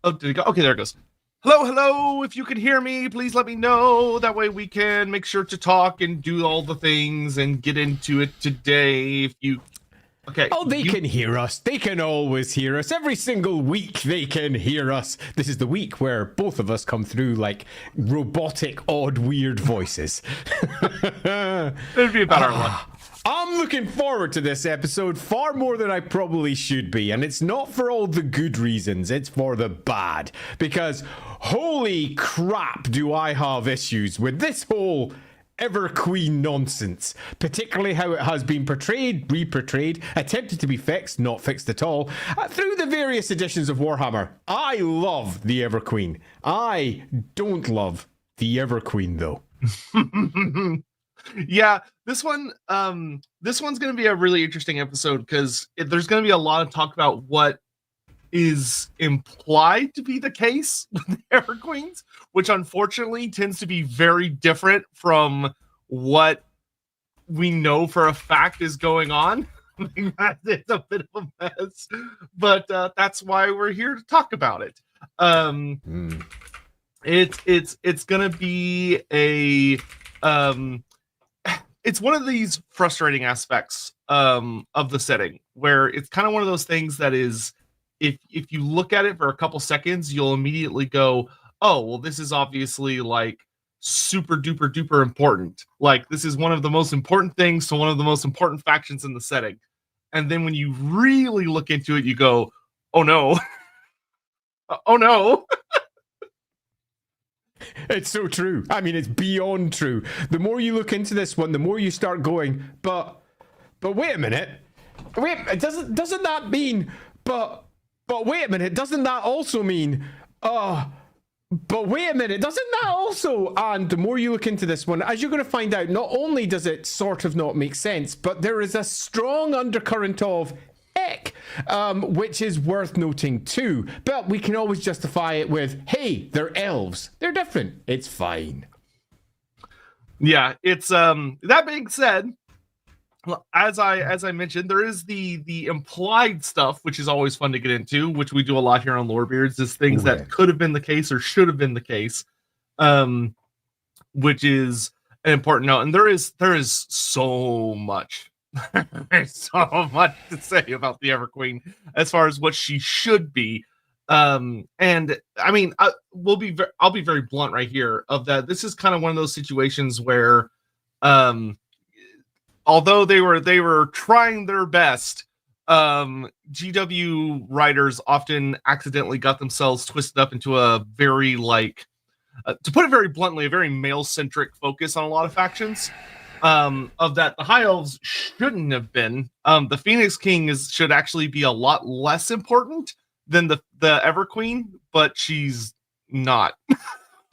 Oh, did it go? Okay, there it goes. Hello, hello. If you can hear me, please let me know. That way we can make sure to talk and do all the things and get into it today. If you... Okay. Oh, they can hear us. They can always hear us. Every single week they can hear us. This is the week where both of us come through like robotic, odd, weird voices. It'd be about our luck. I'm looking forward to this episode far more than I probably should be, and it's not for all the good reasons, it's for the bad. Because holy crap do I have issues with this whole Everqueen nonsense, particularly how it has been portrayed, re-portrayed, attempted to be fixed, not fixed at all, through the various editions of Warhammer. I love the Everqueen. I don't love the Everqueen, though. Yeah, this one's going to be a really interesting episode because there's going to be a lot of talk about what is implied to be the case with the Everqueens, which unfortunately tends to be very different from what we know for a fact is going on. It's a bit of a mess, but that's why we're here to talk about it. It's gonna be a it's one of these frustrating aspects of the setting where it's kind of one of those things that is, if you look at it for a couple seconds, you'll immediately go, oh, well, this is obviously like super duper duper important. Like this is one of the most important things to one of the most important factions in the setting. And then when you really look into it, you go, oh no. Oh no. It's so true. I mean, it's beyond true. The more you look into this one, the more you start going, but wait a minute. Wait, doesn't that mean, but wait a minute, doesn't that also mean, but wait a minute, doesn't that also, and the more you look into this one, as you're going to find out, not only does it sort of not make sense, but there is a strong undercurrent of heck, which is worth noting too. But we can always justify it with, hey, they're elves. They're different. It's fine. Yeah, it's that being said, as I mentioned, there is the implied stuff, which is always fun to get into, which we do a lot here on Lorebeards, is things that could have been the case or should have been the case, which is an important note. And there is so much. There's so much to say about the Everqueen as far as what she should be. And I mean, I'll be very blunt right here of that. This is kind of one of those situations where, although they were trying their best, GW writers often accidentally got themselves twisted up into a very to put it very bluntly, a very male-centric focus on a lot of factions. Of that, the High Elves shouldn't have been. The Phoenix King should actually be a lot less important than the Everqueen, but she's not.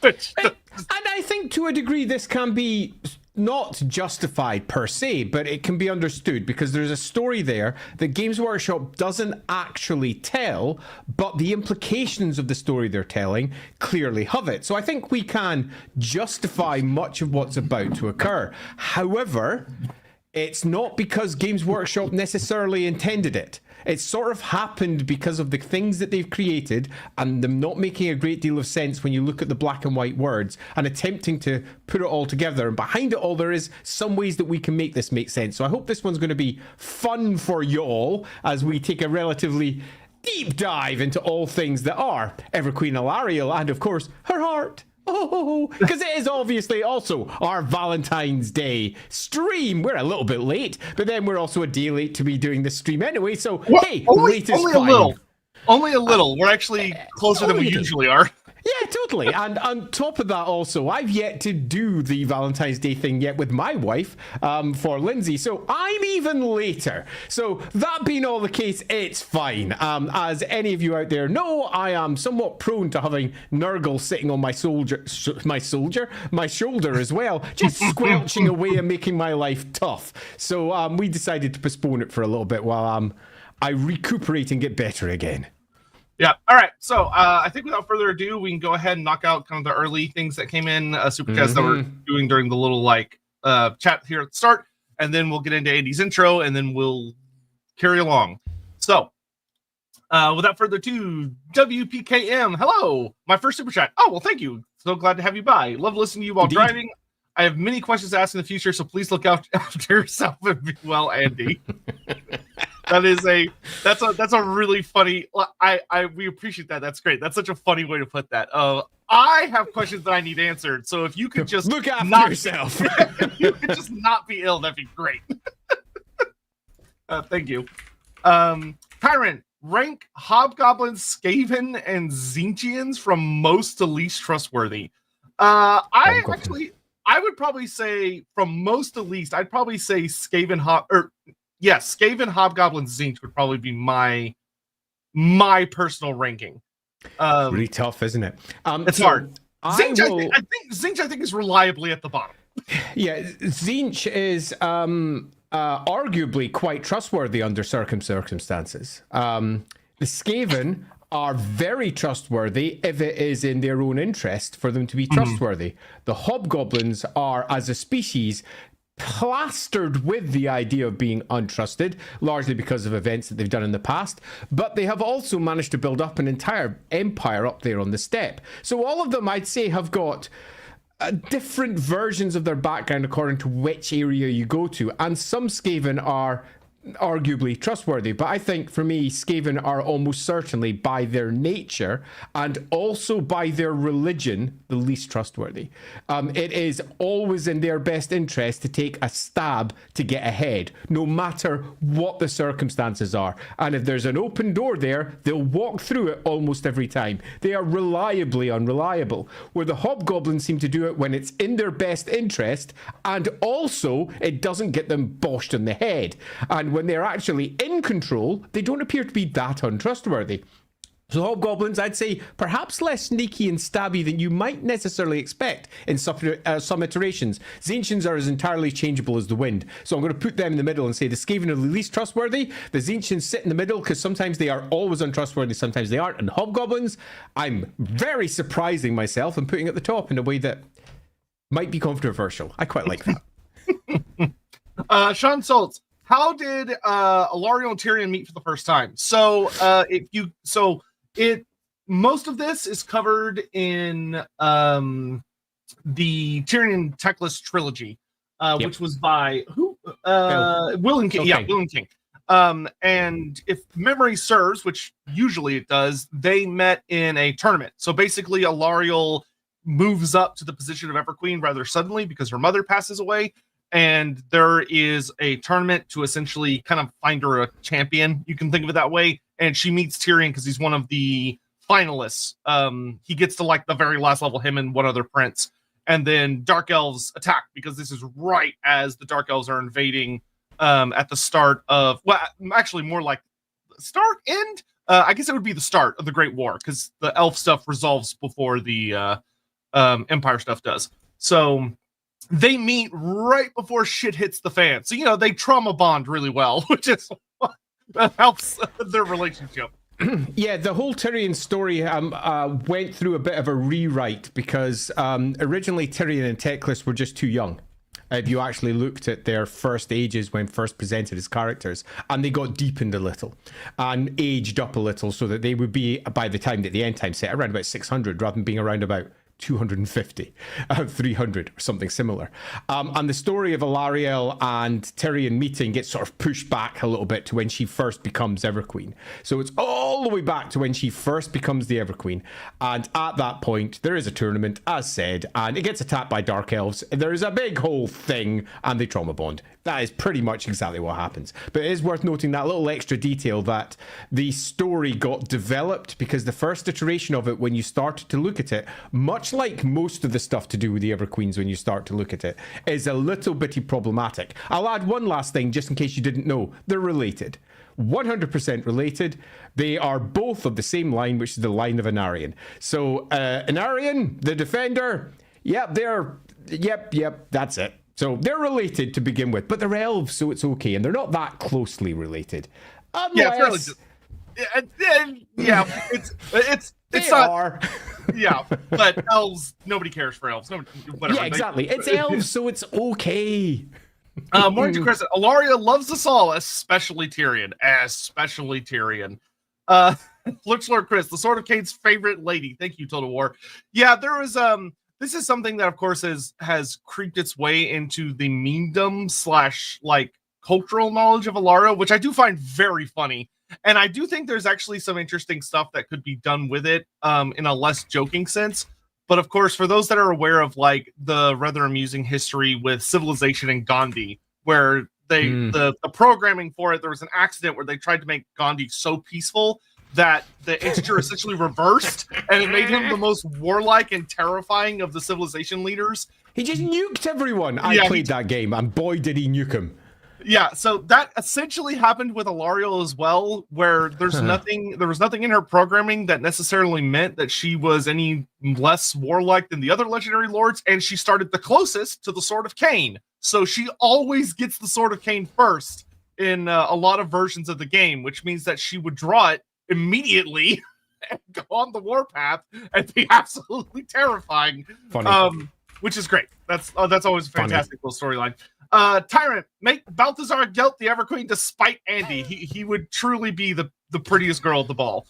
And I think to a degree this can be not justified per se, but it can be understood because there's a story there that Games Workshop doesn't actually tell, but the implications of the story they're telling clearly have it. So I think we can justify much of what's about to occur. However, it's not because Games Workshop necessarily intended it. It sort of happened because of the things that they've created and them not making a great deal of sense when you look at the black and white words and attempting to put it all together. And behind it all, there is some ways that we can make this make sense. So I hope this one's going to be fun for y'all as we take a relatively deep dive into all things that are Everqueen Alarielle and, of course, her heart. Oh, because it is obviously also our Valentine's Day stream. We're a little bit late, but then we're also a day late to be doing this stream anyway. So, hey, late is fine. Only a little. We're actually closer than we usually are. Yeah, totally. And on top of that also, I've yet to do the Valentine's Day thing yet with my wife for Lindsay. So I'm even later. So that being all the case, it's fine. As any of you out there know, I am somewhat prone to having Nurgle sitting on my shoulder as well, just squelching away and making my life tough. So we decided to postpone it for a little bit while I recuperate and get better again. Yeah. All right. So I think without further ado, we can go ahead and knock out kind of the early things that came in, super chats that we're doing during the little chat here at the start, and then we'll get into Andy's intro, and then we'll carry along. So Without further ado, WPKM, hello, my first super chat. Oh, well, thank you. So glad to have you by. Love listening to you while driving. I have many questions to ask in the future, so please look out after yourself and be well, Andy. That's a really funny. We appreciate that. That's great. That's such a funny way to put that. I have questions that I need answered. So if you could just look after yourself, if you could just not be ill, that'd be great. Thank you, Kyron. Rank Hobgoblins, Skaven, and Tzeentchians from most to least trustworthy. I would probably say from most to least, I'd probably say Skaven, Skaven, Hobgoblins, Tzeentch would probably be my personal ranking. Really tough, isn't it? It's hard. Tzeentch, I think Tzeentch is reliably at the bottom. Yeah, Tzeentch is arguably quite trustworthy under circumstances. The Skaven are very trustworthy if it is in their own interest for them to be trustworthy. The Hobgoblins are, as a species, plastered with the idea of being untrusted, largely because of events that they've done in the past, but they have also managed to build up an entire empire up there on the steppe. So all of them, I'd say, have got different versions of their background according to which area you go to, and some Skaven are arguably trustworthy, but I think for me Skaven are almost certainly by their nature and also by their religion the least trustworthy. It is always in their best interest to take a stab to get ahead, no matter what the circumstances are, and if there's an open door there, they'll walk through it almost every time. They are reliably unreliable, where the Hobgoblins seem to do it when it's in their best interest and also it doesn't get them boshed in the head, and when they're actually in control, they don't appear to be that untrustworthy. So Hobgoblins, I'd say, perhaps less sneaky and stabby than you might necessarily expect in some iterations. Tzeentchians are as entirely changeable as the wind. So I'm going to put them in the middle and say the Skaven are the least trustworthy. The Tzeentchians sit in the middle because sometimes they are always untrustworthy, sometimes they aren't. And Hobgoblins, I'm very surprising myself and putting at the top in a way that might be controversial. I quite like that. Sean Soltz. How did Alarielle and Tyrion meet for the first time? So most of this is covered in the Tyrion Teclis trilogy, which was by Will and King. Okay. Yeah, Will and King. And if memory serves, which usually it does, they met in a tournament. So basically, Alarielle moves up to the position of Everqueen rather suddenly because her mother passes away. And there is a tournament to essentially kind of find her a champion. You can think of it that way. And she meets Tyrion because he's one of the finalists. He gets to like the very last level, him and one other prince. And then Dark Elves attack because this is right as the Dark Elves are invading at the start of, well, actually more like start, end? I guess it would be the start of the Great War because the elf stuff resolves before the Empire stuff does. So they meet right before shit hits the fan. So, you know, they trauma bond really well, which is that helps their relationship. Yeah, the whole Tyrion story went through a bit of a rewrite because originally Tyrion and Teclis were just too young. If you actually looked at their first ages when first presented as characters, and they got deepened a little and aged up a little so that they would be, by the time that the end time set, around about 600 rather than being around about 250, 300 or something similar. And the story of Alarielle and Tyrion meeting gets sort of pushed back a little bit to when she first becomes Everqueen. So it's all the way back to when she first becomes the Everqueen. And at that point, there is a tournament, as said, and it gets attacked by Dark Elves. There is a big whole thing, and they trauma bond. That is pretty much exactly what happens. But it is worth noting that little extra detail that the story got developed because the first iteration of it, when you started to look at it, much like most of the stuff to do with the Everqueens when you start to look at it, is a little bitty problematic. I'll add one last thing just in case you didn't know. They're related. 100% related. They are both of the same line, which is the line of Anarion. So Anarion, the defender, yep, that's it. So they're related to begin with, but they're elves, so it's okay, and they're not that closely related. Unless... it's they not, are. Yeah, but elves, nobody cares for elves. Nobody, whatever. Yeah, exactly. It's elves, so it's okay. Morning to Chris. Alarielle loves us all, especially Tyrion. Looks Lord Chris, the Sword of Kane's favorite lady. Thank you, Total War. Yeah, there was this is something that of course has creeped its way into the memedom / like cultural knowledge of Alarielle, which I do find very funny. And I do think there's actually some interesting stuff that could be done with it in a less joking sense. But of course, for those that are aware of like the rather amusing history with Civilization and Gandhi, where the programming for it, there was an accident where they tried to make Gandhi so peaceful that the integer essentially reversed, and it made him the most warlike and terrifying of the civilization leaders. He just nuked everyone. I played that game, and boy, did he nuke him. Yeah, so that essentially happened with Alarielle as well, where there was nothing in her programming that necessarily meant that she was any less warlike than the other legendary lords, and she started the closest to the Sword of Kane. So she always gets the Sword of Kane first in a lot of versions of the game, which means that she would draw it immediately and go on the warpath and be absolutely terrifying. Funny. Which is great. That's always a fantastic little storyline. Tyrant, make Balthazar Gelt the Everqueen despite Andy. He would truly be the prettiest girl at the ball.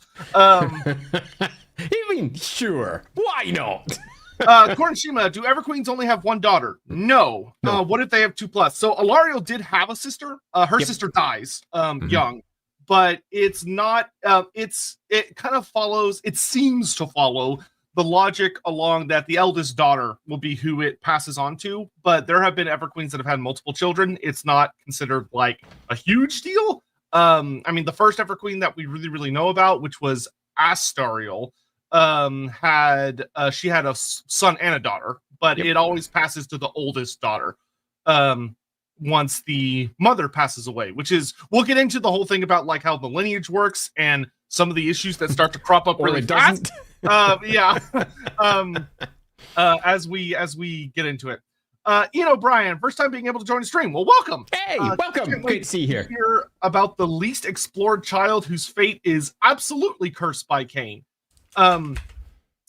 Even sure, why not? Kornshima, do Everqueens only have one daughter? No. What if they have 2+? So Alarielle did have a sister. Her sister dies young, but it's not. It kind of follows. It seems to follow the logic along that the eldest daughter will be who it passes on to, but there have been Everqueens that have had multiple children. It's not considered like a huge deal. I mean, the first Everqueen that we really know about, which was Astariel, she had a son and a daughter, but it always passes to the oldest daughter once the mother passes away, which is, we'll get into the whole thing about like how the lineage works and some of the issues that start to crop up really fast. As we get into it. Brian, first time being able to join the stream. Well, welcome. Hey, welcome. Great to see you here. Hear about the least explored child whose fate is absolutely cursed by Kane. That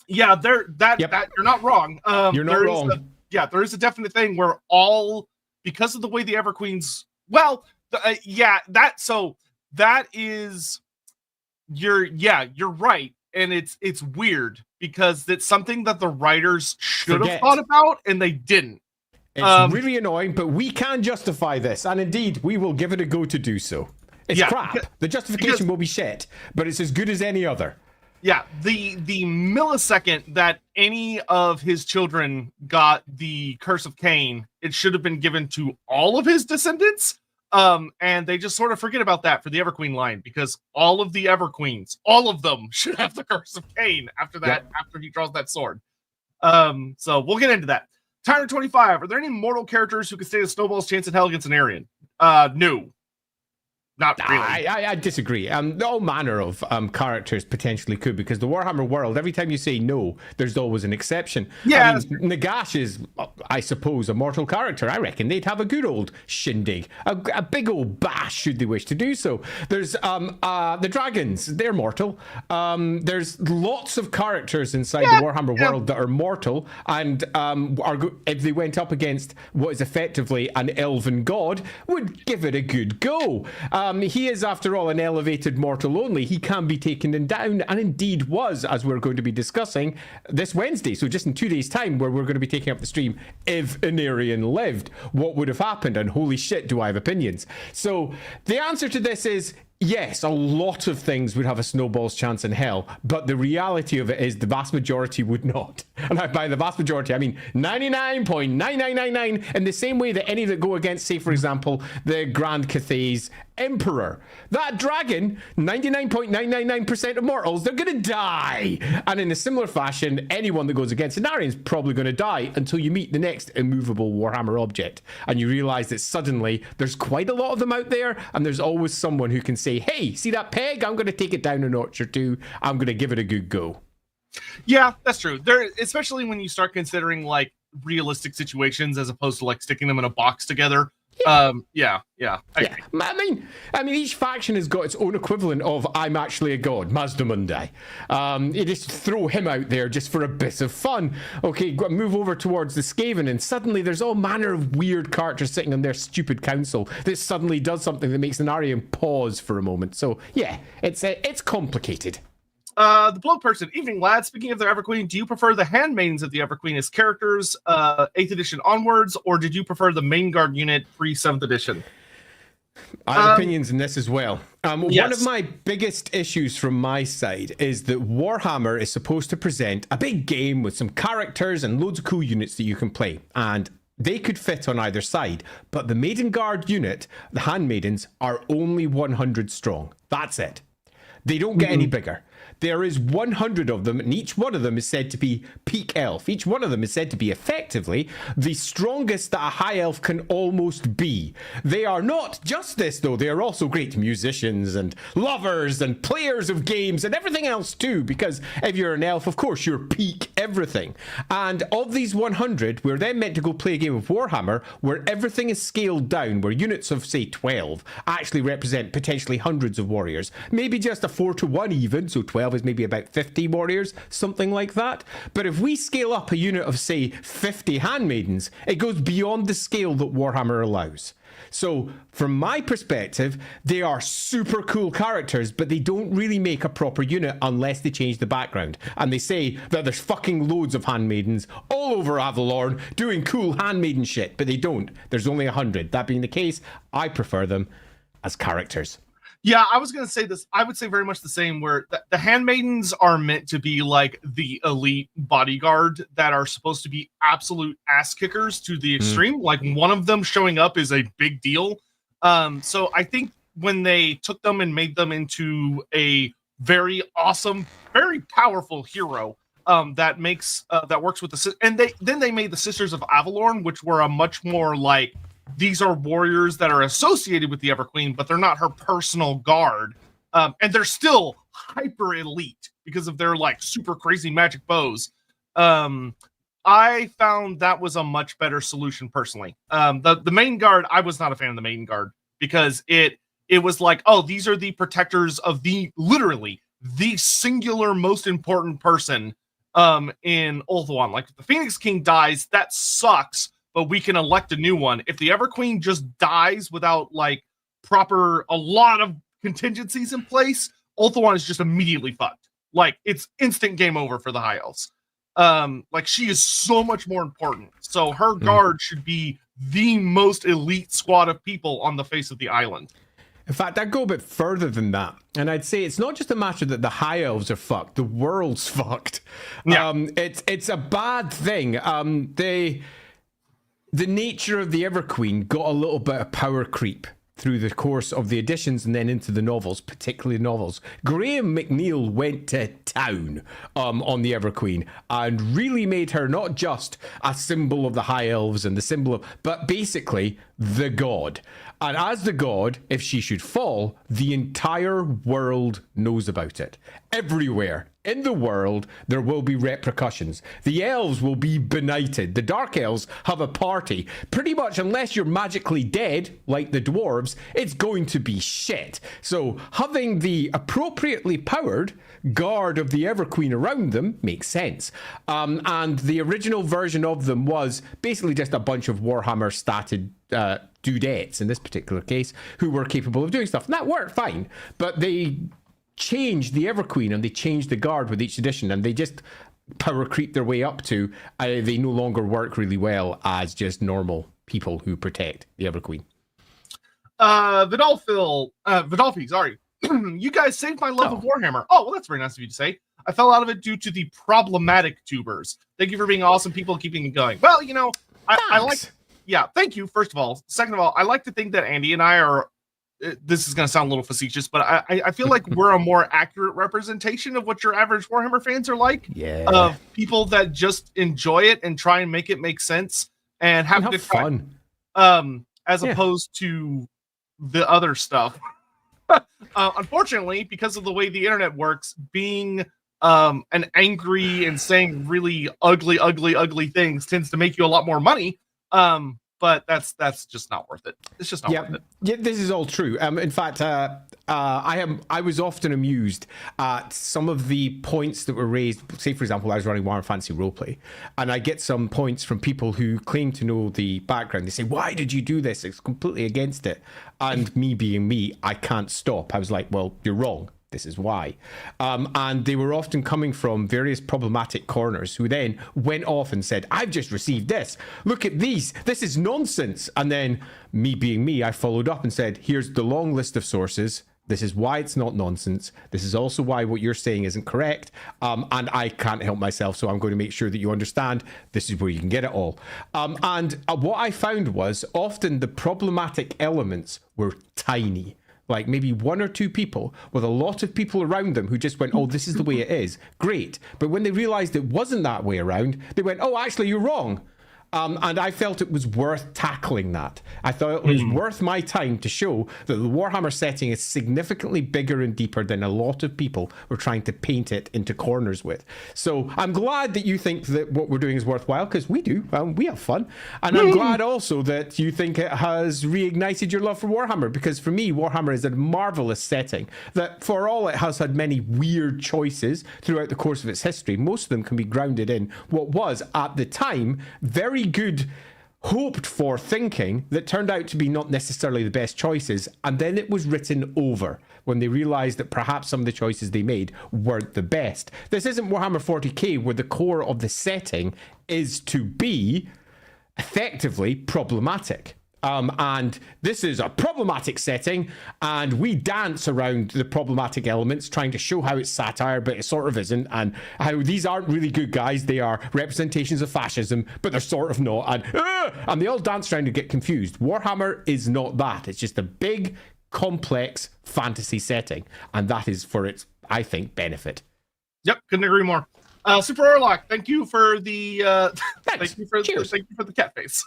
you're not wrong. You're not wrong. There is a definite thing where because of the way the Everqueens, you're right. And it's weird because it's something that the writers should have thought about and they didn't. It's really annoying, but we can justify this, and indeed we will give it a go to do so. It's crap. The justification will be shit, but it's as good as any other. Yeah, the millisecond that any of his children got the Curse of Cain, it should have been given to all of his descendants. And they just sort of forget about that for the Everqueen line, because all of the Everqueens, all of them should have the Curse of Cain after that, after he draws that sword. So we'll get into that. Tyrant 25, are there any mortal characters who can stand a snowball's chance in hell against an Aryan? No. Not really. I disagree. All manner of characters potentially could, because the Warhammer world, every time you say no, there's always an exception. Yeah. Nagash is, I suppose, a mortal character. I reckon they'd have a good old shindig, a big old bash should they wish to do so. There's the dragons, they're mortal. There's lots of characters inside the Warhammer world that are mortal, and if they went up against what is effectively an elven god, would give it a good go. He is, after all, an elevated mortal only. He can be taken down, and indeed was, as we're going to be discussing this Wednesday. So just in 2 days' time, where we're going to be taking up the stream, if an Aryan lived, what would have happened? And holy shit, do I have opinions. So the answer to this is, yes, a lot of things would have a snowball's chance in hell, but the reality of it is the vast majority would not. And by the vast majority, I mean 99.9999, in the same way that any that go against, say, for example, the Grand Cathay's Emperor. That dragon, 99.999% of mortals, they're going to die. And in a similar fashion, anyone that goes against an Aryan is probably going to die until you meet the next immovable Warhammer object. And you realize that suddenly there's quite a lot of them out there, and there's always someone who can say, hey, see that peg? I'm going to take it down a notch or two. I'm going to give it a good go. Yeah, that's true. There, especially when you start considering like realistic situations as opposed to like sticking them in a box together. Yeah. Yeah, I mean, each faction has got its own equivalent of "I'm actually a god," Mazda Mundi. You just throw him out there just for a bit of fun. Okay, move over towards the Skaven, and suddenly there's all manner of weird characters sitting on their stupid council that suddenly does something that makes an Aryan pause for a moment. So yeah, it's complicated. The Blow Person, evening lad. Speaking of the Everqueen, do you prefer the Handmaidens of the Everqueen as characters, 8th edition onwards, or did you prefer the main guard unit pre 7th edition? I have opinions in this as well. Yes. One of my biggest issues from my side is that Warhammer is supposed to present a big game with some characters and loads of cool units that you can play, and they could fit on either side. But the Maiden Guard unit, the Handmaidens, are only 100 strong. That's it. They don't get any bigger. There is 100 of them, and each one of them is said to be peak elf. Each one of them is said to be effectively the strongest that a high elf can almost be. They are not just this, though. They are also great musicians and lovers and players of games and everything else, too, because if you're an elf, of course, you're peak everything. And of these 100, we're then meant to go play a game of Warhammer where everything is scaled down, where units of, say, 12 actually represent potentially hundreds of warriors. Maybe just a 4-to-1 even, so 12 is maybe about 50 warriors, something like that. But if we scale up a unit of, say, 50 handmaidens, it goes beyond the scale that Warhammer allows. So, from my perspective, they are super cool characters, but they don't really make a proper unit unless they change the background. And they say that there's fucking loads of handmaidens all over Avalorn doing cool handmaiden shit, but they don't. There's only 100. That being the case, I prefer them as characters. Yeah, I was going to say this. I would say very much the same, where the handmaidens are meant to be like the elite bodyguard that are supposed to be absolute ass kickers to the extreme. Like one of them showing up is a big deal. So I think when they took them and made them into a very awesome, very powerful hero that makes that works with the and they made the Sisters of Avalorn, which were a much more like, these are warriors that are associated with the Everqueen, but they're not her personal guard. And they're still hyper elite because of their like super crazy magic bows. I found that was a much better solution personally. The main guard, I was not a fan of the main guard because it was like, oh, these are the protectors of literally the singular most important person in Ulthuan. Like if the Phoenix King dies, that sucks. But we can elect a new one. If the Everqueen just dies without like a lot of contingencies in place, Ulthuan is just immediately fucked. Like it's instant game over for the High Elves. Like she is so much more important. So her guard should be the most elite squad of people on the face of the island. In fact, I'd go a bit further than that. And I'd say it's not just a matter that the High Elves are fucked, the world's fucked. Yeah. It's a bad thing. The nature of the Everqueen got a little bit of power creep through the course of the editions and then into the novels, particularly novels. Graham McNeil went to town on the Everqueen and really made her not just a symbol of the High Elves and the symbol of, but basically the god. And as the god, if she should fall, the entire world knows about it. Everywhere in the world, there will be repercussions. The elves will be benighted. The dark elves have a party. Pretty much unless you're magically dead, like the dwarves, it's going to be shit. So having the appropriately powered guard of the Everqueen around them makes sense. And the original version of them was basically just a bunch of Warhammer statted dudettes, in this particular case, who were capable of doing stuff. And that worked fine, but they changed the Everqueen and they changed the guard with each edition, and they just power creep their way up to they no longer work really well as just normal people who protect the Everqueen. Vidolfi, sorry. You guys saved my love of Warhammer. Oh, well, that's very nice of you to say. I fell out of it due to the problematic tubers. Thank you for being awesome people, keeping it going. Well, you know, I like... Yeah, thank you, first of all. Second of all, I like to think that Andy and I are... This is going to sound a little facetious, but I feel like we're a more accurate representation of what your average Warhammer fans are like. Yeah. Of people that just enjoy it and try and make it make sense and have good fun. As opposed to the other stuff. Unfortunately, because of the way the internet works, being an angry and saying really ugly things tends to make you a lot more money. but that's just not worth it. It's just not worth it. Yeah, this is all true. In fact, I was often amused at some of the points that were raised. Say, for example, I was running Warhammer Fantasy Roleplay, and I get some points from people who claim to know the background. They say, "Why did you do this? It's completely against it." And me being me, I can't stop. I was like, "Well, you're wrong. This is why." And they were often coming from various problematic corners who then went off and said, "I've just received this. Look at these. This is nonsense." And then me being me, I followed up and said, "Here's the long list of sources. This is why it's not nonsense. This is also why what you're saying isn't correct. And I can't help myself, so I'm going to make sure that you understand this is where you can get it all." And what I found was often the problematic elements were tiny. Like maybe one or two people with a lot of people around them who just went, "Oh, this is the way it is." Great. But when they realized it wasn't that way around, they went, "Oh, actually, you're wrong." And I felt it was worth tackling that. I thought it was worth my time to show that the Warhammer setting is significantly bigger and deeper than a lot of people were trying to paint it into corners with. So I'm glad that you think that what we're doing is worthwhile, because we do. We have fun. And I'm glad also that you think it has reignited your love for Warhammer, because for me, Warhammer is a marvelous setting that, for all it has had many weird choices throughout the course of its history, most of them can be grounded in what was, at the time, very good hoped for thinking that turned out to be not necessarily the best choices, and then it was written over when they realized that perhaps some of the choices they made weren't the best. This isn't Warhammer 40k, where the core of the setting is to be effectively problematic. And this is a problematic setting, and we dance around the problematic elements, trying to show how it's satire, but it sort of isn't, and how these aren't really good guys. They are representations of fascism, but they're sort of not. And they all dance around and get confused. Warhammer is not that. It's just a big, complex fantasy setting, and that is for its, I think, benefit. Yep, couldn't agree more. Super Orlock, thank you for the thank you for the cat face.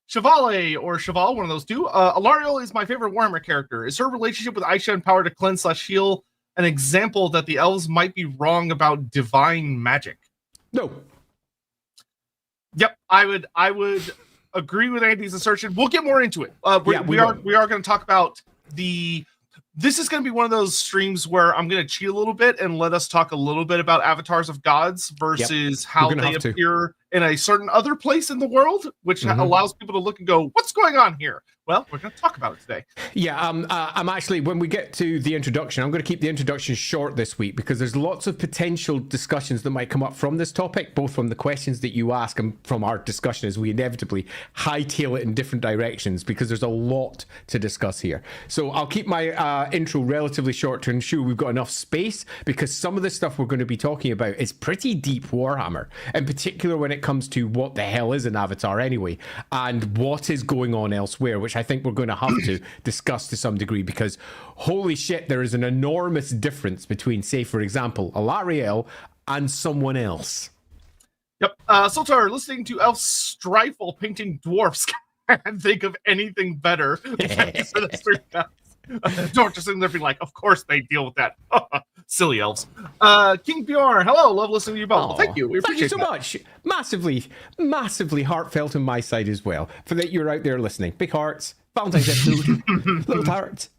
Chevale or Cheval, one of those two. Alarielle is my favorite Warhammer character. Is her relationship with Aisha and power to cleanse/heal an example that the elves might be wrong about divine magic? No. Yep, I would agree with Andy's assertion. We'll get more into it. We are going to talk about the. This is going to be one of those streams where I'm going to cheat a little bit and let us talk a little bit about avatars of gods versus how they appear in a certain other place in the world, which allows people to look and go, "What's going on here?" Well, we're going to talk about it today. Yeah, I'm actually, when we get to the introduction, I'm going to keep the introduction short this week, because there's lots of potential discussions that might come up from this topic, both from the questions that you ask and from our discussion as we inevitably hightail it in different directions, because there's a lot to discuss here. So I'll keep my intro relatively short to ensure we've got enough space, because some of the stuff we're going to be talking about is pretty deep Warhammer, in particular when it comes to what the hell is an avatar anyway, and what is going on elsewhere, which I think we're going to have to discuss to some degree, because holy shit, there is an enormous difference between, say, for example, Alarielle and someone else. Yep. Sultar, listening to Elf strife while painting dwarfs. Can't think of anything better. Thanks for the stream, guys. Dwarf just sitting there being like, of course they deal with that. Silly elves. King Bjorn, hello. Love listening to you both. Well, thank you. We appreciate so much. Massively heartfelt on my side as well, for that you're out there listening. Big hearts. Valentine's episode. Little hearts.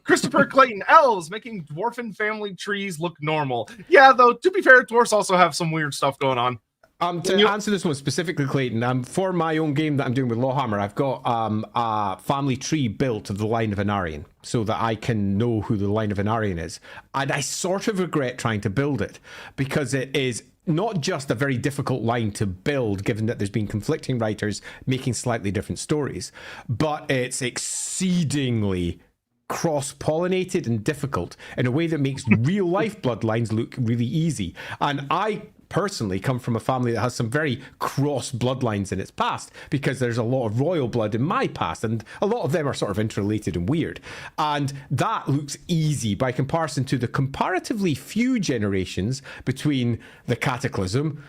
Christopher Clayton, elves making dwarfen family trees look normal. Yeah, though, to be fair, dwarfs also have some weird stuff going on. To answer this one specifically, Clayton, for my own game that I'm doing with LAWhammer, I've got a family tree built of the line of Anarian, so that I can know who the line of Anarian is. And I sort of regret trying to build it, because it is not just a very difficult line to build, given that there's been conflicting writers making slightly different stories, but it's exceedingly cross-pollinated and difficult in a way that makes real-life bloodlines look really easy. And I personally come from a family that has some very cross bloodlines in its past, because there's a lot of royal blood in my past, and a lot of them are sort of interrelated and weird. And that looks easy by comparison to the comparatively few generations between the Cataclysm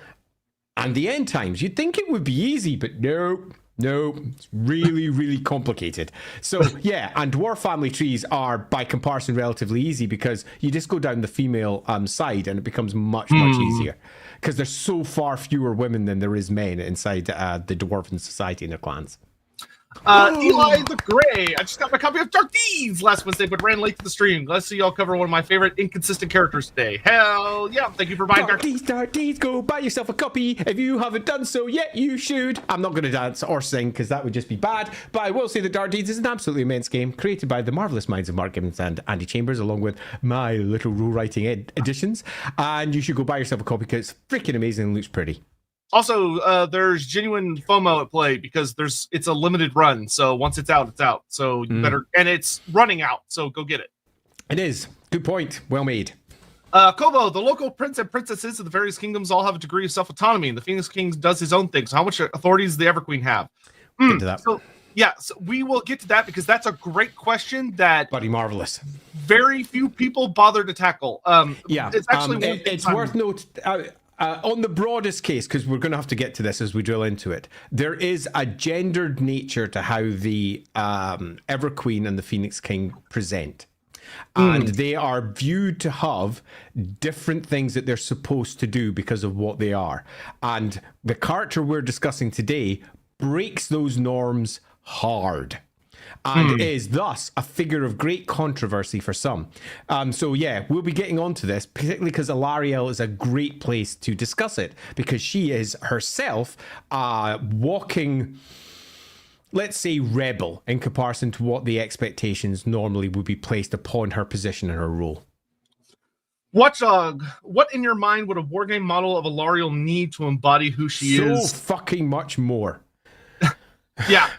and the End Times. You'd think it would be easy, but no, No, it's really, really complicated. So, yeah, and dwarf family trees are, by comparison, relatively easy because you just go down the female side and it becomes much, much easier. Because there's so far fewer women than there is men inside the dwarven society and their clans. Eli the Gray. I just got my copy of Dark Deeds last Wednesday, but ran late to the stream. Let's see y'all cover one of my favorite inconsistent characters today. Hell yeah! Thank you for buying Dark Deeds. Go buy yourself a copy. If you haven't done so yet, you should. I'm not going to dance or sing because that would just be bad. But I will say that Dark Deeds is an absolutely immense game created by the marvelous minds of Mark Gibbons and Andy Chambers, along with my little rule writing editions. And you should go buy yourself a copy because it's freaking amazing and looks pretty. Also, there's genuine FOMO at play because it's a limited run. So once it's out, it's out. So you better, and it's running out. So go get it. It is. Good point. Well made. Kobo, the local prince and princesses of the various kingdoms all have a degree of self-autonomy, and the Phoenix King does his own thing. So how much authority does the Everqueen have? Get to that. So we will get to that because that's a great question that Bloody marvelous. Very few people bother to tackle. It's actually it's worth noting. On the broadest case, because we're going to have to get to this as we drill into it, there is a gendered nature to how the Everqueen and the Phoenix King present. And they are viewed to have different things that they're supposed to do because of what they are. And the character we're discussing today breaks those norms hard. And is thus a figure of great controversy for some. So yeah, we'll be getting onto this, particularly because Alarielle is a great place to discuss it, because she is herself a walking, let's say, rebel in comparison to what the expectations normally would be placed upon her position and her role. Watchdog, what in your mind would a wargame model of Alarielle need to embody who she is? So fucking much more. Yeah.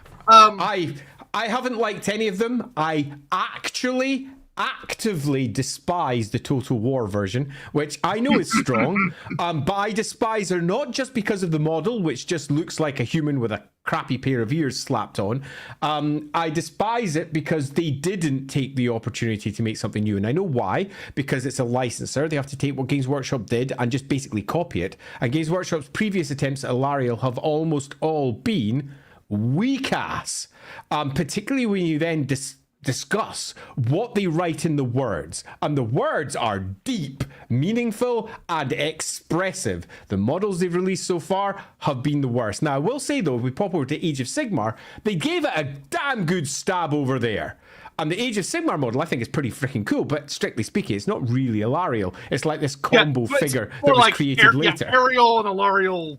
I haven't liked any of them. I actually actively despise the Total War version, which I know is strong, but I despise her not just because of the model, which just looks like a human with a crappy pair of ears slapped on. I despise it because they didn't take the opportunity to make something new, and I know why. Because it's a licensor, they have to take what Games Workshop did and just basically copy it. And Games Workshop's previous attempts at Alarielle have almost all been weak ass, particularly when you then discuss what they write in the words, and the words are deep, meaningful, and expressive. The models they've released so far have been the worst. Now I will say though, if we pop over to Age of Sigmar, they gave it a damn good stab over there. And the Age of Sigmar model, I think, is pretty freaking cool, but strictly speaking, it's not really Alarielle. It's like this combo figure that was like created later. Ariel and Alarielle.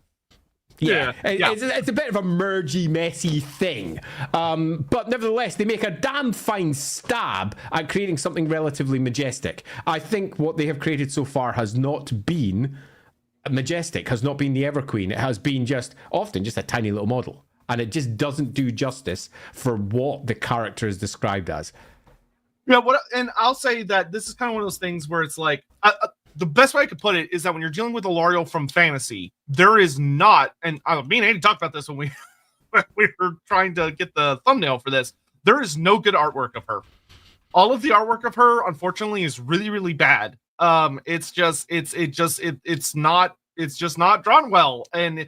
Yeah. It's a bit of a mergy, messy thing. But nevertheless, they make a damn fine stab at creating something relatively majestic. I think what they have created so far has not been majestic, has not been the Everqueen. It has been often just a tiny little model. And it just doesn't do justice for what the character is described as. Yeah, and I'll say that this is kind of one of those things where it's like... the best way I could put it is that when you're dealing with Alarielle from fantasy, there is not, and me and Andy talked about this when we were trying to get the thumbnail for this. There is no good artwork of her. All of the artwork of her, unfortunately, is really, really bad. It's just not drawn well. And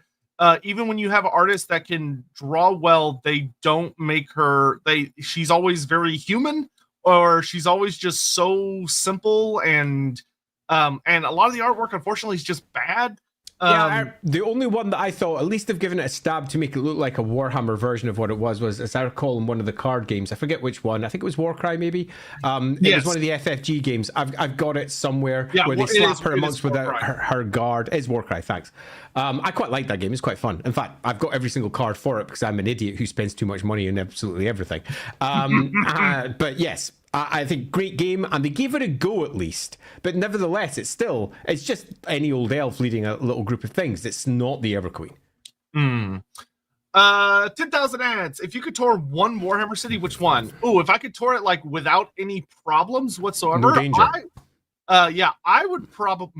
even when you have artists that can draw well, they don't make her. She's always very human, or she's always just so simple and a lot of the artwork, unfortunately, is just bad. The only one that I thought at least they've given it a stab to make it look like a Warhammer version of what it was, as I recall, in one of the card games. I forget which one. I think it was Warcry, maybe. It was one of the FFG games. I've got it somewhere where they slap her amongst without her guard. It's Warcry, thanks. I quite like that game. It's quite fun. In fact, I've got every single card for it because I'm an idiot who spends too much money on absolutely everything. But yes, I think great game, and they gave it a go at least. But nevertheless, it's just any old elf leading a little group of things. It's not the Everqueen. 10,000 ads. If you could tour one Warhammer city, which one? Oh, if I could tour it like without any problems whatsoever, no danger. I would probably.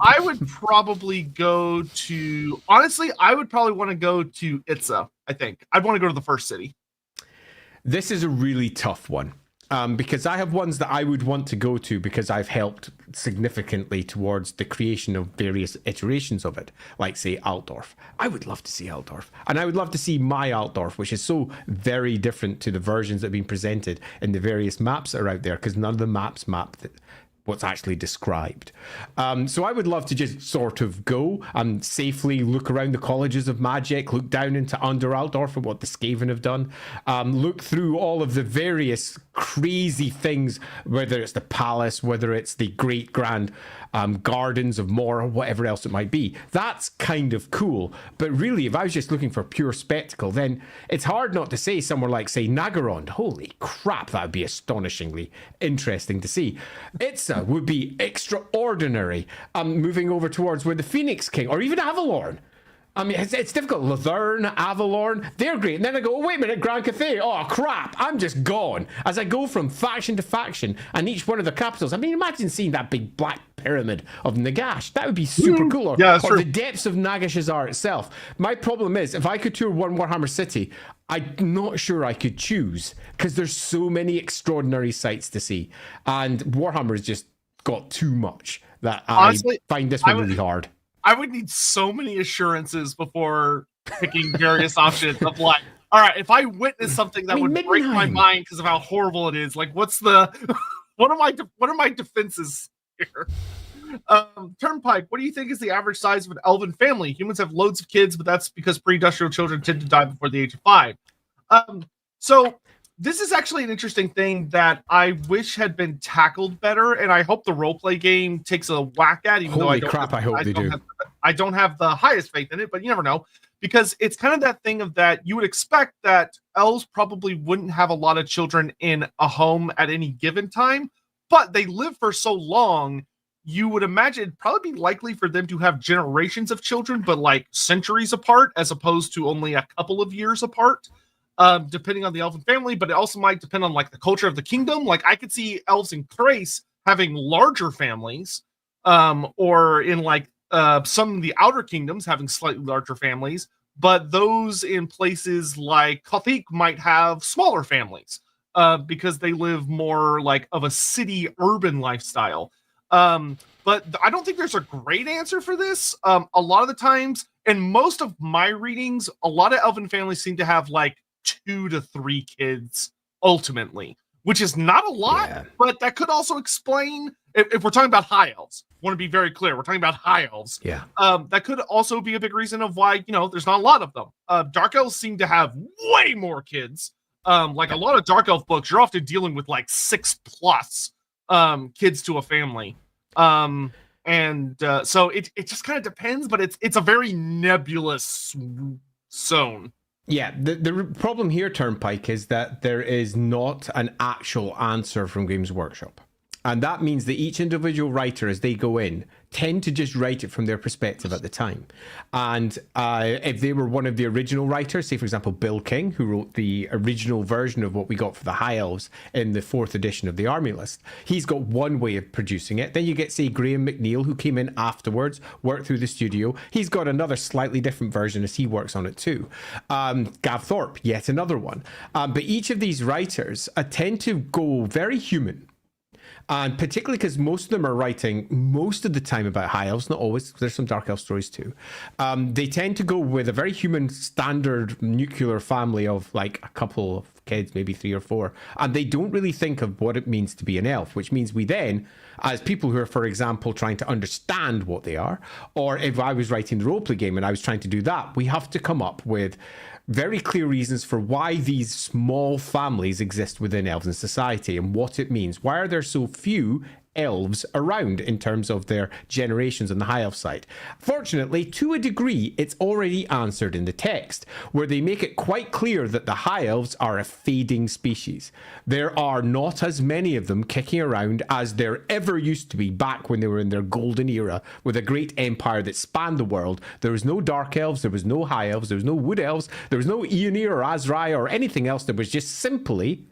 I would probably go to. Honestly, I would probably want to go to Itza. I think I'd want to go to the first city. This is a really tough one. because I have ones that I would want to go to because I've helped significantly towards the creation of various iterations of it, like, say, Altdorf. I would love to see Altdorf. And I would love to see my Altdorf, which is so very different to the versions that have been presented in the various maps that are out there, because none of the maps map what's actually described. So I would love to just sort of go and safely look around the colleges of magic, look down into Under Altdorf and what the Skaven have done, look through all of the various crazy things, whether it's the palace, whether it's the great grand gardens of Mor, or whatever else it might be. That's kind of cool. But really, if I was just looking for pure spectacle, then it's hard not to say somewhere like, say, Nagarond. Holy crap, that would be astonishingly interesting to see. Itza would be extraordinary. Moving over towards where the Phoenix King, or even Avalorn. I mean, it's difficult. Lothern, Avalorn, they're great. And then I go, oh, wait a minute, Grand Cathay. Oh, crap, I'm just gone. As I go from faction to faction and each one of the capitals. I mean, imagine seeing that big black pyramid of Nagash. That would be super cool. Or the depths of Nagashazar itself. My problem is, if I could tour one Warhammer city, I'm not sure I could choose, because there's so many extraordinary sights to see. And Warhammer has just got too much that honestly, I find this one really hard. I would need so many assurances before picking various options of like, all right, if I witness something that would break my mind because of how horrible it is, like, what's the, what are my defenses here? Turnpike, what do you think is the average size of an elven family? Humans have loads of kids, but that's because pre-industrial children tend to die before the age of 5. So this is actually an interesting thing that I wish had been tackled better, and I hope the roleplay game takes a whack at, even though I don't have the highest faith in it, but you never know, because it's kind of that thing of that you would expect that elves probably wouldn't have a lot of children in a home at any given time, but they live for so long, you would imagine it'd probably be likely for them to have generations of children, but like centuries apart, as opposed to only a couple of years apart. Depending on the elven family, but it also might depend on like the culture of the kingdom. Like I could see elves in Thrace having larger families, or in like some of the outer kingdoms having slightly larger families, but those in places like Kothic might have smaller families because they live more like of a city urban lifestyle. But I don't think there's a great answer for this. A lot of the times, in most of my readings, a lot of elven families seem to have like 2 to 3 kids ultimately, which is not a lot, but that could also explain, if we're talking about high elves, want to be very clear, we're talking about high elves. That could also be a big reason of why, there's not a lot of them. Dark elves seem to have way more kids. Like a lot of dark elf books, you're often dealing with like 6+ kids to a family. So it just kind of depends, but it's a very nebulous zone. Yeah, the problem here, Turnpike, is that there is not an actual answer from Games Workshop. And that means that each individual writer, as they go in, tend to just write it from their perspective at the time. And if they were one of the original writers, say, for example, Bill King, who wrote the original version of what we got for the High Elves in the 4th edition of the Army List, he's got one way of producing it. Then you get, say, Graham McNeil, who came in afterwards, worked through the studio. He's got another slightly different version as he works on it too. Gav Thorpe, yet another one. But each of these writers tend to go very human. And particularly because most of them are writing most of the time about high elves, not always, there's some dark elf stories too. They tend to go with a very human standard nuclear family of like a couple of kids, maybe 3 or 4. And they don't really think of what it means to be an elf, which means we then, as people who are, for example, trying to understand what they are, or if I was writing the roleplay game and I was trying to do that, we have to come up with very clear reasons for why these small families exist within elven society and what it means. Why are there so few elves around in terms of their generations on the high elf side? Fortunately, to a degree, it's already answered in the text, where they make it quite clear that the high elves are a fading species. There are not as many of them kicking around as there ever used to be back when they were in their golden era with a great empire that spanned the world. There was no dark elves, there was no high elves, there was no wood elves, there was no Aeonir or Azrai or anything else. There was just simply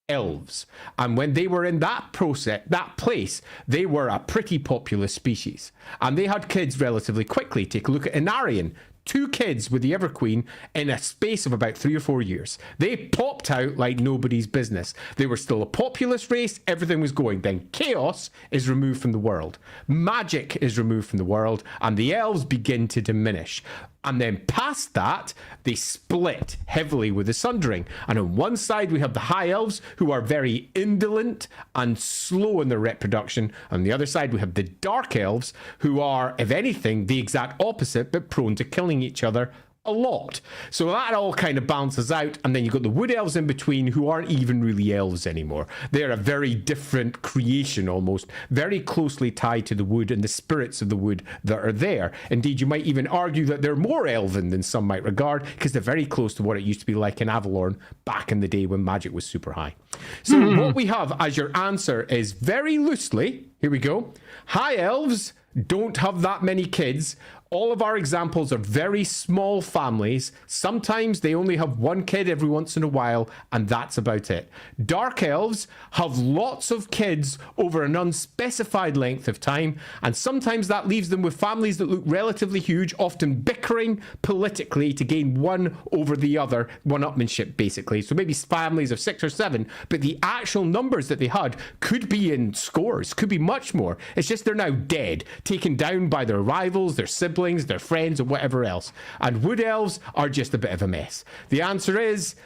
elves. And when they were in that place, they were a pretty populous species. And they had kids relatively quickly. Take a look at Inarian. 2 kids with the Everqueen in a space of about 3 or 4 years. They popped out like nobody's business. They were still a populous race. Everything was going. Then chaos is removed from the world. Magic is removed from the world. And the elves begin to diminish. And then past that, they split heavily with the Sundering. And on one side, we have the High Elves, who are very indolent and slow in their reproduction. On the other side, we have the Dark Elves, who are, if anything, the exact opposite, but prone to killing each other a lot. So that all kind of balances out. And then you've got the Wood Elves in between, who aren't even really elves anymore. They're a very different creation almost, very closely tied to the wood and the spirits of the wood that are there. Indeed, you might even argue that they're more elven than some might regard, because they're very close to what it used to be like in Avalorn back in the day when magic was super high. So what we have as your answer is, very loosely, here we go, High Elves don't have that many kids. All of our examples are very small families. Sometimes they only have 1 kid every once in a while, and that's about it. Dark Elves have lots of kids over an unspecified length of time, and sometimes that leaves them with families that look relatively huge, often bickering politically to gain one over the other, one-upmanship basically. So maybe families of 6 or 7, but the actual numbers that they had could be in scores, could be much more. It's just they're now dead, taken down by their rivals, their siblings, their friends, or whatever else. And Wood Elves are just a bit of a mess. The answer is,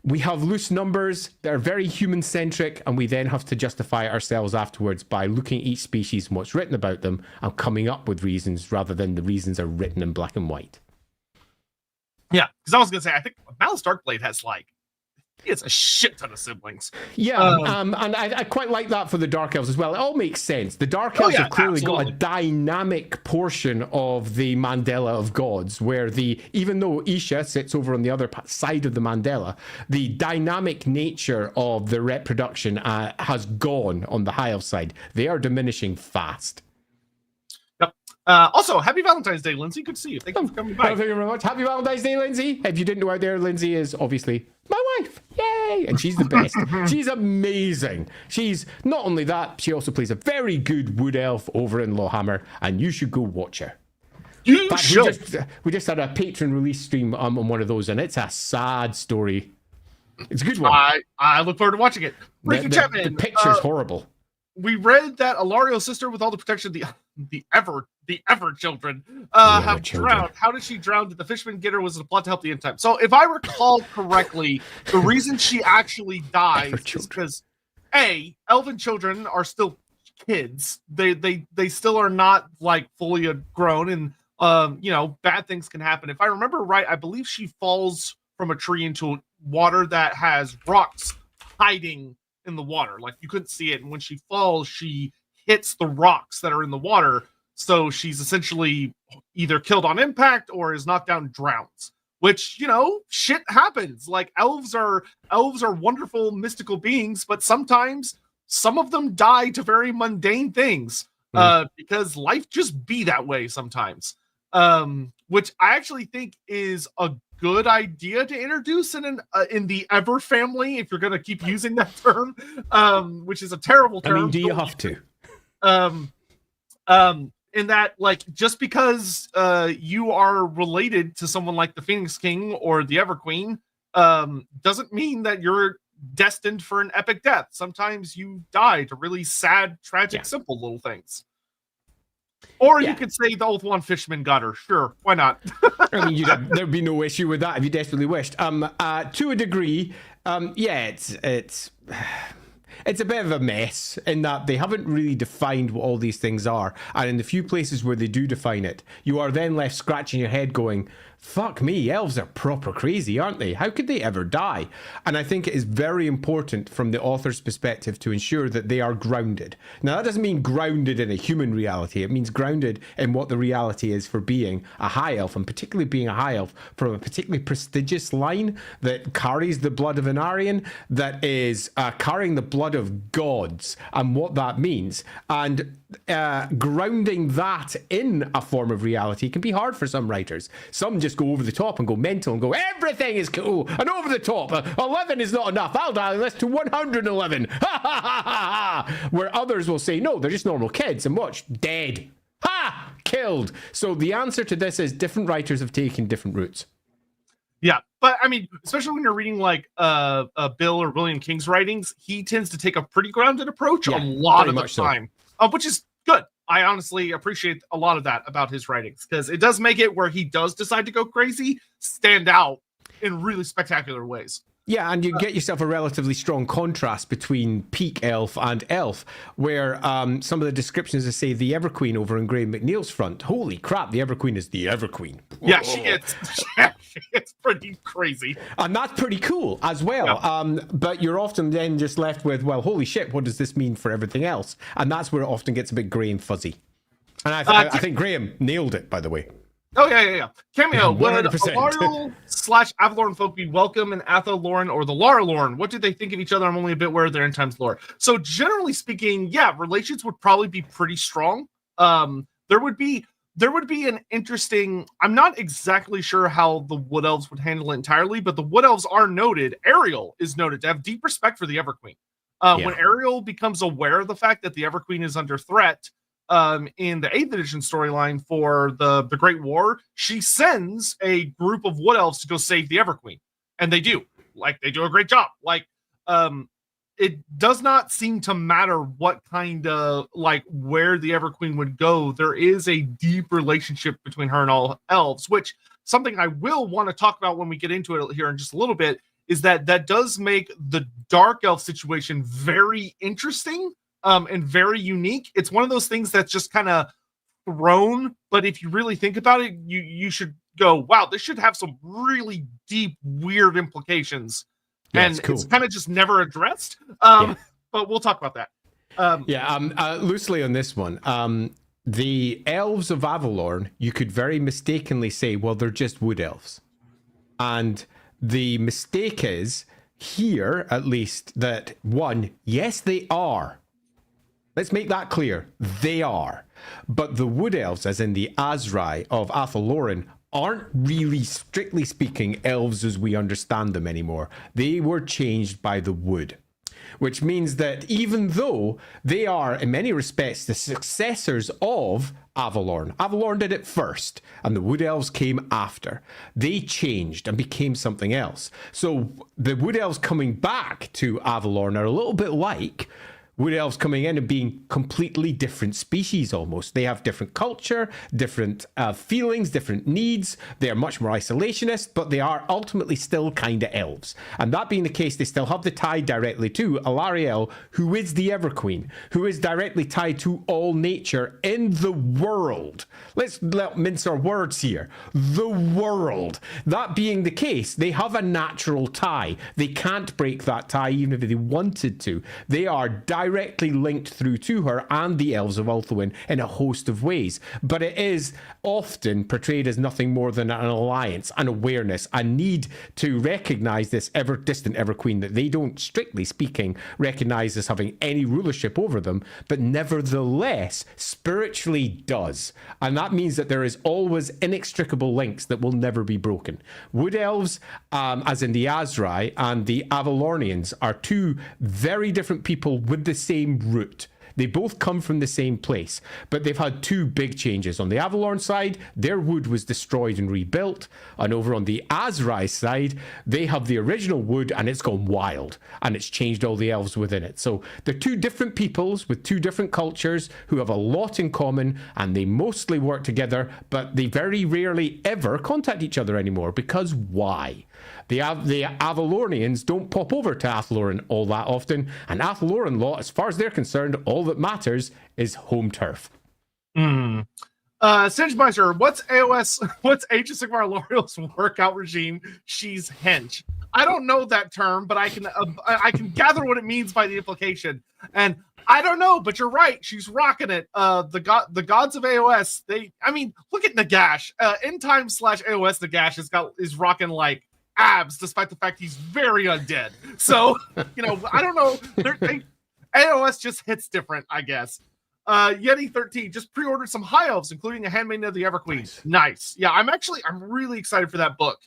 we have loose numbers that are very human-centric, and we then have to justify ourselves afterwards by looking at each species and what's written about them and coming up with reasons rather than the reasons are written in black and white. Yeah, because I was going to say, I think Malice Darkblade has it's a shit ton of siblings. Yeah, and I quite like that for the Dark Elves as well. It all makes sense. The Dark Elves have clearly got a dynamic portion of the Mandela of gods, where even though Isha sits over on the other side of the Mandela, the dynamic nature of the reproduction has gone on the High Elf side. They are diminishing fast. Yep. Also, happy Valentine's Day, Lindsay. Good to see you. Thank you for coming by. Thank you very much. Happy Valentine's Day, Lindsay. If you didn't know out there, Lindsay is obviously my wife. Yay! And she's the best. She's amazing. She's not only that, she also plays a very good wood elf over in LAWhammer, and you should go watch her. You should. We just had a patron release stream on one of those, and it's a sad story. It's a good one. I look forward to watching it. The picture's horrible. We read that Alarielle's sister, with all the protection of the Ever children, have drowned. How did she drown? Did the fisherman get her? Was it a plot to help the end time? So, if I recall correctly, the reason she actually died is because elven children are still kids. They still are not fully grown, and bad things can happen. If I remember right, I believe she falls from a tree into water that has rocks hiding in the water. You couldn't see it, and when she falls, she hits the rocks that are in the water. So she's essentially either killed on impact or is knocked down and drowns. Which, shit happens. Elves are wonderful mystical beings, but sometimes some of them die to very mundane things. Because life just be that way sometimes. Which I actually think is a good idea to introduce in the Ever family, if you're going to keep using that term, which is a terrible term. I mean, do you have to? In that, just because you are related to someone like the Phoenix King or the Ever Queen, doesn't mean that you're destined for an epic death. Sometimes you die to really sad, tragic, simple little things. Or you could say the old one fisherman got her. Sure, why not? I mean, there'd be no issue with that if you desperately wished. To a degree, it's a bit of a mess in that they haven't really defined what all these things are. And in the few places where they do define it, you are then left scratching your head going, fuck me, elves are proper crazy, aren't they? How could they ever die? And I think it is very important from the author's perspective to ensure that they are grounded. Now, that doesn't mean grounded in a human reality. It means grounded in what the reality is for being a high elf, and particularly being a high elf from a particularly prestigious line that carries the blood of an Aryan, that is carrying the blood of gods, and what that means. And grounding that in a form of reality can be hard for some writers. Some just go over the top and go mental and go, everything is cool and over the top. 11 is not enough. I'll dial this to 111. Ha ha ha ha ha. Where others will say, no, they're just normal kids, and watch, dead. Ha! killed. So the answer to this is different writers have taken different routes. Yeah, but I mean, especially when you're reading like Bill or William King's writings, he tends to take a pretty grounded approach a lot of the time, which is good. I honestly appreciate a lot of that about his writings, because it does make it where he does decide to go crazy stand out in really spectacular ways. Yeah, and you get yourself a relatively strong contrast between peak elf and elf, where some of the descriptions that say the Everqueen over in Graham McNeil's front. Holy crap, the Everqueen is the Everqueen. Yeah, she gets pretty crazy. And that's pretty cool as well. Yeah. But you're often then just left with, well, holy shit, what does this mean for everything else? And that's where it often gets a bit grey and fuzzy. And I think Graham nailed it, by the way. Oh, yeah. Cameo, would Alarielle / Avalorn folk be welcome in Atha-Loren or the Lara-Loren? What do they think of each other? I'm only a bit aware of their end times lore. So generally speaking, yeah, relations would probably be pretty strong. There would be an interesting, I'm not exactly sure how the Wood Elves would handle it entirely, but the Wood Elves are noted, Ariel is noted to have deep respect for the Everqueen. When Ariel becomes aware of the fact that the Everqueen is under threat, in the 8th edition storyline for the Great War, she sends a group of Wood Elves to go save the Everqueen. And they do. Like, they do a great job. Like, it does not seem to matter what kind of, like, where the Everqueen would go. There is a deep relationship between her and all elves, which something I will want to talk about when we get into it here in just a little bit, is that does make the Dark Elf situation very interesting. And very unique. It's one of those things that's just kind of thrown, but if you really think about it, you should go, wow, this should have some really deep, weird implications. Yeah, and it's kind of just never addressed. But we'll talk about that. Loosely on this one, the elves of Avalorn, you could very mistakenly say, well, they're just wood elves. And the mistake is, here at least, that one, yes, they are. Let's make that clear. They are. But the Wood Elves, as in the Azrai of Atha-Loren, aren't really, strictly speaking, elves as we understand them anymore. They were changed by the wood. Which means that even though they are, in many respects, the successors of Avalorn. Avalorn did it first, and the Wood Elves came after. They changed and became something else. So the Wood Elves coming back to Avalorn are a little bit like Wood Elves coming in and being completely different species almost. They have different culture, different feelings, different needs. They are much more isolationist, but they are ultimately still kind of elves. And that being the case, they still have the tie directly to Alarielle, who is the Everqueen, who is directly tied to all nature in the world. Let's mince our words here. The world. That being the case, they have a natural tie. They can't break that tie even if they wanted to. They are directly linked through to her and the elves of Ulthuan in a host of ways. But it is often portrayed as nothing more than an alliance, an awareness, a need to recognize this ever-distant Everqueen that they don't, strictly speaking, recognize as having any rulership over them, but nevertheless spiritually does. And that means that there is always inextricable links that will never be broken. Wood Elves, as in the Azrai, and the Avalornians are two very different people with the same root. They both come from the same place, but they've had two big changes. On the Avalorn side, their wood was destroyed and rebuilt, and over on the Azrai side, they have the original wood and it's gone wild, and it's changed all the elves within it. So they're two different peoples with two different cultures who have a lot in common, and they mostly work together, but they very rarely ever contact each other anymore, because why? The Avalornians don't pop over to Atha-Loren all that often, and Atha-Loren law, as far as they're concerned, all that matters is home turf. Singemeister, what's Age of Sigmar Alarielle's workout regime? She's hench. I don't know that term, but I can gather what it means by the implication. And I don't know, but you're right. She's rocking it. The gods of AOS, look at Nagash. End time / AOS Nagash is rocking like abs, despite the fact he's very undead. So, I don't know. AOS just hits different, I guess. Yeti13 just pre-ordered some High Elves, including a Handmaiden of the Everqueen. Nice. Yeah, I'm really excited for that book.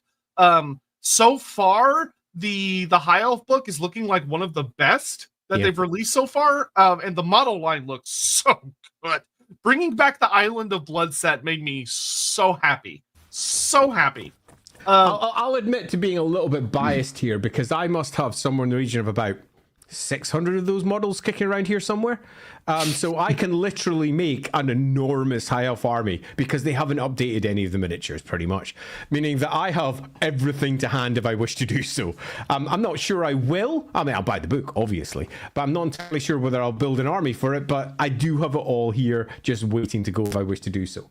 So far, the High Elf book is looking like one of the best that they've released so far. And the model line looks so good. Bringing back the Island of Blood set made me so happy. So happy. I'll admit to being a little bit biased here because I must have somewhere in the region of about 600 of those models kicking around here somewhere. So I can literally make an enormous high elf army because they haven't updated any of the miniatures pretty much. Meaning that I have everything to hand if I wish to do so. I'm not sure I will. I mean, I'll buy the book, obviously. But I'm not entirely sure whether I'll build an army for it. But I do have it all here just waiting to go if I wish to do so.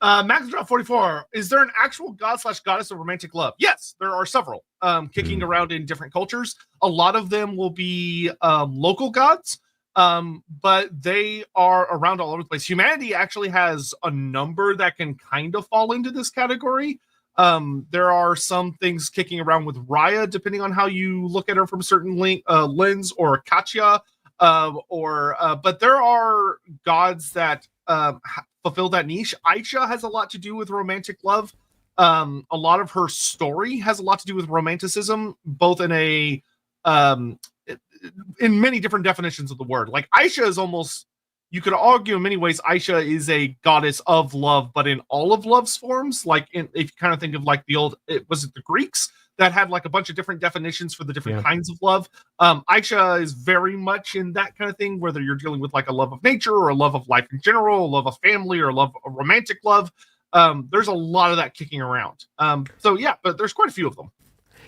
Maxdrop 44, is there an actual god/goddess of romantic love? Yes, there are several kicking around in different cultures. A lot of them will be local gods, but they are around all over the place. Humanity actually has a number that can kind of fall into this category. There are some things kicking around with Raya, depending on how you look at her from a certain lens, or Katya, but there are gods that fulfill that niche. Aisha has a lot to do with romantic love. A lot of her story has a lot to do with romanticism, both in many different definitions of the word. Like Aisha is almost, you could argue in many ways, Aisha is a goddess of love, but in all of love's forms. Like if you kind of think of like was it the Greeks that had like a bunch of different definitions for the different kinds of love. Aisha is very much in that kind of thing, whether you're dealing with like a love of nature or a love of life in general, a love of family or a romantic love. There's a lot of that kicking around. So yeah, but there's quite a few of them.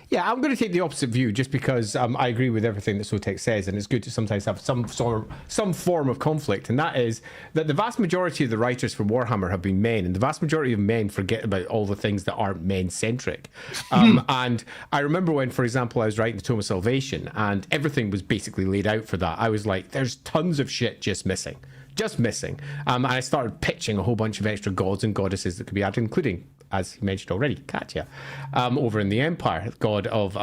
Yeah, I'm going to take the opposite view just because I agree with everything that Sotek says, and it's good to sometimes have some form of conflict, and that is that the vast majority of the writers for Warhammer have been men, and the vast majority of men forget about all the things that aren't men-centric. And I remember when, for example, I was writing the Tome of Salvation, and everything was basically laid out for that. I was like, there's tons of shit just missing. And I started pitching a whole bunch of extra gods and goddesses that could be added, including, as you mentioned already, Katya, over in the Empire, god of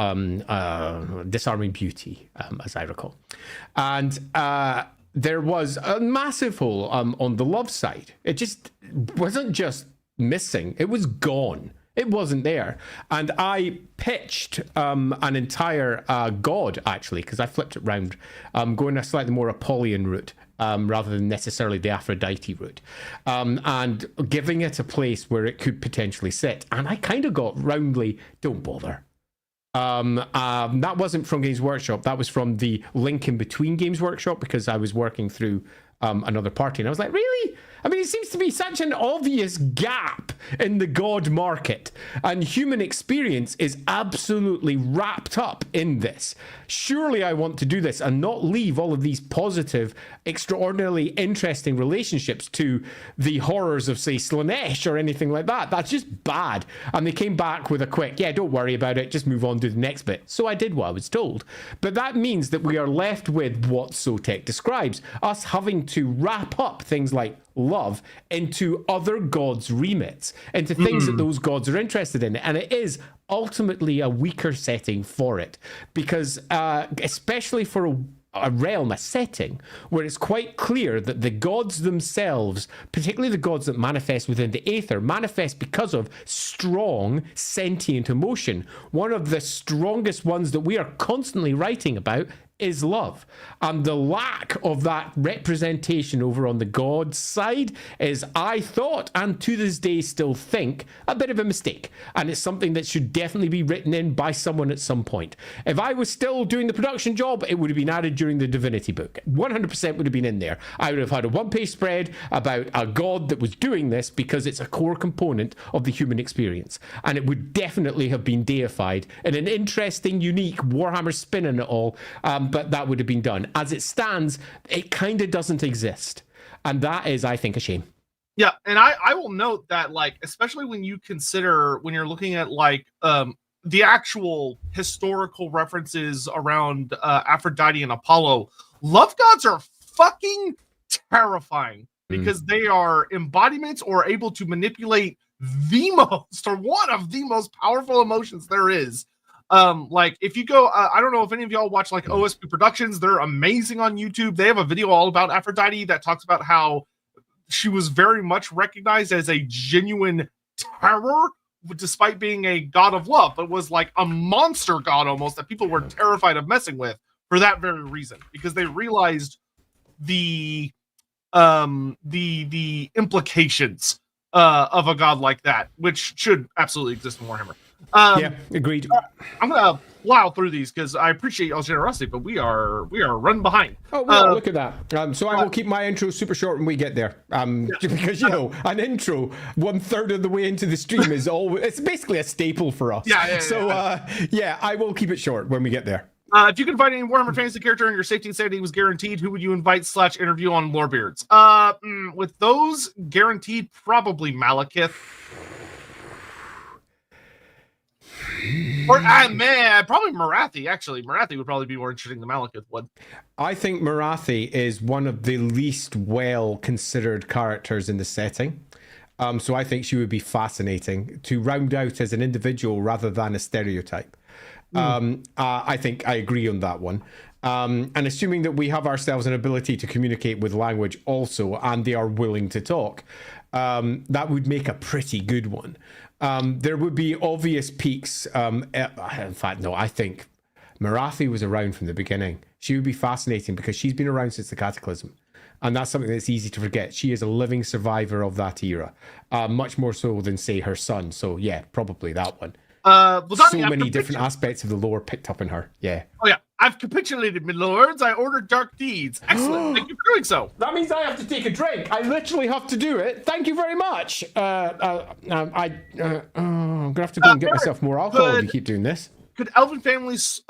disarming beauty, as I recall. And there was a massive hole on the love side. It just wasn't just missing, it was gone. It wasn't there. And I pitched an entire god, actually, because I flipped it round, going a slightly more Apollyon route. Rather than necessarily the Aphrodite route, and giving it a place where it could potentially sit. And I kind of got roundly, don't bother. That wasn't from Games Workshop. That was from the link in between Games Workshop, because I was working through another party. And I was like, really? I mean, it seems to be such an obvious gap in the god market, and human experience is absolutely wrapped up in this. Surely I want to do this and not leave all of these positive, extraordinarily interesting relationships to the horrors of, say, Slaanesh or anything like that. That's just bad. And they came back with a quick, yeah, don't worry about it, just move on to the next bit. So I did what I was told. But that means that we are left with what Sotek describes, us having to wrap up things like love into other gods' remits, into things that those gods are interested in. And it is ultimately a weaker setting for it, because especially for a realm, a setting where it's quite clear that the gods themselves, particularly the gods that manifest within the aether, manifest because of strong sentient emotion. One of the strongest ones that we are constantly writing about is love. And the lack of that representation over on the god side is, I thought, and to this day still think, a bit of a mistake. And it's something that should definitely be written in by someone at some point. If I was still doing the production job, it would have been added during the Divinity book. 100% would have been in there. I would have had a one-page spread about a god that was doing this, because it's a core component of the human experience. And it would definitely have been deified in an interesting, unique Warhammer spin on it all. But that would have been done. As it stands, it kind of doesn't exist. And that is, I think, a shame. Yeah, and I will note that, like, especially when you consider, when you're looking at, like, the actual historical references around Aphrodite and Apollo, love gods are fucking terrifying, because they are embodiments or able to manipulate the most, or one of the most powerful emotions there is. Like if you go, I don't know if any of y'all watch like OSP Productions, they're amazing on YouTube. They have a video all about Aphrodite that talks about how she was very much recognized as a genuine terror, despite being a god of love, but was like a monster god almost that people were terrified of messing with for that very reason, because they realized the the implications of a god like that, which should absolutely exist in Warhammer. Yeah, agreed. I'm gonna plow through these because I appreciate y'all's generosity, but we are running behind. Oh, well, look at that. So I will keep my intro super short when we get there. Because, you know, an intro 1/3 of the way into the stream is always, it's basically a staple for us. Yeah, I will keep it short when we get there. If you could invite any Warhammer Fantasy character and your safety and sanity was guaranteed, who would you invite / interview on Lorebeards? With those guaranteed, probably Malekith. Or man, probably Marathi. Actually, Marathi would probably be more interesting than Malekith would. I think Marathi is one of the least well considered characters in the setting. So I think she would be fascinating to round out as an individual rather than a stereotype. I think I agree on that one. And assuming that we have ourselves an ability to communicate with language also, and they are willing to talk, that would make a pretty good one. There would be obvious peaks. In fact, no, I think Marathi was around from the beginning. She would be fascinating because she's been around since the Cataclysm. And that's something that's easy to forget. She is a living survivor of that era, much more so than, say, her son. So, yeah, probably that one. So many different aspects of the lore picked up in her. Yeah. Oh, yeah. I've capitulated, my lords. I ordered dark deeds. Excellent. Thank you for doing so. That means I have to take a drink. I literally have to do it. Thank you very much. I'm going to have to go and get myself more alcohol if you keep doing this. Could elven families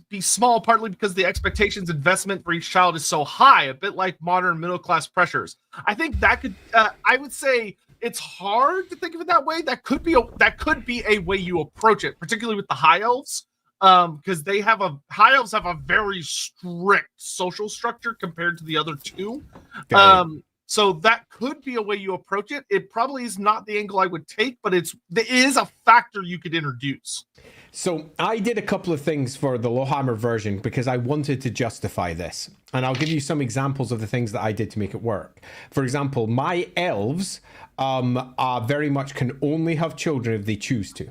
be small partly because the expectations investment for each child is so high, a bit like modern middle-class pressures? I think that could, I would say it's hard to think of it that way. That could be a way you approach it, particularly with the high elves. Because high elves have a very strict social structure compared to the other two. So that could be a way you approach it. It probably is not the angle I would take, but it is a factor you could introduce. So I did a couple of things for the LAWhammer version because I wanted to justify this. And I'll give you some examples of the things that I did to make it work. For example, my elves very much can only have children if they choose to,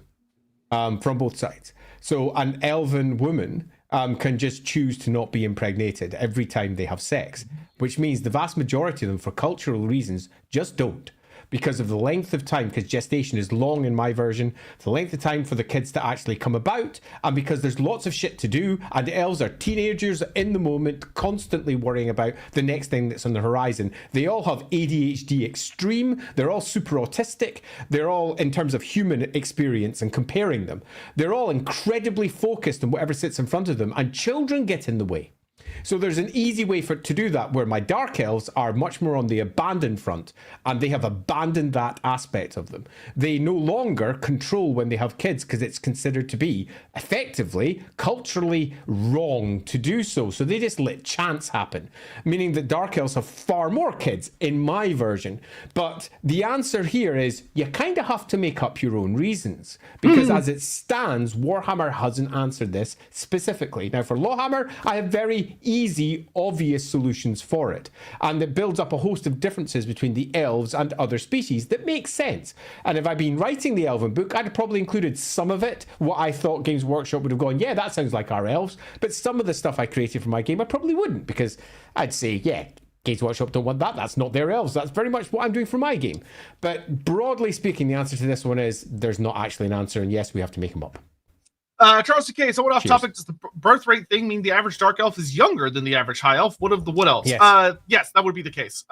from both sides. So an elven woman can just choose to not be impregnated every time they have sex, which means the vast majority of them, for cultural reasons, just don't. Because of the length of time, because gestation is long in my version, the length of time for the kids to actually come about, and because there's lots of shit to do, and elves are teenagers in the moment, constantly worrying about the next thing that's on the horizon. They all have ADHD extreme, they're all super autistic, they're all, in terms of human experience and comparing them, they're all incredibly focused on whatever sits in front of them, and children get in the way. So there's an easy way to do that, where my dark elves are much more on the abandoned front, and they have abandoned that aspect of them. They no longer control when they have kids because it's considered to be effectively culturally wrong to do so. So they just let chance happen, meaning that dark elves have far more kids in my version. But the answer here is you kind of have to make up your own reasons, because as it stands, Warhammer hasn't answered this specifically. Now for LAWhammer, I have very easy, obvious solutions for it. And it builds up a host of differences between the elves and other species that makes sense. And if I'd been writing the elven book, I'd have probably included some of it, what I thought Games Workshop would have gone, yeah, that sounds like our elves. But some of the stuff I created for my game, I probably wouldn't, because I'd say, yeah, Games Workshop don't want that. That's not their elves. That's very much what I'm doing for my game. But broadly speaking, the answer to this one is there's not actually an answer. And yes, we have to make them up. Charles TK, somewhat off topic, does the birth rate thing mean the average dark elf is younger than the average high elf? What of the wood elves? Yes, yes, that would be the case.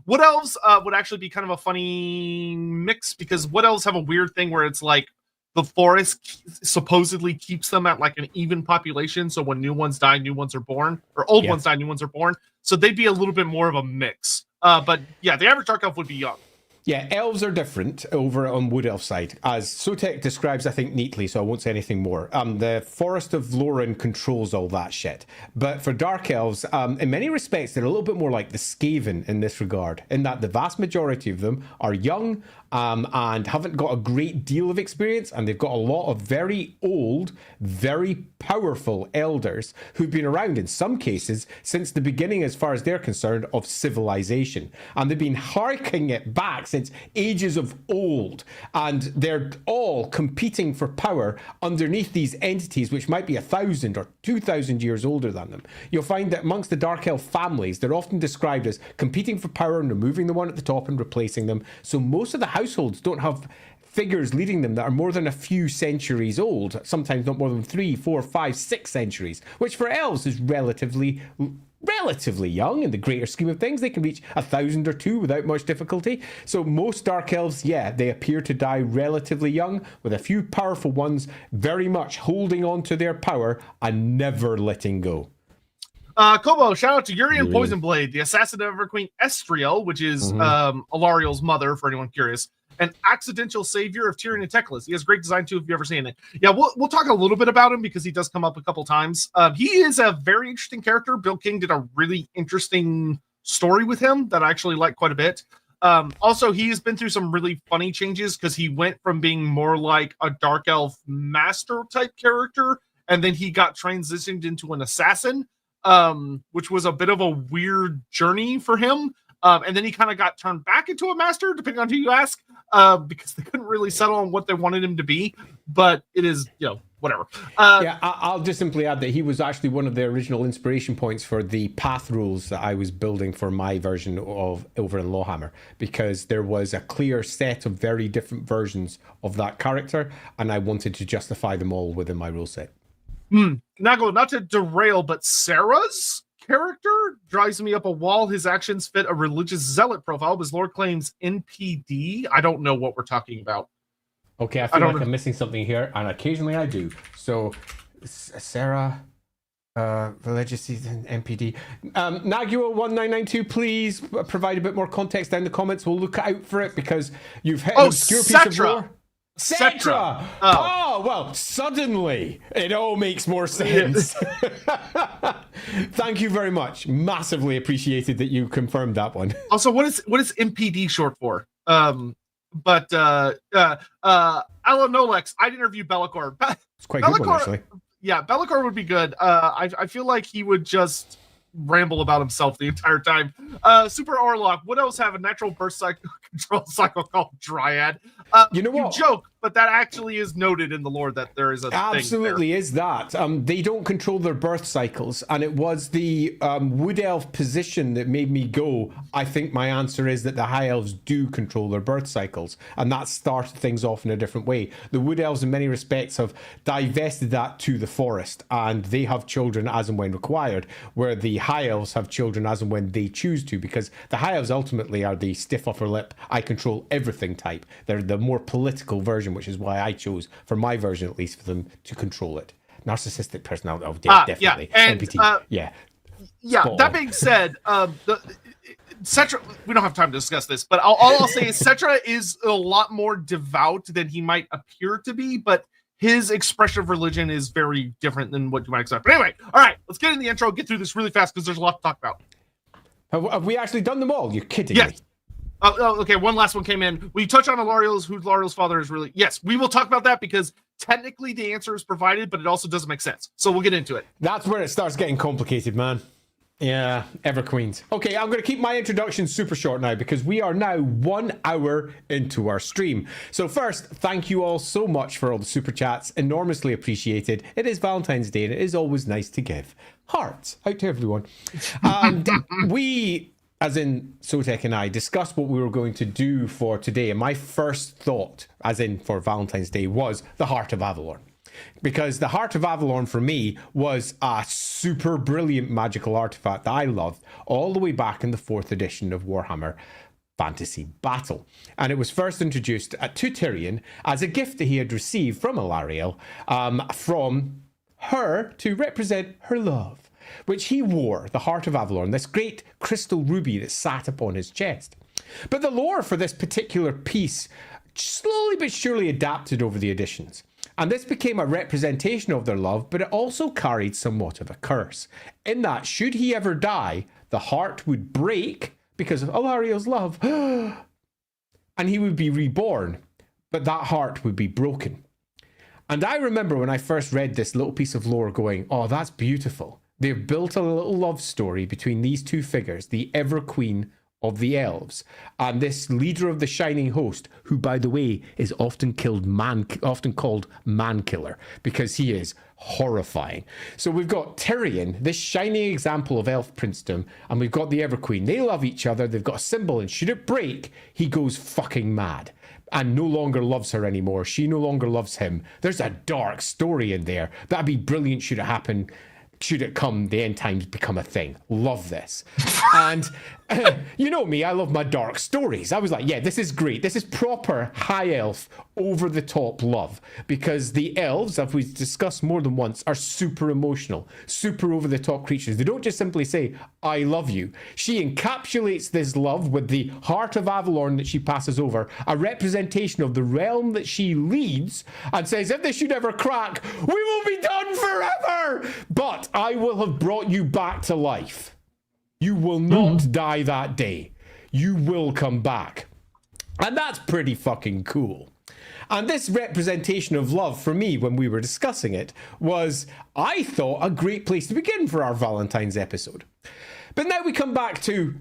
Wood elves would actually be kind of a funny mix, because wood elves have a weird thing where it's like the forest supposedly keeps them at like an even population. So when new ones die, new ones are born, or old ones die, new ones are born. So they'd be a little bit more of a mix. But yeah, the average dark elf would be young. Yeah, elves are different over on Wood Elf side, as Sotek describes, I think, neatly, so I won't say anything more. The Forest of Loren controls all that shit. But for Dark Elves, in many respects, they're a little bit more like the Skaven in this regard, in that the vast majority of them are young and haven't got a great deal of experience, and they've got a lot of very old, very powerful elders who've been around, in some cases, since the beginning, as far as they're concerned, of civilization. And they've been harking it back since since ages of old, and they're all competing for power underneath these entities, which might be 1,000 or 2,000 years older than them. You'll find that amongst the Dark Elf families, they're often described as competing for power and removing the one at the top and replacing them. So most of the households don't have figures leading them that are more than a few centuries old, sometimes not more than 3, 4, 5, 6 centuries, which for elves is relatively young in the greater scheme of things. They can reach 1,000 or 2 without much difficulty. So most dark elves, yeah, they appear to die relatively young, with a few powerful ones very much holding on to their power and never letting go. Kobo, shout out to Yuri and Poison Blade, the assassin of Everqueen Estriel, which is Alarielle's mother, for anyone curious, an accidental savior of Tyrion and Teclis. He has great design too, if you've ever seen it. Yeah, we'll talk a little bit about him because he does come up a couple times. He is a very interesting character. Bill King did a really interesting story with him that I actually like quite a bit. Also, he has been through some really funny changes because he went from being more like a Dark Elf master type character, and then he got transitioned into an assassin, which was a bit of a weird journey for him. And then he kind of got turned back into a master, depending on who you ask, because they couldn't really settle on what they wanted him to be. But it is, whatever. Yeah, I'll just simply add that he was actually one of the original inspiration points for the path rules that I was building for my version of over in LAWhammer, because there was a clear set of very different versions of that character, and I wanted to justify them all within my rule set. Not to derail, but Sarah's character drives me up a wall. His actions fit a religious zealot profile. His lord claims NPD. I don't know what we're talking about. Okay, I feel like I'm missing something here, and occasionally I do. So, Sarah, religious season, NPD. Naguo1992, please provide a bit more context down in the comments. We'll look out for it because you've hit an obscure piece of lore. Cetra! Oh, well, suddenly it all makes more sense. Thank you very much. Massively appreciated that you confirmed that one. Also, what is MPD short for? Alan Nolex, I'd interview Bellicor. It's quite a good one, actually. Yeah, Bellicor would be good. I feel like he would just ramble about himself the entire time. Super Orlock, what else have a natural birth control cycle called Dryad? You know what? You joke, but that actually is noted in the lore that there is a absolutely thing is that. They don't control their birth cycles, and it was the Wood Elf position that made me go, I think my answer is that the High Elves do control their birth cycles, and that started things off in a different way. The Wood Elves in many respects have divested that to the forest, and they have children as and when required, where the High Elves have children as and when they choose to, because the High Elves ultimately are the stiff upper lip, I control everything type. They're the more political version, which is why I chose, for my version at least, for them to control it. Narcissistic personality, definitely. Yeah, and, NPT, yeah. That being said, Cetra, we don't have time to discuss this, but all I'll say is Cetra is a lot more devout than he might appear to be, but his expression of religion is very different than what you might expect. But anyway, all right, let's get in the intro, get through this really fast because there's a lot to talk about. Have we actually done them all? You're kidding me. Oh, okay, one last one came in. We touch on Alarielle's father is really... Yes, we will talk about that because technically the answer is provided, but it also doesn't make sense. So we'll get into it. That's where it starts getting complicated, man. Yeah, Everqueens. Okay, I'm going to keep my introduction super short now because we are now 1 hour into our stream. So first, thank you all so much for all the super chats. Enormously appreciated. It is Valentine's Day and it is always nice to give hearts out to everyone. And we... as in Sotek and I, discussed what we were going to do for today. And my first thought, as in for Valentine's Day, was the Heart of Avalorn. Because the Heart of Avalorn, for me, was a super brilliant magical artifact that I loved all the way back in the 4th edition of Warhammer Fantasy Battle. And it was first introduced to Tyrion as a gift that he had received from Alarielle, from her to represent her love, which he wore, the Heart of Avalorn, this great crystal ruby that sat upon his chest. But the lore for this particular piece slowly but surely adapted over the editions. And this became a representation of their love, but it also carried somewhat of a curse. In that, should he ever die, the heart would break because of Alarielle's love, and he would be reborn, but that heart would be broken. And I remember when I first read this little piece of lore going, oh, that's beautiful. They've built a little love story between these two figures, the Everqueen of the elves, and this leader of the Shining Host, who, by the way, is often called Man-Killer, because he is horrifying. So we've got Tyrion, this shining example of elf princedom, and we've got the Everqueen. They love each other. They've got a symbol, and should it break, he goes fucking mad and no longer loves her anymore. She no longer loves him. There's a dark story in there. That'd be brilliant should it happen. Should it come, the end times become a thing. Love this. And you know me, I love my dark stories. I was like, yeah, this is great. This is proper high elf, over the top love. Because the elves, as we've discussed more than once, are super emotional, super over the top creatures. They don't just simply say, I love you. She encapsulates this love with the heart of Avalorn that she passes over, a representation of the realm that she leads, and says, if this should ever crack, we will be done forever. But I will have brought you back to life. You will not die that day. You will come back. And that's pretty fucking cool. And this representation of love, for me, when we were discussing it, was, I thought, a great place to begin for our Valentine's episode. But now we come back to,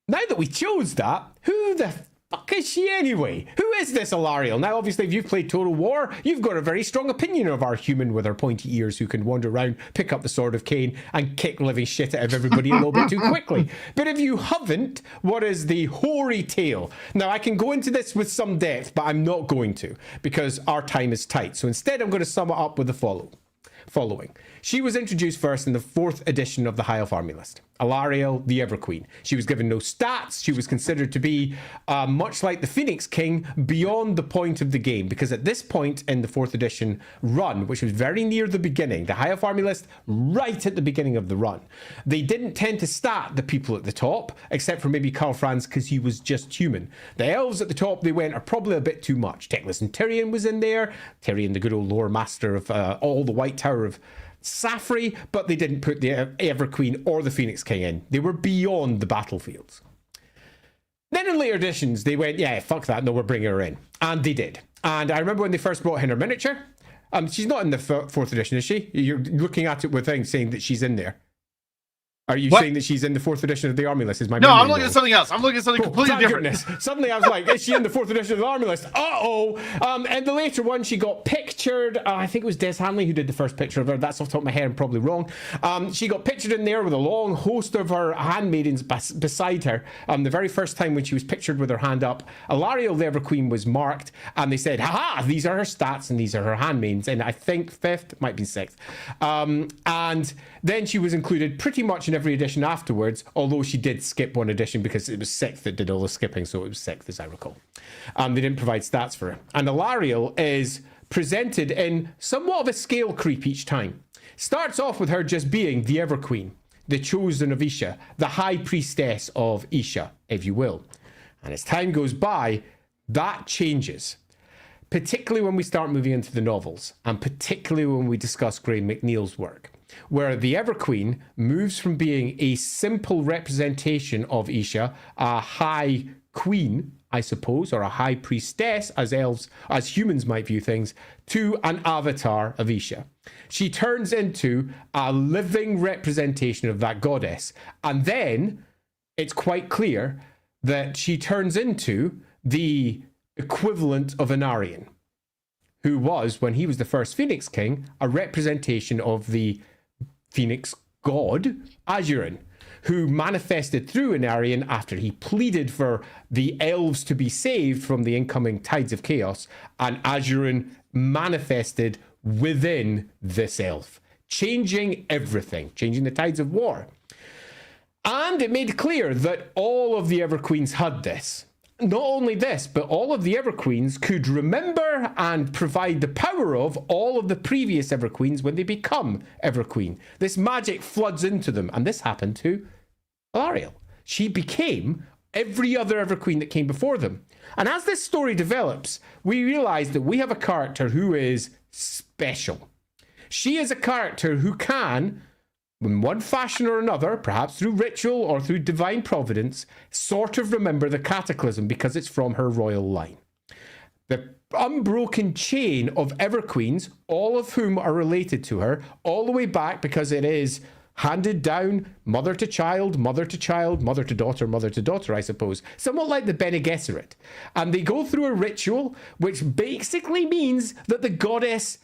now that we chose that, who the fuck is she anyway? Who is this Alarielle? Now, obviously, if you've played Total War, you've got a very strong opinion of our human with her pointy ears who can wander around, pick up the Sword of Cain, and kick living shit out of everybody a little bit too quickly. But if you haven't, what is the hoary tale? Now, I can go into this with some depth, but I'm not going to, because our time is tight. So instead, I'm going to sum it up with the following. She was introduced first in the 4th edition of the High Elf Army List. Alarielle, the Everqueen. She was given no stats. She was considered to be much like the Phoenix King beyond the point of the game, because at this point in the 4th edition run, which was very near the beginning, the High Elf Army List, right at the beginning of the run, they didn't tend to stat the people at the top, except for maybe Karl Franz, because he was just human. The elves at the top, they went, are probably a bit too much. Teclis and Tyrion was in there. Tyrion, the good old Loremaster of all the White Tower of Safri, but they didn't put the Everqueen or the Phoenix King in. They were beyond the battlefields. Then in later editions, they went, yeah, fuck that, no, we're bringing her in. And they did. And I remember when they first brought in her miniature. She's not in the 4th edition, is she? You're looking at it with things saying that she's in there. Are you saying that she's in the 4th edition of the Army List? Is my No, I'm looking at something else. I'm looking at something completely different. Goodness. Suddenly I was like, is she in the 4th edition of the Army List? Uh-oh. And the later one, she got pictured. I think it was Des Hanley who did the first picture of her. That's off the top of my head. I'm probably wrong. She got pictured in there with a long host of her handmaidens beside her. The very first time when she was pictured with her hand up, Alarielle the Everqueen was marked, and they said, haha, these are her stats and these are her handmaidens. And I think 5th, might be 6th. And then she was included pretty much in every edition afterwards, although she did skip one edition because it was 6th that did all the skipping, so it was 6th as I recall. They didn't provide stats for her. And Alarielle is presented in somewhat of a scale creep each time. Starts off with her just being the Everqueen, the chosen of Isha, the high priestess of Isha, if you will. And as time goes by, that changes. Particularly when we start moving into the novels, and particularly when we discuss Graham McNeil's work, where the Everqueen moves from being a simple representation of Isha, a high queen, I suppose, or a high priestess, as elves, as humans might view things, to an avatar of Isha. She turns into a living representation of that goddess. And then it's quite clear that she turns into the equivalent of an Aryan, who was, when he was the first Phoenix King, a representation of the Phoenix god, Azurin, who manifested through an Aryan after he pleaded for the elves to be saved from the incoming tides of chaos, and Azurin manifested within this elf, changing everything, changing the tides of war. And it made clear that all of the Everqueens had this. Not only this, but all of the Everqueens could remember and provide the power of all of the previous Everqueens when they become Everqueen. This magic floods into them, and this happened to Alarielle. She became every other Everqueen that came before them. And as this story develops, we realize that we have a character who is special. She is a character who can, in one fashion or another, perhaps through ritual or through divine providence, sort of remember the cataclysm because it's from her royal line. The unbroken chain of Everqueens, all of whom are related to her, all the way back, because it is handed down mother to child, mother to child, mother to daughter, I suppose. Somewhat like the Bene Gesserit. And they go through a ritual which basically means that the goddess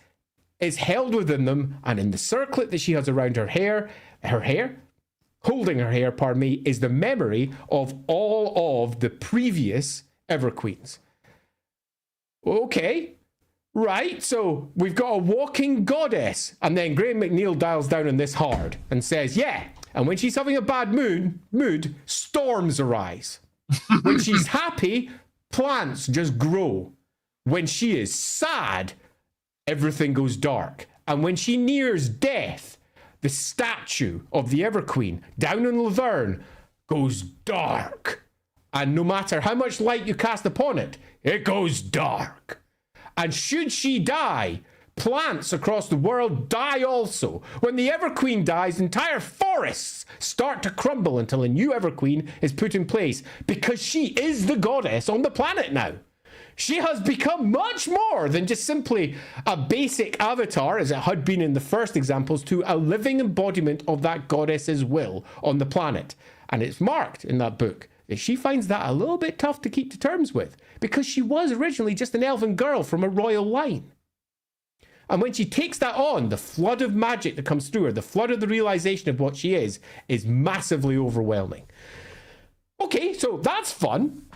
is held within them, and in the circlet that she has around her hair, holding her hair, pardon me, is the memory of all of the previous Everqueens. Okay, right, so we've got a walking goddess. And then Graham McNeil dials down on this hard and says, yeah, and when she's having a bad mood, storms arise. When she's happy, plants just grow. When she is sad, everything goes dark. And when she nears death, the statue of the Everqueen down in Laverne goes dark. And no matter how much light you cast upon it, it goes dark. And should she die, plants across the world die also. When the Everqueen dies, entire forests start to crumble until a new Everqueen is put in place, because she is the goddess on the planet now. She has become much more than just simply a basic avatar, as it had been in the first examples, to a living embodiment of that goddess's will on the planet. And it's marked in that book that she finds that a little bit tough to keep to terms with, because she was originally just an elven girl from a royal line. And when she takes that on, the flood of magic that comes through her, the flood of the realization of what she is massively overwhelming. Okay, so that's fun.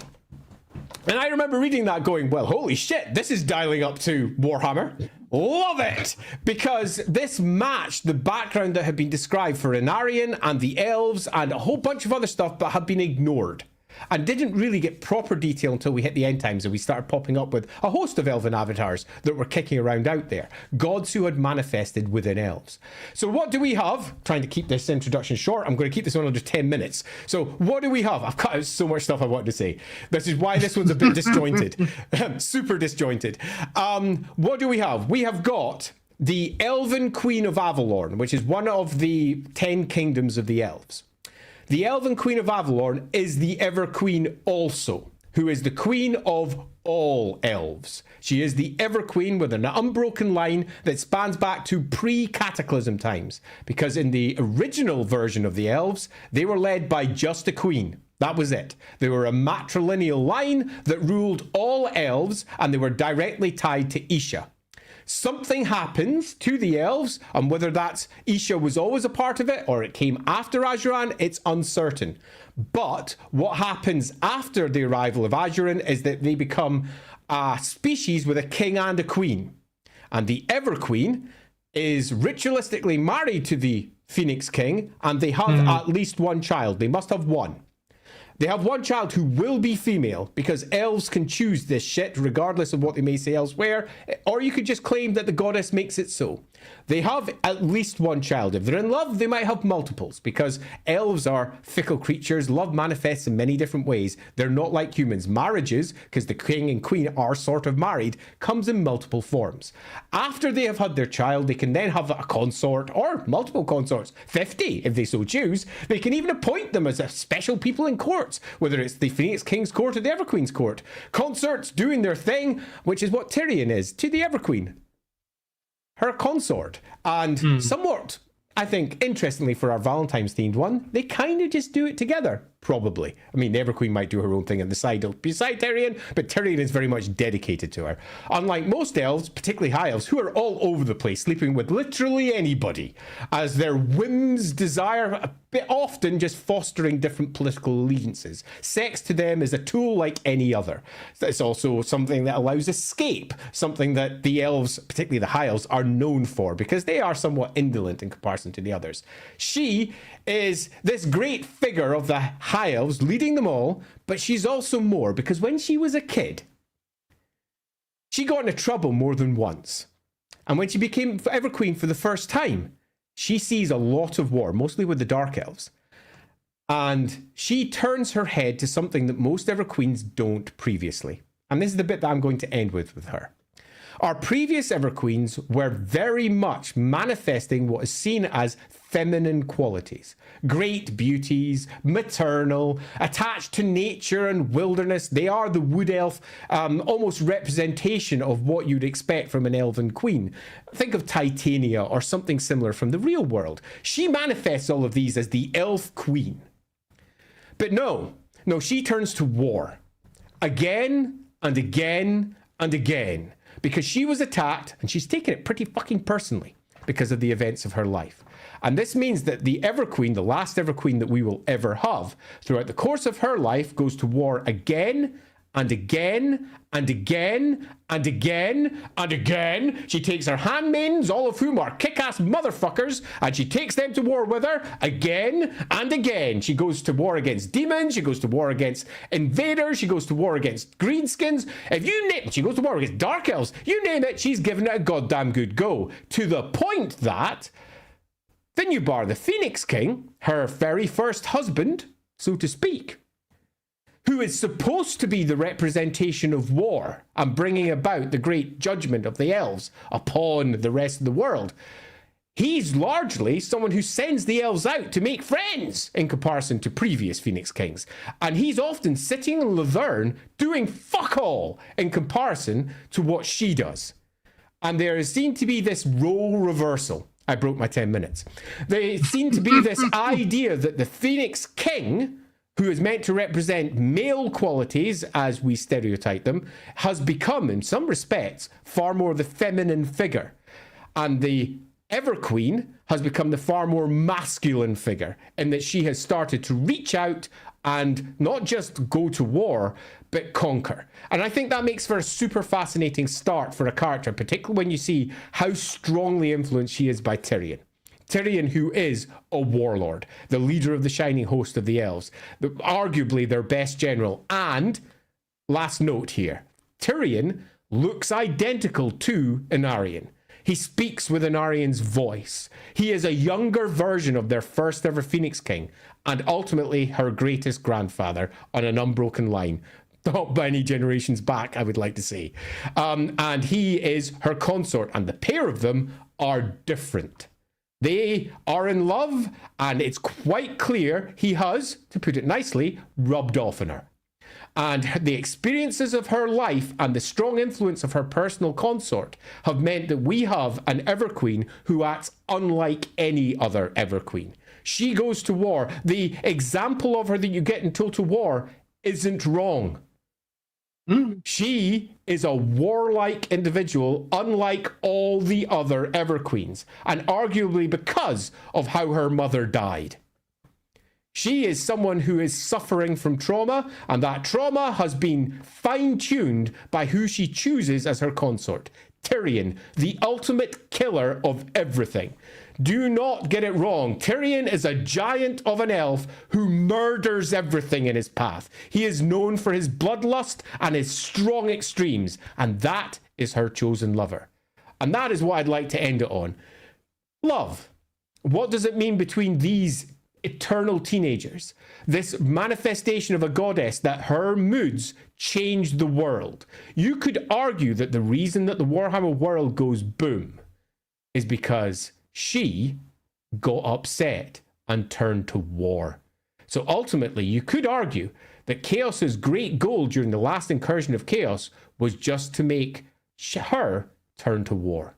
And I remember reading that going, well, holy shit, this is dialing up to Warhammer. Love it! Because this matched the background that had been described for Inarian and the elves and a whole bunch of other stuff, but had been ignored. And didn't really get proper detail until we hit the end times and we started popping up with a host of elven avatars that were kicking around out there. Gods who had manifested within elves. So what do we have? Trying to keep this introduction short. I'm going to keep this one under 10 minutes. So what do we have? I've got so much stuff I want to say. This is why this one's a bit disjointed. Super disjointed. What do we have? We have got the Elven Queen of Avalorn, which is one of the 10 kingdoms of the elves. The Elven Queen of Avalorn is the Everqueen also, who is the queen of all elves. She is the Everqueen with an unbroken line that spans back to pre-Cataclysm times, because in the original version of the elves, they were led by just a queen. That was it. They were a matrilineal line that ruled all elves, and they were directly tied to Isha. Something happens to the elves, and whether that's Isha was always a part of it or it came after Azuran, it's uncertain. But what happens after the arrival of Azuran is that they become a species with a king and a queen. And the Everqueen is ritualistically married to the Phoenix King, and they have at least one child. They must have one. They have one child who will be female, because elves can choose this shit regardless of what they may say elsewhere, or you could just claim that the goddess makes it so. They have at least one child. If they're in love, they might have multiples, because elves are fickle creatures. Love manifests in many different ways. They're not like humans. Marriages, because the king and queen are sort of married, comes in multiple forms. After they have had their child, they can then have a consort, or multiple consorts, 50 if they so choose. They can even appoint them as a special people in courts, whether it's the Phoenix King's court or the Everqueen's court. Consorts doing their thing, which is what Tyrion is to the Everqueen, her consort. And somewhat, I think, interestingly for our Valentine's themed one, they kind of just do it together, probably. I mean, the Everqueen might do her own thing on the side beside Tyrion, but Tyrion is very much dedicated to her. Unlike most elves, particularly high elves, who are all over the place, sleeping with literally anybody, as their whims desire, a bit often just fostering different political allegiances. Sex to them is a tool like any other. It's also something that allows escape, something that the elves, particularly the high elves, are known for, because they are somewhat indolent in comparison to the others. She is this great figure of the high elves, leading them all, but she's also more, because when she was a kid, she got into trouble more than once. And when she became Everqueen for the first time, she sees a lot of war, mostly with the Dark Elves. And she turns her head to something that most Everqueens don't previously. And this is the bit that I'm going to end with her. Our previous Everqueens were very much manifesting what is seen as feminine qualities. Great beauties, maternal, attached to nature and wilderness. They are the wood elf, almost representation of what you'd expect from an elven queen. Think of Titania or something similar from the real world. She manifests all of these as the elf queen. But no, she turns to war. Again and again and again. Because she was attacked and she's taken it pretty fucking personally because of the events of her life. And this means that the Everqueen, the last Everqueen that we will ever have, throughout the course of her life, goes to war again and again and again and again and again. She takes her handmaidens, all of whom are kick-ass motherfuckers, and she takes them to war with her again and again. She goes to war against demons, she goes to war against invaders, she goes to war against greenskins. If you name it, she goes to war against dark elves. You name it, she's given it a goddamn good go. To the point that Finubar, the Phoenix King, her very first husband, so to speak, who is supposed to be the representation of war and bringing about the great judgment of the elves upon the rest of the world. He's largely someone who sends the elves out to make friends in comparison to previous Phoenix Kings. And he's often sitting in Laverne doing fuck all in comparison to what she does. And there is seen to be this role reversal. I broke my 10 minutes. There seemed to be this idea that the Phoenix King, who is meant to represent male qualities as we stereotype them, has become, in some respects, far more the feminine figure. And the Everqueen has become the far more masculine figure, in that she has started to reach out and not just go to war, but conquer. And I think that makes for a super fascinating start for a character, particularly when you see how strongly influenced she is by Tyrion. Tyrion, who is a warlord, the leader of the shining host of the elves, arguably their best general. And, last note here, Tyrion looks identical to Anarion. He speaks with Anarion's voice. He is a younger version of their first ever Phoenix King, and ultimately her greatest grandfather on an unbroken line. Not many generations back, I would like to say. And he is her consort, and the pair of them are different. They are in love, and it's quite clear he has, to put it nicely, rubbed off on her. And the experiences of her life and the strong influence of her personal consort have meant that we have an Everqueen who acts unlike any other Everqueen. She goes to war. The example of her that you get in Total War isn't wrong. She is a warlike individual, unlike all the other Everqueens, and arguably because of how her mother died. She is someone who is suffering from trauma, and that trauma has been fine-tuned by who she chooses as her consort. Tyrion, the ultimate killer of everything. Do not get it wrong. Tyrion is a giant of an elf who murders everything in his path. He is known for his bloodlust and his strong extremes, and that is her chosen lover. And that is what I'd like to end it on. Love. What does it mean between these eternal teenagers? This manifestation of a goddess, that her moods changed the world. You could argue that the reason that the Warhammer world goes boom is because she got upset and turned to war. So ultimately, you could argue that Chaos's great goal during the last incursion of Chaos was just to make her turn to war.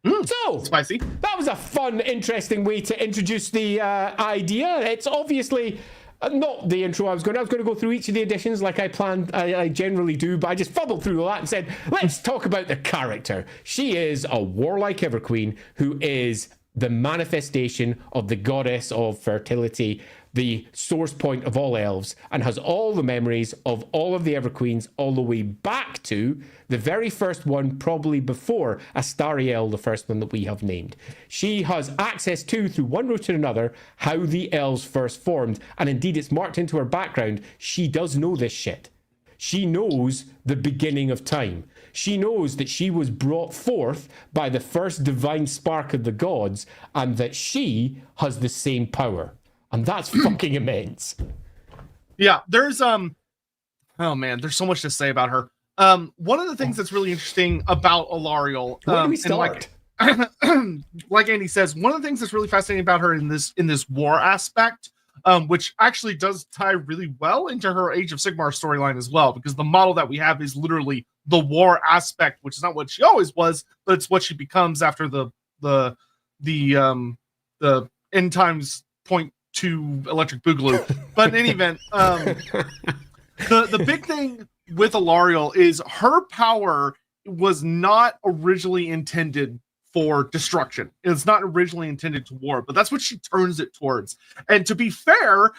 So, spicy. That was a fun, interesting way to introduce the idea. It's obviously not the intro I was going to go through each of the editions like I planned, I generally do, but I just fumbled through all that and said, let's talk about the character. She is a warlike Everqueen who is the manifestation of the goddess of fertility, the source point of all elves, and has all the memories of all of the Everqueens all the way back to the very first one, probably before Alarielle, the first one that we have named. She has access to, through one route or another, how the elves first formed, and indeed it's marked into her background. She does know this shit. She knows the beginning of time. She knows that she was brought forth by the first divine spark of the gods, and that she has the same power. And that's fucking immense. Yeah, there's oh man, there's so much to say about her. One of the things that's really interesting about Alarielle, Where do we start? Like Andy says, one of the things that's really fascinating about her in this war aspect, which actually does tie really well into her Age of Sigmar storyline as well, because the model that we have is literally the war aspect, which is not what she always was, but it's what she becomes after the end times point to electric boogaloo. But in any event, the big thing with Alarielle is her power was not originally intended for destruction. It's not originally intended to war, but that's what she turns it towards. And to be fair,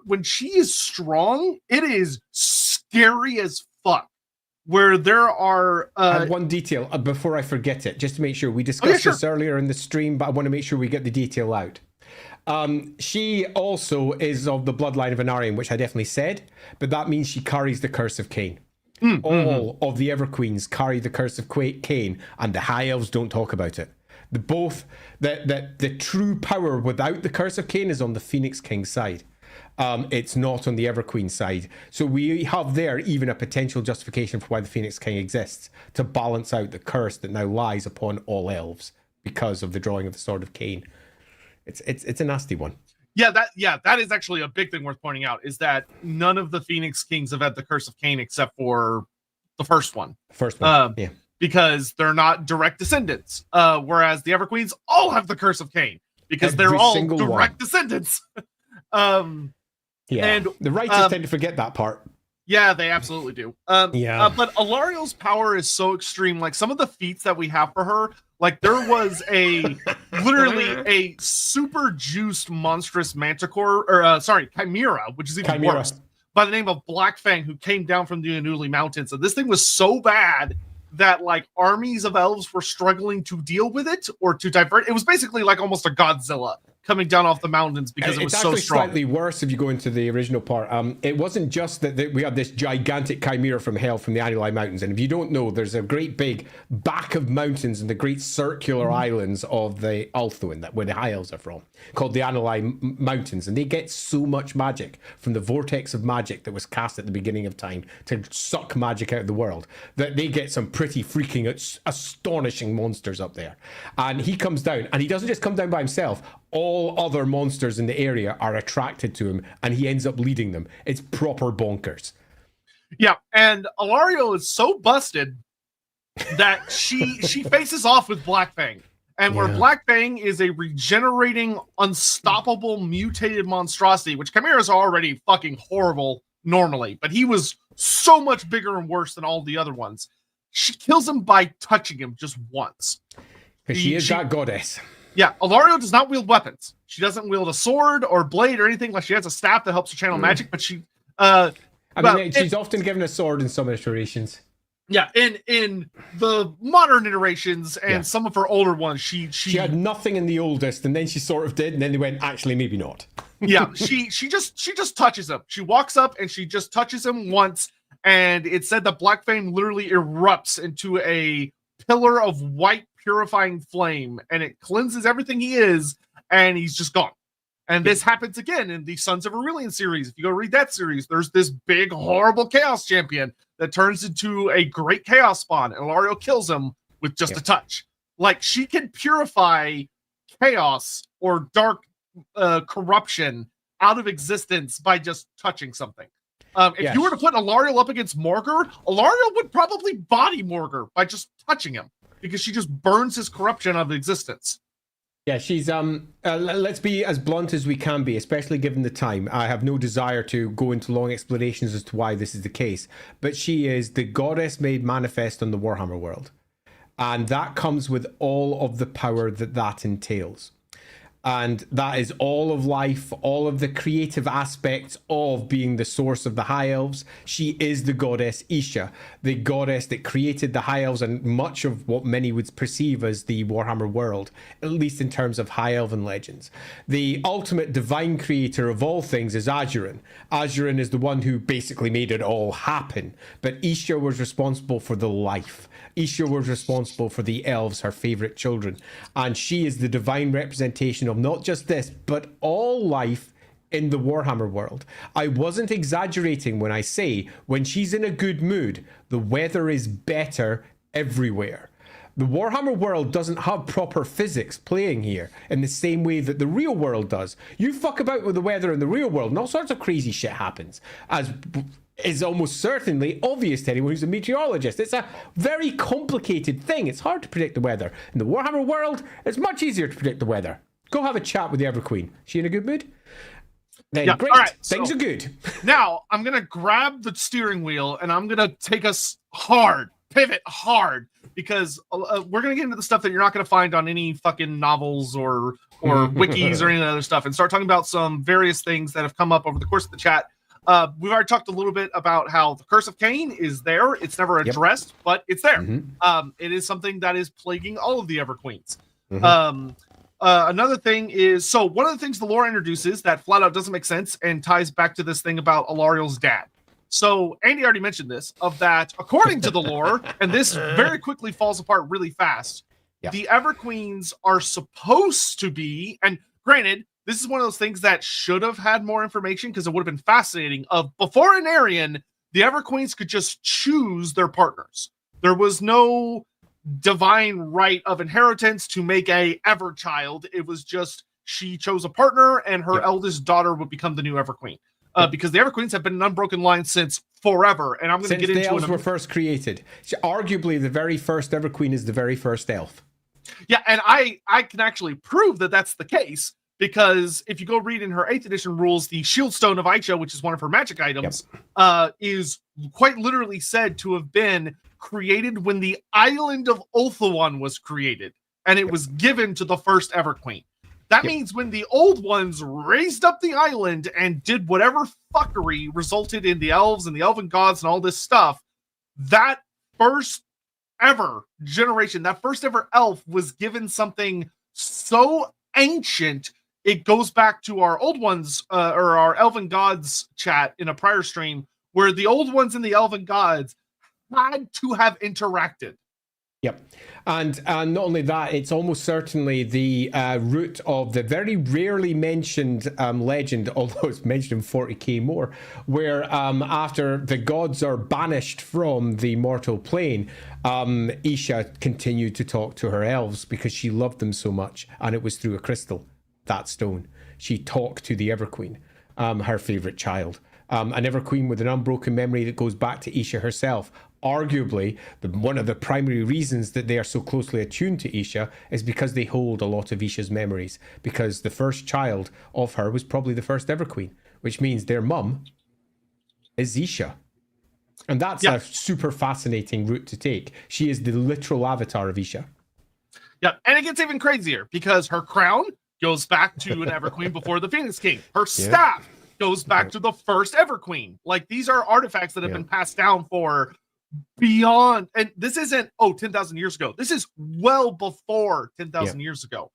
when she is strong, it is scary as fuck. Where there are one detail before I forget it, just to make sure we discussed this earlier in the stream, but I want to make sure we get the detail out. She also is of the bloodline of Anarian, which I definitely said, but that means she carries the curse of Cain. All of the Everqueens carry the curse of Cain, and the High Elves don't talk about it. The true power without the curse of Cain is on the Phoenix King's side. It's not on the Everqueen side. So we have there even a potential justification for why the Phoenix King exists, to balance out the curse that now lies upon all elves because of the drawing of the Sword of Cain. It's a nasty one. Yeah, that is actually a big thing worth pointing out, is that none of the Phoenix Kings have had the Curse of Cain except for the first one. Yeah. Because they're not direct descendants. Whereas the Everqueens all have the Curse of Cain, because they're all direct descendants. Yeah, and the writers tend to forget that part. Yeah, they absolutely do. But Alarielle's power is so extreme. Like, some of the feats that we have for her, like, there was literally a super juiced monstrous manticore, chimera, which is even worse, by the name of Blackfang, who came down from the Anuli Mountains. And this thing was so bad that, like, armies of elves were struggling to deal with it or to divert. It was basically like almost a Godzilla coming down off the mountains because it was so strong. It's actually slightly worse if you go into the original part. It wasn't just that we had this gigantic chimera from hell from the Anuli Mountains. And if you don't know, there's a great big back of mountains and the great circular islands of the Althuin, where the High Elves are from, called the Anuli Mountains. And they get so much magic from the vortex of magic that was cast at the beginning of time to suck magic out of the world, that they get some pretty freaking astonishing monsters up there. And he comes down, and he doesn't just come down by himself. All other monsters in the area are attracted to him, and he ends up leading them. It's proper bonkers. Yeah, and Alarielle is so busted that she faces off with Blackfang. And where Blackfang is a regenerating, unstoppable, mutated monstrosity, which chimeras are already fucking horrible normally, but he was so much bigger and worse than all the other ones. She kills him by touching him just once. Because she is that goddess. Yeah, Alarielle does not wield weapons. She doesn't wield a sword or blade or anything. Like, she has a staff that helps her channel magic, but she... she's often given a sword in some iterations. Yeah, in the modern iterations and some of her older ones, she had nothing in the oldest, and then she sort of did, and then they went, actually, maybe not. Yeah, she just touches him. She walks up and she just touches him once, and it said that Blackfang literally erupts into a pillar of white purifying flame, and it cleanses everything he is, and he's just gone. And this happens again in the Sons of Aurelian series. If you go read that series, there's this big, horrible chaos champion that turns into a great chaos spawn, and Alarielle kills him with just a touch. Like, she can purify chaos or dark corruption out of existence by just touching something. If you were to put Alarielle up against Morgar, Alarielle would probably body Morgar by just touching him, because she just burns his corruption out of existence. Yeah, she's let's be as blunt as we can be, especially given the time. I have no desire to go into long explanations as to why this is the case, but she is the goddess made manifest on the Warhammer world, and that comes with all of the power that entails. And that is all of life, all of the creative aspects of being the source of the High Elves. She is the goddess Isha, the goddess that created the High Elves and much of what many would perceive as the Warhammer world, at least in terms of High Elven legends. The ultimate divine creator of all things is Azurin. Azurin is the one who basically made it all happen, but Isha was responsible for the life. Isha was responsible for the elves, her favorite children, and she is the divine representation of not just this, but all life in the Warhammer world. I wasn't exaggerating when I say when she's in a good mood, the weather is better everywhere. The Warhammer world doesn't have proper physics playing here in the same way that the real world does. You fuck about with the weather in the real world and all sorts of crazy shit happens, as is almost certainly obvious to anyone who's a meteorologist. It's a very complicated thing. It's hard to predict the weather. In the Warhammer world, it's much easier to predict the weather. Go have a chat with the Everqueen. She in a good mood? Then yeah, great. All right, things are good. Now, I'm going to grab the steering wheel and I'm going to take us hard, pivot hard, because we're going to get into the stuff that you're not going to find on any fucking novels or wikis or any other stuff, and start talking about some various things that have come up over the course of the chat. We've already talked a little bit about how the Curse of Cain is there. It's never addressed, but it's there. It is something that is plaguing all of the Everqueens. Another thing is, so one of the things the lore introduces that flat out doesn't make sense and ties back to this thing about Alarielle's dad. So Andy already mentioned this, of that, according to the lore, and this very quickly falls apart really fast, the Everqueens are supposed to be, and granted, this is one of those things that should have had more information because it would have been fascinating, of before an Aryan, the Everqueens could just choose their partners. There was no divine right of inheritance to make a ever child. It was just she chose a partner and her eldest daughter would become the new Everqueen. Because the Everqueens have been an unbroken line since forever, and I'm going to get into it. Since the elves were first created. Arguably, the very first Everqueen is the very first elf. Yeah, and I can actually prove that that's the case, because if you go read in her 8th edition rules, the Shield Stone of Aisha, which is one of her magic items, is quite literally said to have been created when the island of Ulthuan was created, and it was given to the first Everqueen. That means when the old ones raised up the island and did whatever fuckery resulted in the elves and the elven gods and all this stuff, that first ever generation, that first ever elf was given something so ancient, it goes back to our old ones, or our elven gods chat in a prior stream, where the old ones and the elven gods had to have interacted. Yep. And not only that, it's almost certainly the root of the very rarely mentioned legend, although it's mentioned in 40k more, where after the gods are banished from the mortal plane, Isha continued to talk to her elves because she loved them so much, and it was through a crystal, that stone. She talked to the Everqueen, her favourite child. An Everqueen with an unbroken memory that goes back to Isha herself. Arguably, one of the primary reasons that they are so closely attuned to Isha is because they hold a lot of Isha's memories, because the first child of her was probably the first Everqueen, which means their mum is Isha. And that's a super fascinating route to take. She is the literal avatar of Isha. Yeah, and it gets even crazier because her crown goes back to an Everqueen before the Phoenix King. Her staff goes back to the first Everqueen. Like, these are artifacts that have been passed down for beyond, and this isn't 10,000 years ago. This is well before 10,000 years ago.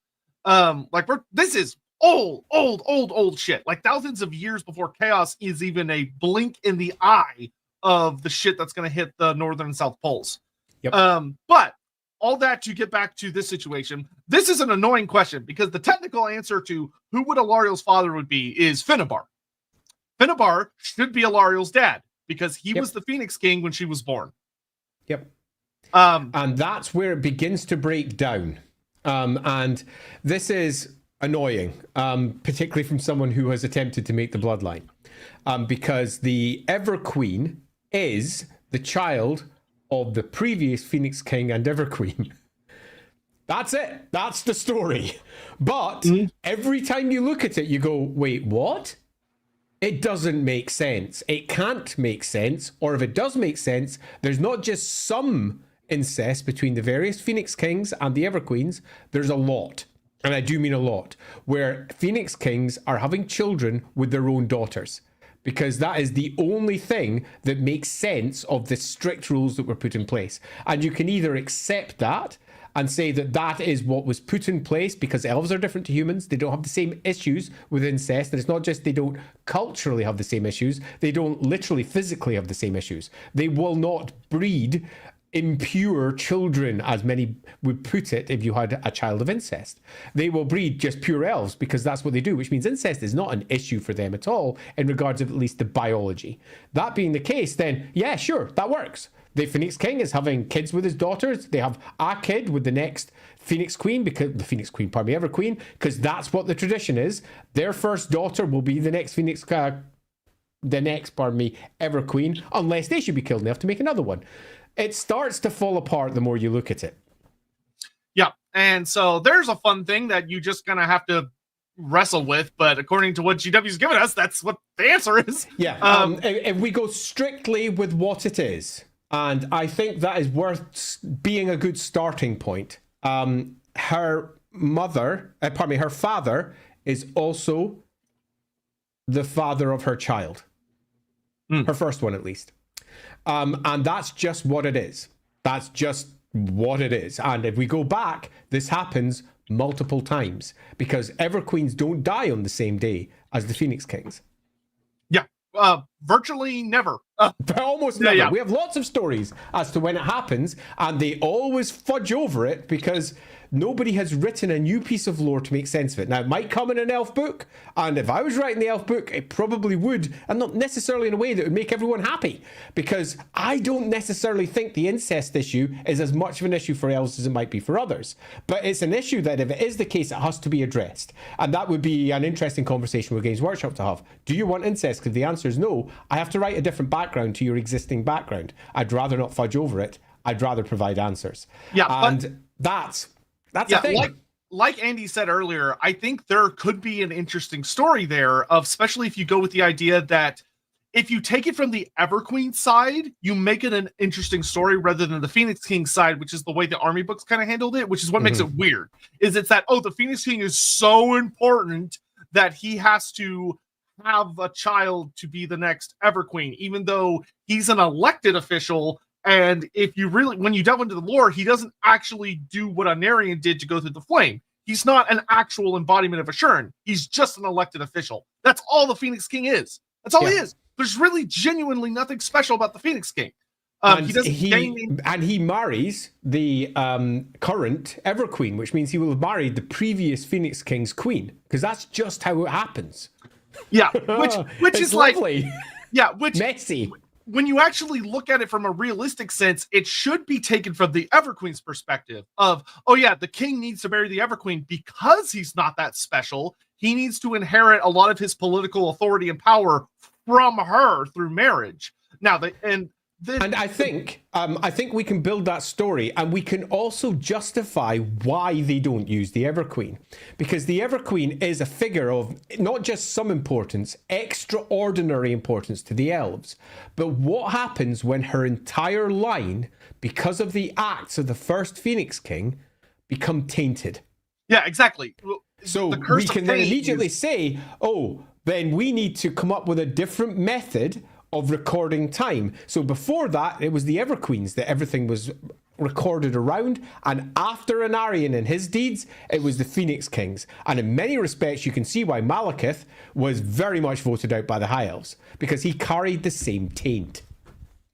This is old shit. Like thousands of years before chaos is even a blink in the eye of the shit that's going to hit the northern and south poles. But all that to get back to this situation, this is an annoying question because the technical answer to who would Alarielle's father would be is Finnabar. Finnabar should be Alarielle's dad, because he was the Phoenix King when she was born. And that's where it begins to break down. And this is annoying, particularly from someone who has attempted to make the bloodline. Because the Everqueen is the child of the previous Phoenix King and Everqueen. That's it. That's the story. But every time you look at it, you go, wait, what? It doesn't make sense. It can't make sense. Or if it does make sense, there's not just some incest between the various Phoenix Kings and the Everqueens. There's a lot. And I do mean a lot. Where Phoenix Kings are having children with their own daughters. Because that is the only thing that makes sense of the strict rules that were put in place. And you can either accept that and say that that is what was put in place because elves are different to humans. They don't have the same issues with incest. And it's not just they don't culturally have the same issues. They don't literally physically have the same issues. They will not breed impure children, as many would put it if you had a child of incest. They will breed just pure elves because that's what they do, which means incest is not an issue for them at all in regards of at least the biology. That being the case, then yeah, sure, that works. The Phoenix King is having kids with his daughters. They have a kid with the next Phoenix Queen, because the Phoenix Queen, pardon me, Ever Queen, because that's what the tradition is. Their first daughter will be the next Ever Queen, unless they should be killed and they have to make another one. It starts to fall apart the more you look at it. Yeah, and so there's a fun thing that you just gonna have to wrestle with, but according to what GW's given us, that's what the answer is. Yeah, if we go strictly with what it is, and I think that is worth being a good starting point. Her father is also the father of her child. Her first one, at least. And that's just what it is. That's just what it is. And if we go back, this happens multiple times because Ever Queens don't die on the same day as the Phoenix Kings. Yeah, virtually never. Almost never. Yeah. We have lots of stories as to when it happens, and they always fudge over it because nobody has written a new piece of lore to make sense of it. Now, it might come in an elf book, and if I was writing the elf book, it probably would, and not necessarily in a way that would make everyone happy, because I don't necessarily think the incest issue is as much of an issue for elves as it might be for others. But it's an issue that, if it is the case, it has to be addressed. And that would be an interesting conversation with Games Workshop to have. Do you want incest? Because the answer is no. I have to write a different background to your existing background. I'd rather not fudge over it. I'd rather provide answers. Yeah, and that's the thing. Like Andy said earlier, I think there could be an interesting story there, of especially if you go with the idea that if you take it from the Everqueen side, you make it an interesting story rather than the Phoenix King side, which is the way the army books kind of handled it, which is what makes it weird. It's that, the Phoenix King is so important that he has to have a child to be the next Everqueen, even though he's an elected official. And if you really, when you delve into the lore, he doesn't actually do what Anarian did to go through the flame. He's not an actual embodiment of Ashuran. He's just an elected official. That's all the Phoenix King is. That's all he is. There's really genuinely nothing special about the Phoenix King. He marries the current Everqueen, which means he will have married the previous Phoenix King's queen, because that's just how it happens. Yeah, which is lovely. Which messy. When you actually look at it from a realistic sense, it should be taken from the Everqueen's perspective of, the king needs to marry the Everqueen because he's not that special. He needs to inherit a lot of his political authority and power from her through marriage. Now, I think we can build that story, and we can also justify why they don't use the Everqueen, because the Everqueen is a figure of not just some importance, extraordinary importance to the elves. But what happens when her entire line, because of the acts of the first Phoenix King, become tainted? Yeah, exactly. So we can then immediately say, then we need to come up with a different method of recording time. So before that, it was the Everqueens that everything was recorded around, and after Anarian and his deeds, it was the Phoenix Kings. And in many respects, you can see why Malekith was very much voted out by the High Elves, because he carried the same taint.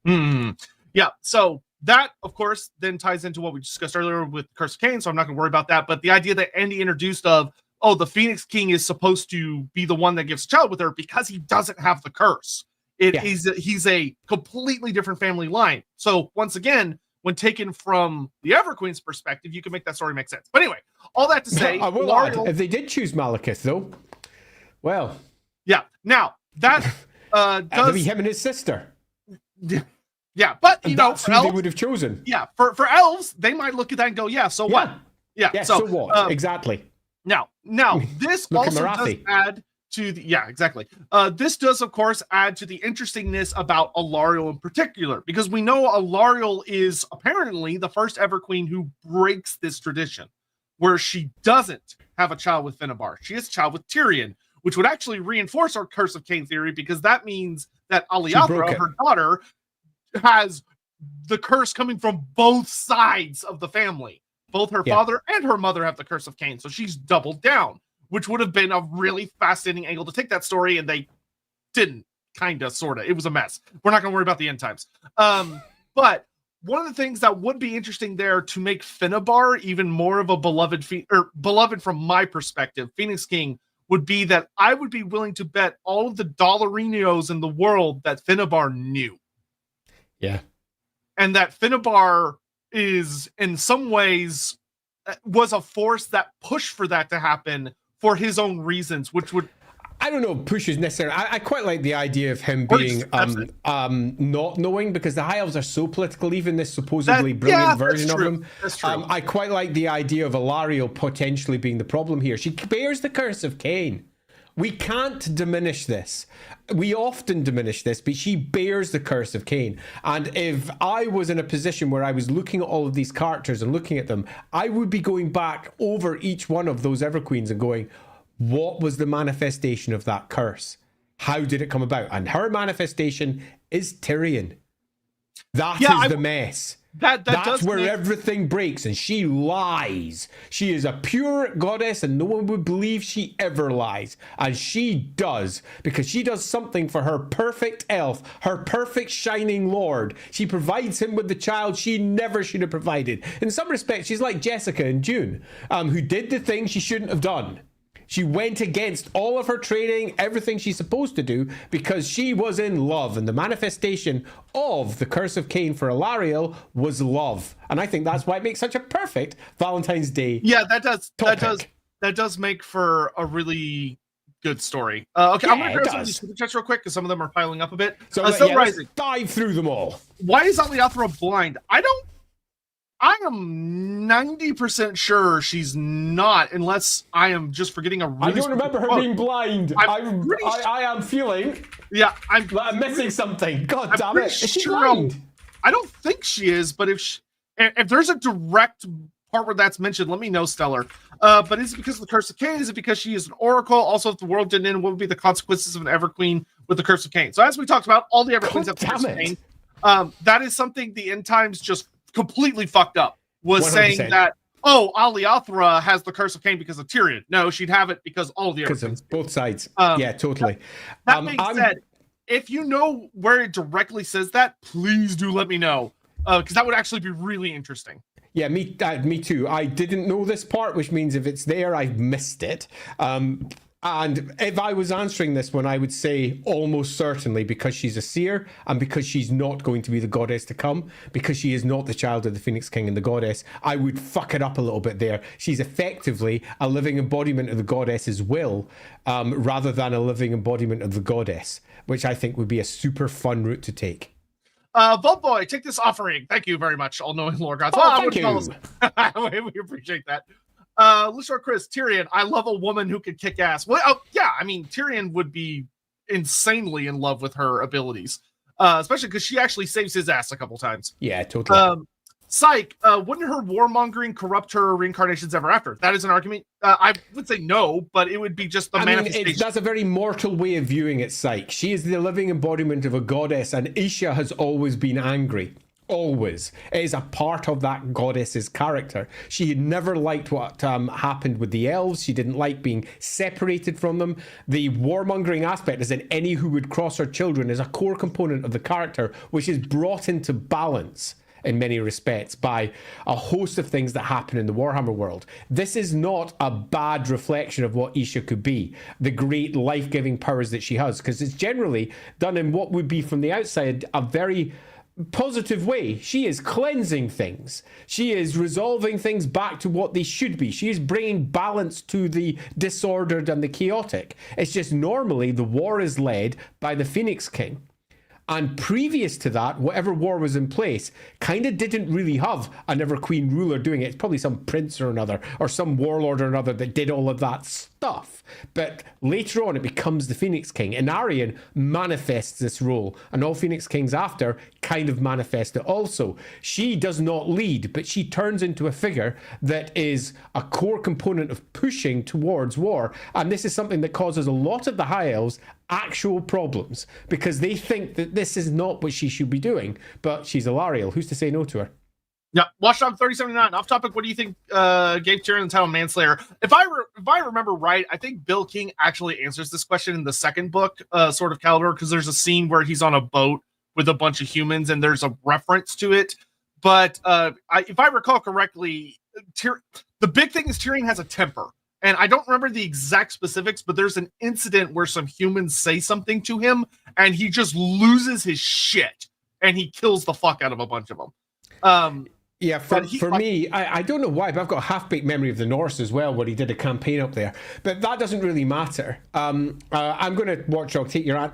Yeah, so that, of course, then ties into what we discussed earlier with Curse of Cain, so I'm not going to worry about that. But the idea that Andy introduced of, the Phoenix King is supposed to be the one that gives a child with her because he doesn't have the curse. He's a completely different family line. So once again, when taken from the Everqueen's perspective, you can make that story make sense. But anyway, all that to say, I will add, if they did choose Malekith, though, well, yeah. Now that does be him and his sister. Yeah, but that's who elves, they would have chosen. Yeah, for elves, they might look at that and go, "Yeah, so what?" Yeah, so what? Exactly. Now this also does add to the exactly. This does, of course, add to the interestingness about Alarielle in particular, because we know Alarielle is apparently the first Everqueen who breaks this tradition, where she doesn't have a child with Finnebar. She has a child with Tyrion, which would actually reinforce our Curse of Cain theory, because that means that Aliathra, her daughter, has the curse coming from both sides of the family. Both her father and her mother have the Curse of Cain, so she's doubled down, which would have been a really fascinating angle to take that story, and they didn't, kind of, sort of. It was a mess. We're not going to worry about the end times. But one of the things that would be interesting there to make Finnabar even more of a beloved from my perspective, Phoenix King, would be that I would be willing to bet all of the Dollarinos in the world that Finnabar knew. Yeah. And that Finnabar is, in some ways, was a force that pushed for that to happen for his own reasons, which would... I don't know, push is necessary. I quite like the idea of him being not knowing, because the High Elves are so political, even this supposedly brilliant version of them. That's true. I quite like the idea of Alarielle potentially being the problem here. She bears the curse of Cain. We can't diminish this. We often diminish this, but she bears the curse of Cain. And if I was in a position where I was looking at all of these characters and looking at them, I would be going back over each one of those Everqueens and going, what was the manifestation of that curse? How did it come about? And her manifestation is Tyrion. That is the mess. That's where everything breaks, and she lies. She is a pure goddess, and no one would believe she ever lies. And she does, because she does something for her perfect elf, her perfect shining lord. She provides him with the child she never should have provided. In some respects, she's like Jessica in Dune, who did the thing she shouldn't have done. She went against all of her training, everything she's supposed to do, because she was in love. And the manifestation of the curse of Cain for Alarielle was love. And I think that's why it makes such a perfect Valentine's Day. Yeah, that does make for a really good story. Okay, yeah, I'm going to grab some of these super chats real quick, because some of them are piling up a bit. So let's dive through them all. Why is Aliathra blind? I am 90% sure she's not, unless I am just forgetting a really... I don't remember her being blind. I am feeling... Yeah, I'm missing something. God damn it. Is she blind? I don't think she is, but if there's a direct part where that's mentioned, let me know, Stellar. But is it because of the Curse of Cain? Is it because she is an oracle? Also, if the world didn't end, what would be the consequences of an Everqueen with the Curse of Cain? So as we talked about, all the Everqueens have the Curse of Cain. That is something the end times just completely fucked up, was 100%. Saying that, Aliathra has the Curse of Cain because of Tyrion. No, she'd have it because all of the Everqueens. Both sides. Yeah, totally. That being said, if you know where it directly says that, please do let me know, because that would actually be really interesting. Yeah, me too. I didn't know this part, which means if it's there, I've missed it. And if I was answering this one, I would say almost certainly because she's a seer, and because she's not going to be the goddess to come, because she is not the child of the Phoenix King and the goddess. I would fuck it up a little bit there. She's effectively a living embodiment of the goddess's will, rather than a living embodiment of the goddess, which I think would be a super fun route to take. Vault Boy, take this offering. Thank you very much, all-knowing lore gods. Thank you. We appreciate that. Listen, Chris, Tyrion, I love a woman who can kick ass. Well, yeah, I mean, Tyrion would be insanely in love with her abilities, especially because she actually saves his ass a couple times. Yeah, totally. Psych, wouldn't her warmongering corrupt her reincarnations ever after? That is an argument. I would say no, but it would be just the manifestation. That's a very mortal way of viewing it, Psych. She is the living embodiment of a goddess, and Isha has always been angry. Always. It is a part of that goddess's character. She had never liked what happened with the elves. She didn't like being separated from them. The warmongering aspect is that any who would cross her children is a core component of the character, which is brought into balance in many respects by a host of things that happen in the Warhammer world. This is not a bad reflection of what Isha could be, the great life-giving powers that she has, because it's generally done in what would be from the outside a very positive way. She is cleansing things. She is resolving things back to what they should be. She is bringing balance to the disordered and the chaotic. It's just normally the war is led by the Phoenix King. And previous to that, whatever war was in place kind of didn't really have an Everqueen ruler doing it. It's probably some prince or another, or some warlord or another that did all of that stuff. But later on, it becomes the Phoenix King. And Arian manifests this role. And all Phoenix Kings after kind of manifest it also. She does not lead, but she turns into a figure that is a core component of pushing towards war. And this is something that causes a lot of the High Elves actual problems, because they think that this is not what she should be doing, but she's Alarielle. Who's to say no to her? Yeah, Watchdog 3079. Off topic, what do you think gave Tyrion the title Manslayer? If I remember right, I think Bill King actually answers this question in the second book, Sword of Caliber, because there's a scene where he's on a boat with a bunch of humans, and there's a reference to it. But if I recall correctly, the big thing is Tyrion has a temper. And I don't remember the exact specifics, but there's an incident where some humans say something to him, and he just loses his shit, and he kills the fuck out of a bunch of them. Yeah, for me, I don't know why, but I've got a half-baked memory of the Norse as well, where he did a campaign up there. But that doesn't really matter. I'm going to, Watchdog, take your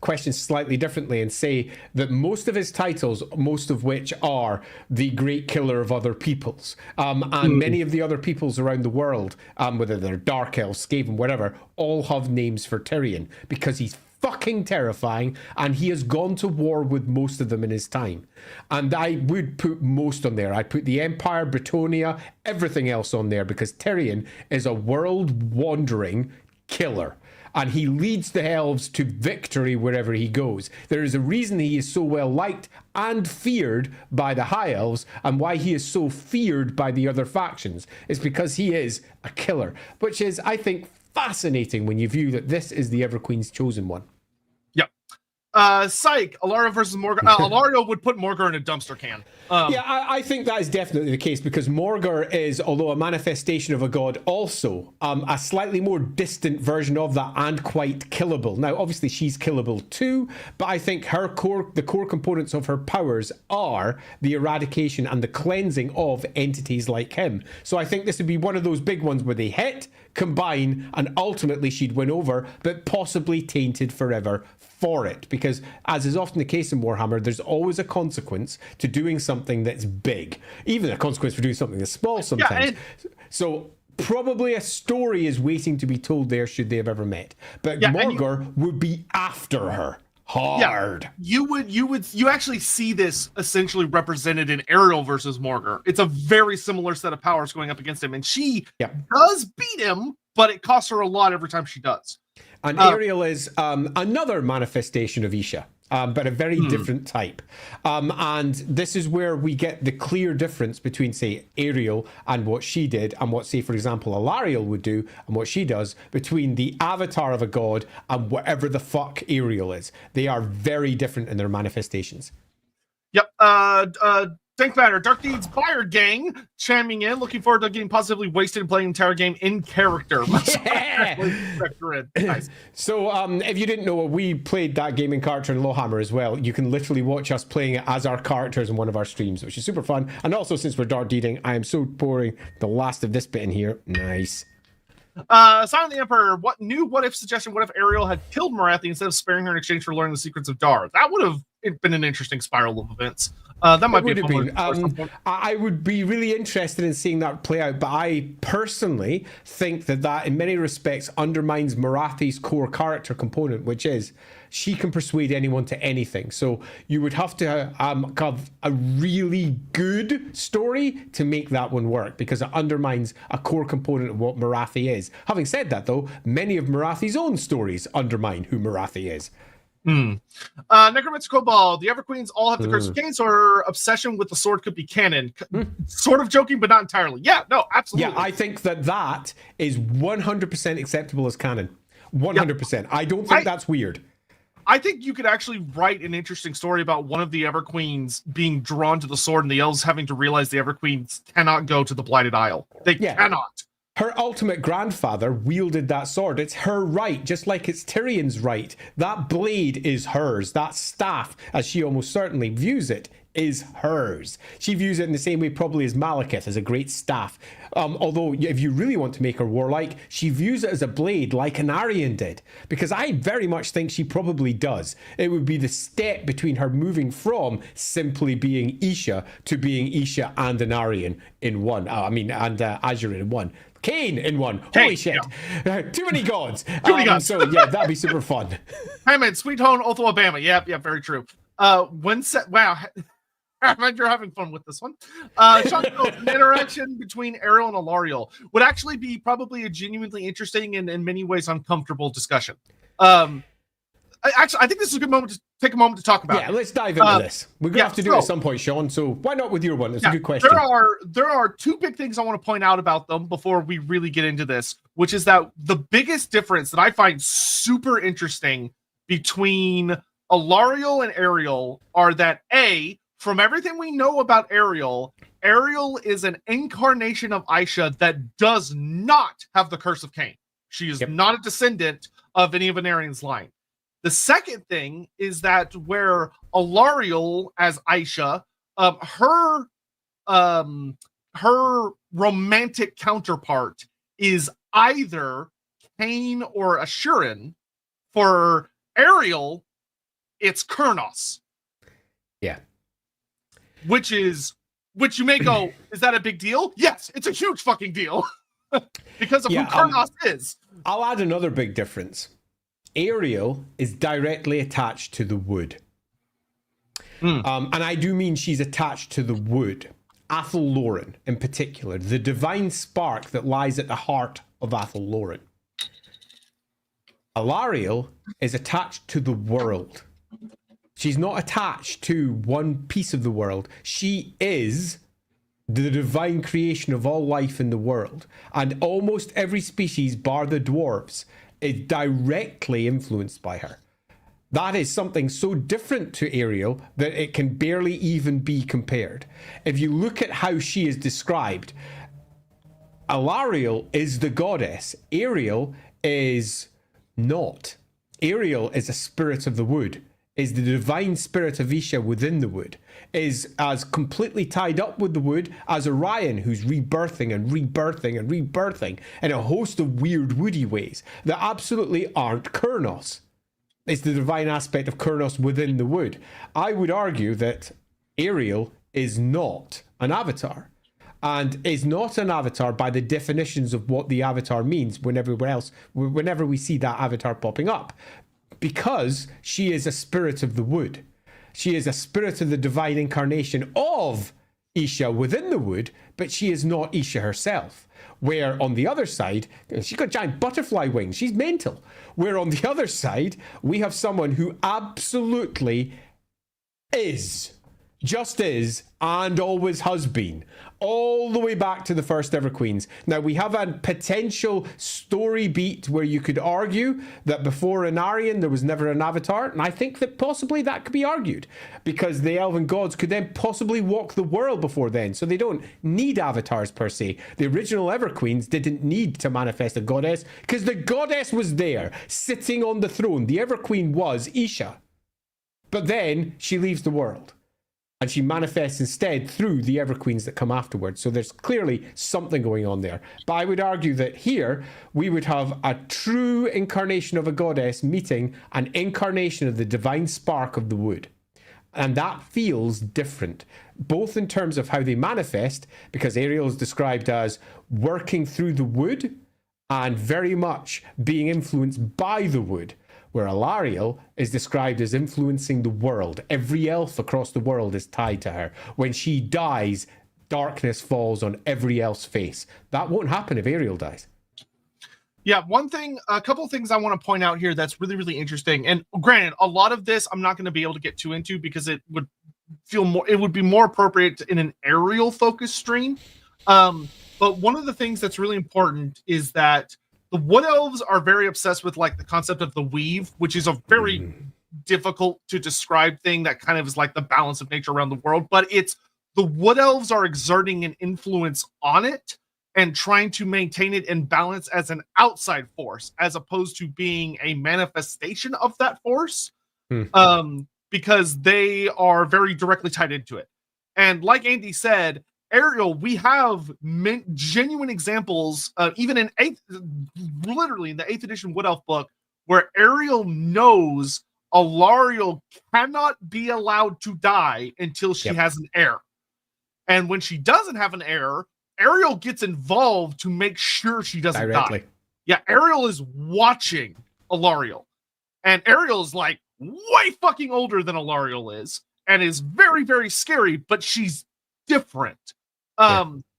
questions slightly differently and say that most of his titles, most of which are the great killer of other peoples, and many of the other peoples around the world, whether they're Dark Elves, Skaven, whatever, all have names for Tyrion, because he's fucking terrifying, and he has gone to war with most of them in his time. And I would put most on there. I'd put the Empire, Britonia, everything else on there, because Tyrion is a world-wandering killer. And he leads the elves to victory wherever he goes. There is a reason he is so well liked and feared by the High Elves, and why he is so feared by the other factions. It's because he is a killer, which is, I think, fascinating when you view that this is the Everqueen's chosen one. Yep. Psych, Alarielle versus Morgar. Alarielle would put Morgar in a dumpster can. Yeah, I think that is definitely the case, because Morgar is, although a manifestation of a god, also a slightly more distant version of that, and quite killable. Now, obviously, she's killable too, but I think the core components of her powers are the eradication and the cleansing of entities like him. So I think this would be one of those big ones where they hit, combine, and ultimately she'd win over, but possibly tainted forever for it. Because, as is often the case in Warhammer, there's always a consequence to doing something that's big, even a consequence for doing something that's small sometimes. Yeah, so probably a story is waiting to be told there, should they have ever met. But Morgar would be after her hard. Yeah, you actually see this essentially represented in Ariel versus Morgar. It's a very similar set of powers going up against him, and she does beat him, but it costs her a lot every time she does. And Ariel is another manifestation of Isha, but a very different type. And this is where we get the clear difference between, say, Ariel and what she did, and what, say, for example, Alarielle would do and what she does, between the avatar of a god and whatever the fuck Ariel is. They are very different in their manifestations. Yep. Think Matter, Dark Deeds Fire Gang chiming in. Looking forward to getting positively wasted and playing the entire game in character. Yeah. Nice. So, if you didn't know, we played that game in character in LAWhammer as well. You can literally watch us playing it as our characters in one of our streams, which is super fun. And also, since we're Dark Deeding, I am so pouring the last of this bit in here. Nice. Silent the Emperor, what if suggestion, what if Ariel had killed Marathi instead of sparing her in exchange for learning the secrets of Dar? That would have been an interesting spiral of events. That might be a fun. I would be really interested in seeing that play out, but I personally think that in many respects undermines Marathi's core character component, which is she can persuade anyone to anything. So you would have to have a really good story to make that one work, because it undermines a core component of what Marathi is. Having said that, though, many of Marathi's own stories undermine who Marathi is. Necromancer Cobalt, the Everqueens all have the Curse of Cain, so her obsession with the sword could be canon. Sort of joking, but not entirely. Yeah, no, absolutely. Yeah, I think that is 100% acceptable as canon. 100%. Yeah. I don't think that's weird. I think you could actually write an interesting story about one of the Everqueens being drawn to the sword and the elves having to realize the Everqueens cannot go to the Blighted Isle. They cannot. Her ultimate grandfather wielded that sword. It's her right, just like it's Tyrion's right. That blade is hers. That staff, as she almost certainly views it, is hers. She views it in the same way probably as Malekith, as a great staff. Although, if you really want to make her warlike, she views it as a blade like an Aryan did. Because I very much think she probably does. It would be the step between her moving from simply being Isha to being Isha and an Aryan in one. And Azurin in one. Cain in one. Holy shit. Yeah. Too many gods. Too many gods. So, yeah, that'd be super fun. Hey, man, Sweet Home, Otho, Alabama. Yeah, very true. Wow. You're having fun with this one. Sean, an interaction between Ariel and Alarielle would actually be probably a genuinely interesting and in many ways uncomfortable discussion. I think this is a good moment to take a moment to talk about. Yeah, let's dive into this. We're going to have to do it at some point, Sean. So why not with your one? It's a good question. There are two big things I want to point out about them before we really get into this, which is that the biggest difference that I find super interesting between Alarielle and Ariel are that A, from everything we know about Ariel, Ariel is an incarnation of Aisha that does not have the curse of Cain. She is not a descendant of any of Anarian's line. The second thing is that where Alarielle as Aisha, her romantic counterpart is either Cain or Ashurin. For Ariel, it's Kurnos. Yeah. Which you may go, is that a big deal? Yes, it's a huge fucking deal. Because of who Kurnos is. I'll add another big difference. Ariel is directly attached to the wood. And I do mean she's attached to the wood. Athel Loren, in particular, the divine spark that lies at the heart of Athel Loren. Alarielle is attached to the world. She's not attached to one piece of the world. She is the divine creation of all life in the world. And almost every species, bar the dwarves, is directly influenced by her. That is something so different to Ariel that it can barely even be compared. If you look at how she is described, Alarielle is the goddess. Ariel is not. Ariel is a spirit of the wood, is the divine spirit of Isha within the wood, is as completely tied up with the wood as Orion, who's rebirthing and rebirthing and rebirthing in a host of weird woody ways that absolutely aren't Kurnos. It's the divine aspect of Kurnos within the wood. I would argue that Ariel is not an avatar, and is not an avatar by the definitions of what the avatar means whenever we see that avatar popping up, because she is a spirit of the wood. She is a spirit of the divine incarnation of Isha within the wood, but she is not Isha herself. Where on the other side, she's got giant butterfly wings. She's mental. Where on the other side, we have someone who absolutely is, just is, and always has been, all the way back to the first ever queens. Now, we have a potential story beat where you could argue that before Anarian there was never an avatar, and I think that possibly that could be argued, because the elven gods could then possibly walk the world before then, so they don't need avatars per se. The original ever queens didn't need to manifest a goddess, because the goddess was there, sitting on the throne. The ever queen was Isha. But then she leaves the world, and she manifests instead through the Everqueens that come afterwards. So there's clearly something going on there. But I would argue that here we would have a true incarnation of a goddess meeting an incarnation of the divine spark of the wood. And that feels different, both in terms of how they manifest, because Ariel is described as working through the wood and very much being influenced by the wood, where Alarielle is described as influencing the world. Every elf across the world is tied to her. When she dies, darkness falls on every elf's face. That won't happen if Ariel dies. Yeah, a couple of things I want to point out here that's really, really interesting. And granted, a lot of this I'm not going to be able to get too into because it would be more appropriate in an Ariel focused stream. But one of the things that's really important is that the Wood Elves are very obsessed with like the concept of the weave, which is a very difficult to describe thing that kind of is like the balance of nature around the world. But it's the Wood Elves are exerting an influence on it and trying to maintain it in balance as an outside force, as opposed to being a manifestation of that force, because they are very directly tied into it. And like Andy said, Ariel, we have genuine examples, even in literally in the 8th edition Wood Elf book, where Ariel knows Alarielle cannot be allowed to die until she has an heir. And when she doesn't have an heir, Ariel gets involved to make sure she doesn't die. Yeah, Ariel is watching Alarielle. And Ariel is like way fucking older than Alarielle is, and is very, very scary, but she's different.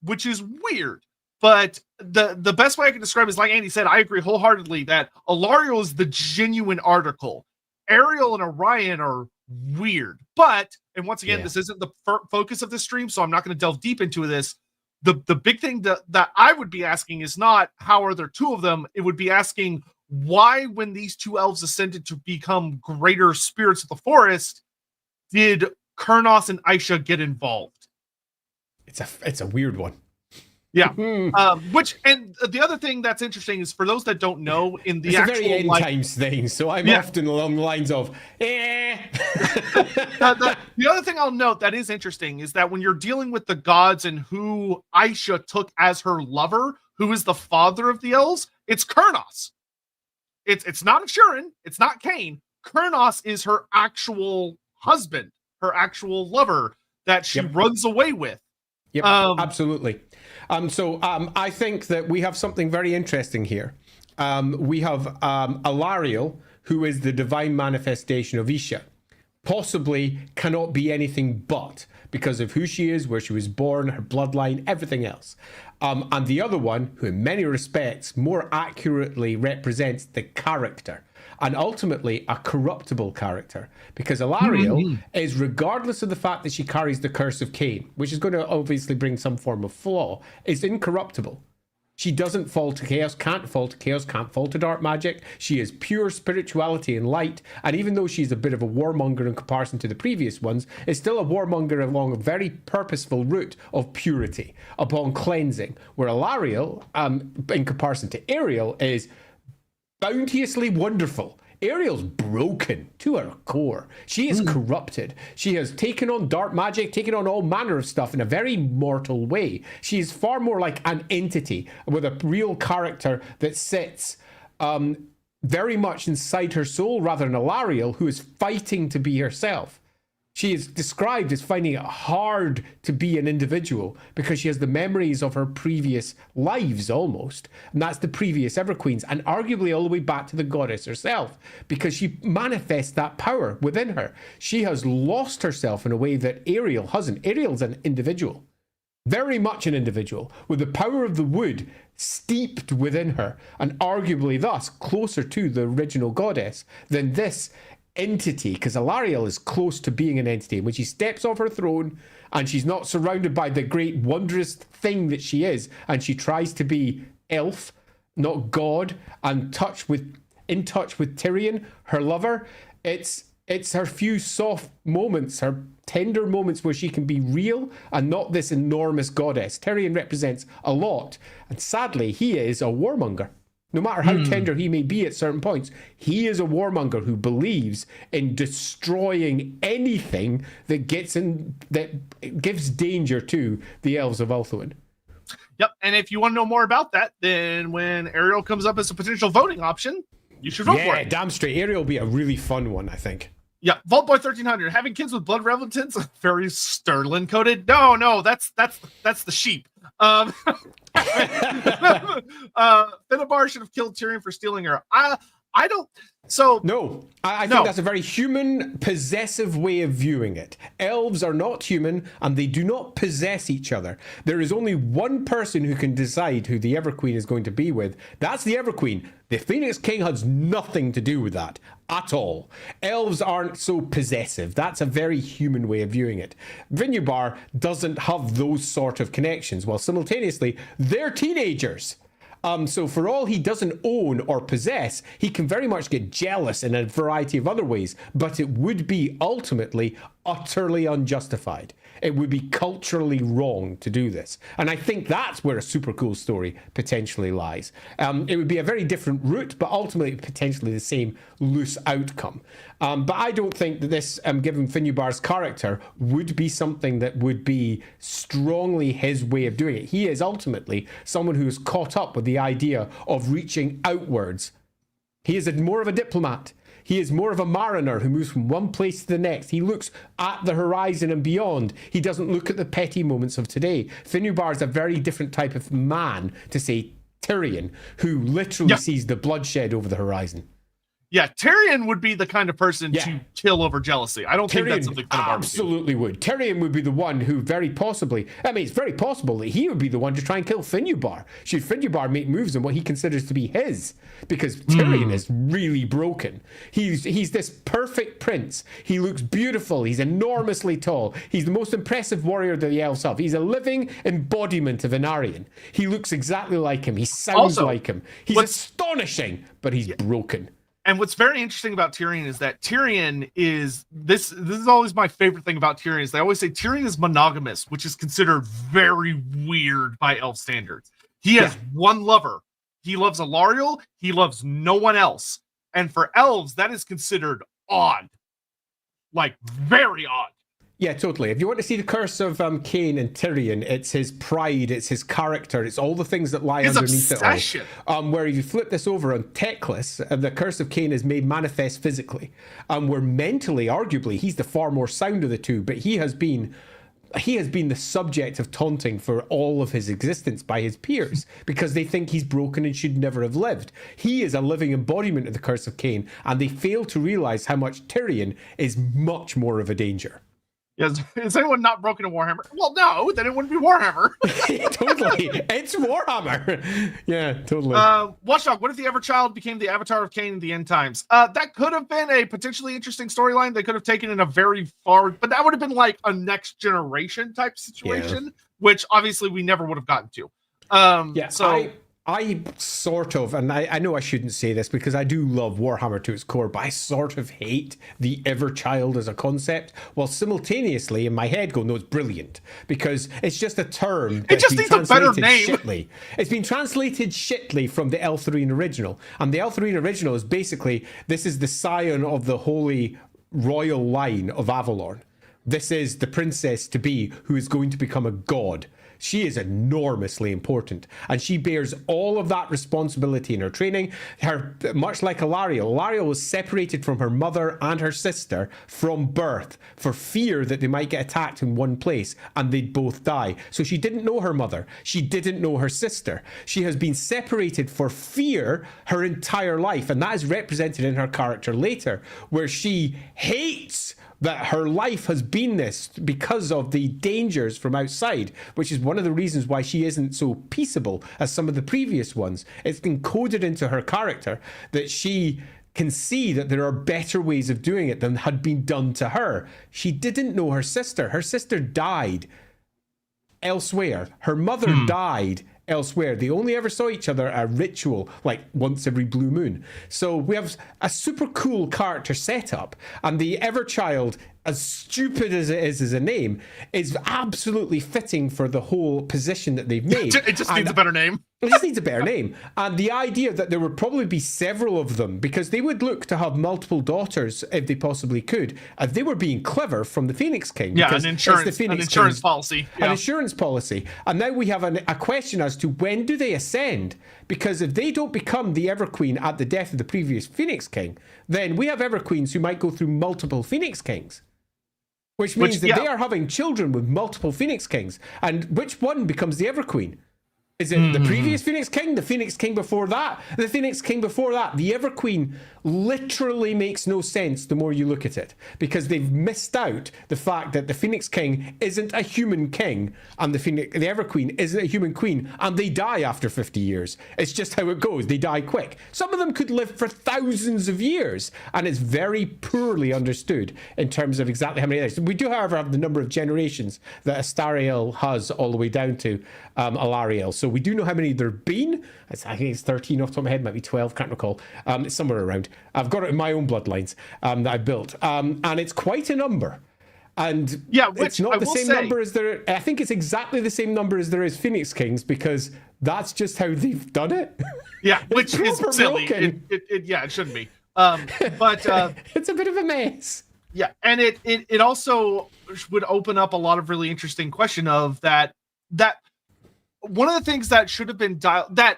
Which is weird. But the best way I can describe it is, like Andy said, I agree wholeheartedly that Alarielle is the genuine article. Ariel and Orion are weird. But, and once again, this isn't the focus of the stream, so I'm not going to delve deep into this. The big thing that I would be asking is not how are there two of them. It would be asking why, when these two elves ascended to become greater spirits of the forest, did Kurnos and Aisha get involved. It's a weird one. Yeah. And the other thing that's interesting is, for those that don't know, in the it's actual a very end times thing, so I'm often along the lines of, the other thing I'll note that is interesting is that when you're dealing with the gods and who Aisha took as her lover, who is the father of the elves, it's Kurnos. It's not Shurin, it's not Cain. Kurnos is her actual husband, her actual lover that she runs away with. Yep, absolutely. I think that we have something very interesting here. We have Alarielle, who is the divine manifestation of Isha. Possibly cannot be anything but, because of who she is, where she was born, her bloodline, everything else. And the other one, who in many respects more accurately represents the character, and ultimately a corruptible character, because Alarielle is, regardless of the fact that she carries the curse of Cain, which is going to obviously bring some form of flaw, is incorruptible. She doesn't fall to chaos, can't fall to chaos, can't fall to dark magic. She is pure spirituality and light. And even though she's a bit of a warmonger in comparison to the previous ones, is still a warmonger along a very purposeful route of purity upon cleansing. Where Alarielle, in comparison to Ariel, is bounteously wonderful. Ariel's broken to her core. She is corrupted. She has taken on dark magic, taken on all manner of stuff in a very mortal way. She is far more like an entity with a real character that sits very much inside her soul, rather than Alarielle, who is fighting to be herself. She is described as finding it hard to be an individual because she has the memories of her previous lives almost. And that's the previous Everqueens, and arguably all the way back to the goddess herself, because she manifests that power within her. She has lost herself in a way that Ariel hasn't. Ariel's an individual, very much an individual, with the power of the wood steeped within her, and arguably thus closer to the original goddess than this entity, because Alarielle is close to being an entity. When she steps off her throne and she's not surrounded by the great wondrous thing that she is, and she tries to be elf, not god, and in touch with Tyrion, her lover, it's her few soft moments, her tender moments where she can be real and not this enormous goddess. Tyrion represents a lot, and sadly he is a warmonger. No matter how tender he may be at certain points, he is a warmonger who believes in destroying anything that gives danger to the elves of Ulthuan. Yep, and if you want to know more about that, then when Ariel comes up as a potential voting option, you should vote for it. Yeah, damn straight. Ariel will be a really fun one, I think. Yeah, Vault Boy 1300. Having kids with blood relatives, very Sterling coded. No, that's the sheep. Finnebar should have killed Tyrion for stealing her. I don't. So no, I think that's a very human, possessive way of viewing it. Elves are not human, and they do not possess each other. There is only one person who can decide who the Everqueen is going to be with. That's the Everqueen. The Phoenix King has nothing to do with that at all. Elves aren't so possessive. That's a very human way of viewing it. Finnebar doesn't have those sort of connections, while simultaneously they're teenagers. So for all he doesn't own or possess, he can very much get jealous in a variety of other ways, but it would be ultimately utterly unjustified. It would be culturally wrong to do this. And I think that's where a super cool story potentially lies. It would be a very different route, but ultimately potentially the same loose outcome. But I don't think that this, given Finnebar's character, would be something that would be strongly his way of doing it. He is ultimately someone who is caught up with the idea of reaching outwards. He is more of a diplomat. He is more of a mariner who moves from one place to the next. He looks at the horizon and beyond. He doesn't look at the petty moments of today. Finnebar is a very different type of man to, say, Tyrion, who literally sees the bloodshed over the horizon. Yeah, Tyrion would be the kind of person to kill over jealousy. I don't think that's something Finnebar absolutely would. Tyrion would be the one who very possibly, it's very possible that he would be the one to try and kill Finnebar. Should Finnebar make moves in what he considers to be his? Because Tyrion is really broken. He's this perfect prince. He looks beautiful. He's enormously tall. He's the most impressive warrior that the elves have. He's a living embodiment of an Aryan. He looks exactly like him. He sounds like him. He's astonishing, but he's broken. And what's very interesting about Tyrion is that Tyrion is this is always my favorite thing about Tyrion is they always say Tyrion is monogamous, which is considered very weird by elf standards. He has one lover. He loves Alarielle. He loves no one else. And for elves, that is considered odd. Like, very odd. Yeah, totally. If you want to see the curse of Cain and Tyrion, it's his pride, it's his character, it's all the things that lie underneath obsession. It all. Where if you flip this over on Teclis, the curse of Cain is made manifest physically. Where mentally, arguably, he's the far more sound of the two, but he has been the subject of taunting for all of his existence by his peers because they think he's broken and should never have lived. He is a living embodiment of the curse of Cain, and they fail to realize how much Tyrion is much more of a danger. Yes. Is anyone not broken in Warhammer? Well, no, then it wouldn't be Warhammer. Totally. It's Warhammer. Yeah, totally. Watchdog, what if the Everchild became the avatar of Cain in the end times? That could have been a potentially interesting storyline. They could have taken in a very far, but that would have been like a next generation type situation, which obviously we never would have gotten to. So I sort of, and I know I shouldn't say this because I do love Warhammer to its core, but I sort of hate the Everchild as a concept, while simultaneously in my head going, no, it's brilliant, because it's just a term it just needs a better name. Shittily. It's been translated shittily from the Eltharine original, and the Eltharine original is basically, this is the scion of the holy royal line of Avalon. This is the princess-to-be who is going to become a god. She is enormously important, and she bears all of that responsibility in her training. Much like Alarielle was separated from her mother and her sister from birth for fear that they might get attacked in one place and they'd both die. So she didn't know her mother. She didn't know her sister. She has been separated for fear her entire life, and that is represented in her character later, where she hates that her life has been this because of the dangers from outside, which is one of the reasons why she isn't so peaceable as some of the previous ones. It's encoded into her character that she can see that there are better ways of doing it than had been done to her. She didn't know her sister. Her sister died elsewhere. Her mother died elsewhere. They only ever saw each other at a ritual, like once every blue moon. So we have a super cool character setup, and the Everchild, as stupid as it is as a name, is absolutely fitting for the whole position that they've made. It just needs a better name. It just needs a better name. And the idea that there would probably be several of them, because they would look to have multiple daughters if they possibly could, if they were being clever from the Phoenix King. Yeah, an insurance policy. Yeah. An insurance policy. And now we have a question as to when do they ascend? Because if they don't become the Everqueen at the death of the previous Phoenix King, then we have Everqueens who might go through multiple Phoenix Kings. Which means that they are having children with multiple Phoenix Kings. And which one becomes the Everqueen? Is it the previous Phoenix King? The Phoenix King before that? The Phoenix King before that? The Everqueen literally makes no sense the more you look at it, because they've missed out the fact that the Phoenix King isn't a human king and the Everqueen isn't a human queen, and they die after 50 years. It's just how it goes. They die quick. Some of them could live for thousands of years, and it's very poorly understood in terms of exactly how many years. We do, however, have the number of generations that Astariel has all the way down to Alarielle. So we do know how many there have been. I think it's 13 off the top of my head, might be 12, can't recall. It's somewhere around. I've got it in my own bloodlines that I built. And it's quite a number. And it's not the same number as there. I think it's exactly the same number as there is Phoenix Kings, because that's just how they've done it. Yeah, which is silly. It shouldn't be. But it's a bit of a mess. Yeah, and it also would open up a lot of really interesting question of that one of the things that should have been that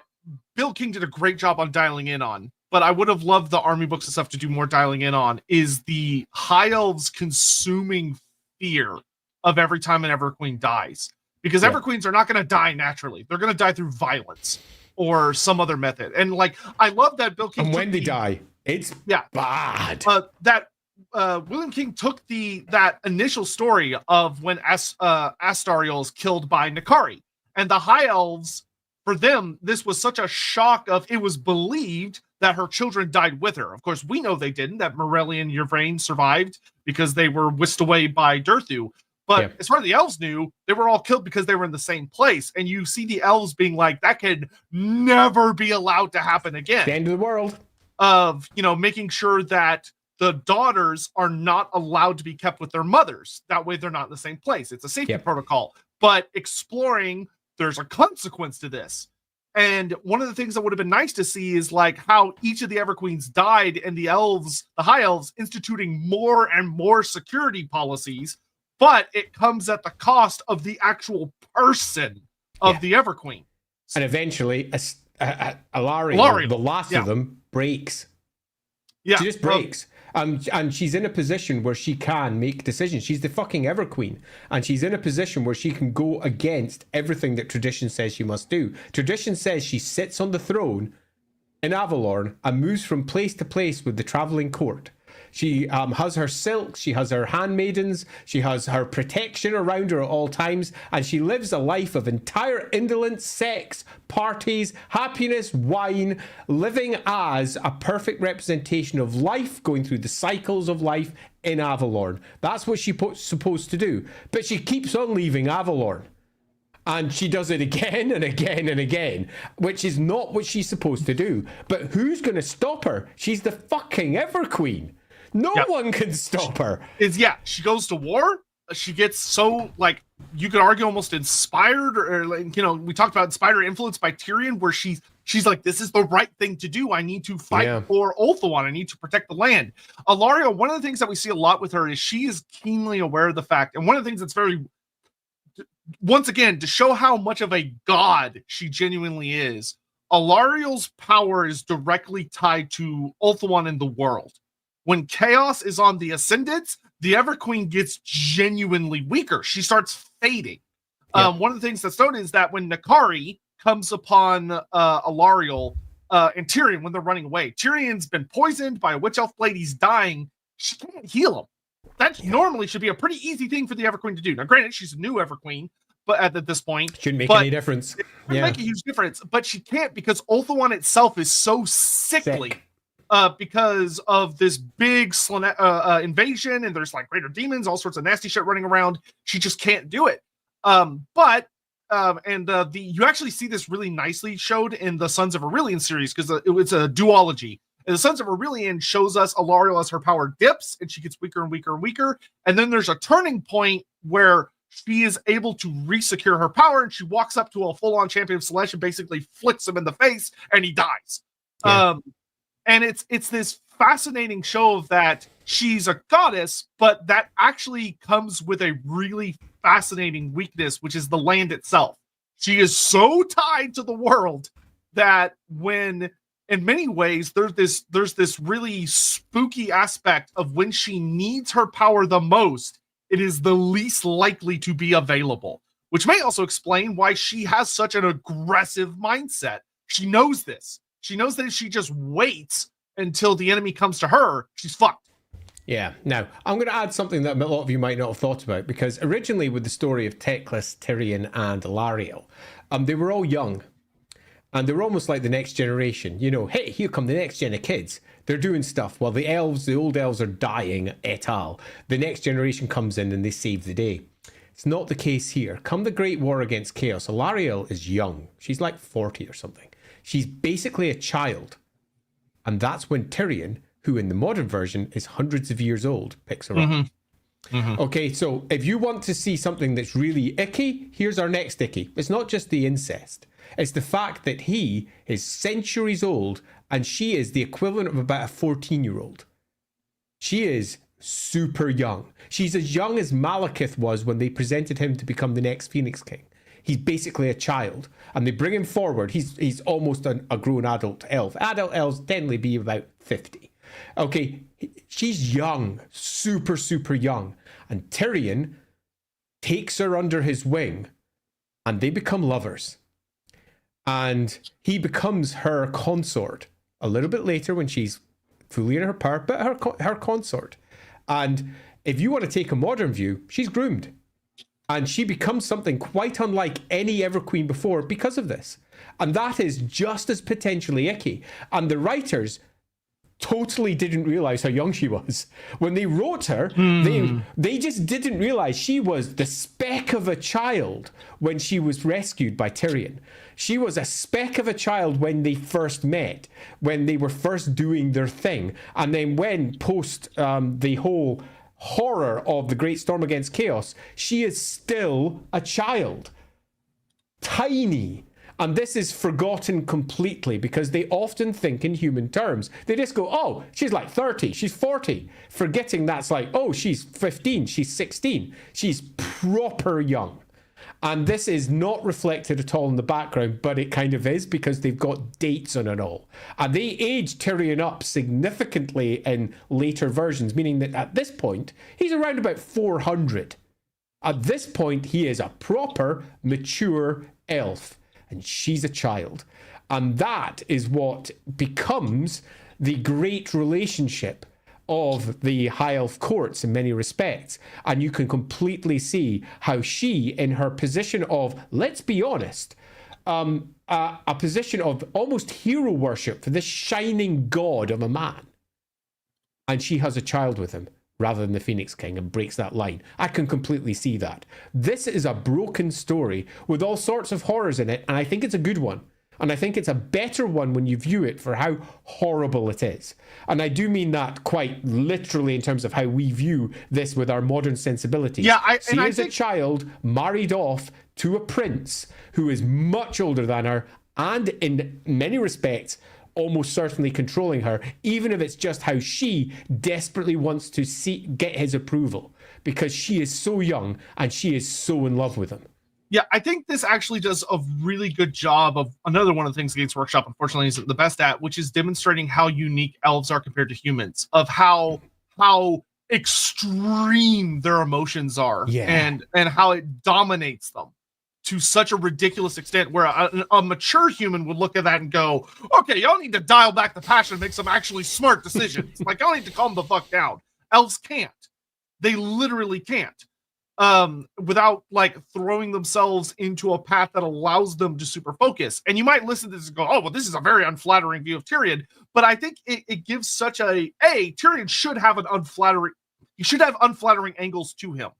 Bill King did a great job on dialing in on, but I would have loved the army books and stuff to do more dialing in on, is the High Elves consuming fear of every time an Everqueen dies. Because Everqueens are not going to die naturally. They're going to die through violence or some other method. And like, I love that Bill King. And when they die, it's bad. William King took that initial story of when Astariel is killed by Nakari. And the High Elves, for them, this was such a shock of, it was believed that her children died with her. Of course, we know they didn't, that Morelli and Yvraine survived because they were whisked away by Durthu. But as far as the elves knew, they were all killed because they were in the same place. And you see the elves being like, that could never be allowed to happen again. The end of the world. of, making sure that the daughters are not allowed to be kept with their mothers. That way they're not in the same place. It's a safety protocol. But exploring, there's a consequence to this. And one of the things that would have been nice to see is like how each of the Everqueens died and the high elves instituting more and more security policies, but it comes at the cost of the actual person of the Everqueen. And eventually, Alarielle, the last of them, breaks. Yeah. She just breaks. And she's in a position where she can make decisions. She's the fucking Everqueen. And she's in a position where she can go against everything that tradition says she must do. Tradition says she sits on the throne in Avalorn and moves from place to place with the traveling court. She has her silks, she has her handmaidens, she has her protection around her at all times, and she lives a life of entire indolence, sex, parties, happiness, wine, living as a perfect representation of life, going through the cycles of life in Avalorn. That's what she's supposed to do. But she keeps on leaving Avalorn. And she does it again and again and again, which is not what she's supposed to do. But who's going to stop her? She's the fucking Everqueen. No one can stop her. She goes to war. She gets so, like, you could argue almost inspired, or like, we talked about inspired or influenced by Tyrion, where she's like, this is the right thing to do. I need to fight for Ulthuan. I need to protect the land. Alarielle, one of the things that we see a lot with her is she is keenly aware of the fact, and one of the things that's very, once again, to show how much of a god she genuinely is, Alarielle's power is directly tied to Ulthuan in the world. When chaos is on the ascendant, the Everqueen gets genuinely weaker. She starts fading. One of the things that's known is that when Nakari comes upon Alarielle and Tyrion when they're running away, Tyrion's been poisoned by a witch elf blade. He's dying. She can't heal him. That normally should be a pretty easy thing for the Everqueen to do. Now, granted, she's a new Everqueen, but at this point, shouldn't make any difference. It shouldn't make a huge difference, but she can't because Ulthuan itself is so sickly. Because of this big invasion, and there's like greater demons, all sorts of nasty shit running around. She just can't do it. You actually see this really nicely showed in the Sons of Aurelian series, because it's a duology. And the Sons of Aurelian shows us Alarielle as her power dips, and she gets weaker and weaker and weaker. And then there's a turning point where she is able to resecure her power, and she walks up to a full-on champion of Celeste and basically flicks him in the face, and he dies. And it's this fascinating show of that she's a goddess, but that actually comes with a really fascinating weakness, which is the land itself. She is so tied to the world that when, in many ways, there's this really spooky aspect of when she needs her power the most, it is the least likely to be available, which may also explain why she has such an aggressive mindset. She knows this. She knows that if she just waits until the enemy comes to her, she's fucked. Yeah. Now, I'm going to add something that a lot of you might not have thought about, because originally with the story of Teclis, Tyrion, and Alarielle, they were all young. And they were almost like the next generation. Hey, here come the next gen of kids. They're doing stuff while the old elves are dying, et al. The next generation comes in and they save the day. It's not the case here. Come the Great War against Chaos, Alarielle is young. She's like 40 or something. She's basically a child. And that's when Tyrion, who in the modern version is hundreds of years old, picks her up. Okay, so if you want to see something that's really icky, here's our next icky. It's not just the incest. It's the fact that he is centuries old and she is the equivalent of about a 14-year-old. She is super young. She's as young as Malekith was when they presented him to become the next Phoenix King. He's basically a child, and they bring him forward. He's almost a grown adult elf. Adult elves tend to be about 50. Okay, she's young, super, super young. And Tyrion takes her under his wing, and they become lovers. And he becomes her consort a little bit later when she's fully in her power, but her consort. And if you want to take a modern view, she's groomed. And she becomes something quite unlike any Everqueen before because of this. And that is just as potentially icky. And the writers totally didn't realize how young she was. When they wrote her, they just didn't realize she was the speck of a child when she was rescued by Tyrion. She was a speck of a child when they first met, when they were first doing their thing. And then when post the whole horror of the Great Storm Against Chaos, she is still a child. Tiny. And this is forgotten completely because they often think in human terms. They just go, oh, she's like 30, she's 40. Forgetting that's like, oh, she's 15, she's 16. She's proper young. And this is not reflected at all in the background, but it kind of is because they've got dates on it all. And they aged Tyrion up significantly in later versions, meaning that at this point, he's around about 400. At this point, he is a proper, mature elf. And she's a child. And that is what becomes the great relationship of the High Elf courts in many respects. And you can completely see how she, in her position of, let's be honest, a position of almost hero worship for this shining god of a man. And she has a child with him, rather than the Phoenix King, and breaks that line. I can completely see that. This is a broken story with all sorts of horrors in it, and I think it's a good one. And I think it's a better one when you view it for how horrible it is. And I do mean that quite literally in terms of how we view this with our modern sensibilities. Yeah, she is a child married off to a prince who is much older than her, and in many respects, almost certainly controlling her, even if it's just how she desperately wants to get his approval, because she is so young and she is so in love with him. Yeah, I think this actually does a really good job of another one of the things Games Workshop unfortunately isn't the best at, which is demonstrating how unique elves are compared to humans, of how extreme their emotions are, and how it dominates them to such a ridiculous extent where a mature human would look at that and go, okay, y'all need to dial back the passion and make some actually smart decisions. Like, y'all need to calm the fuck down. Elves can't. They literally can't. Without like throwing themselves into a path that allows them to super focus. And you might listen to this and go, oh, well, this is a very unflattering view of Tyrion. But I think it gives such Tyrion should have he should have unflattering angles to him.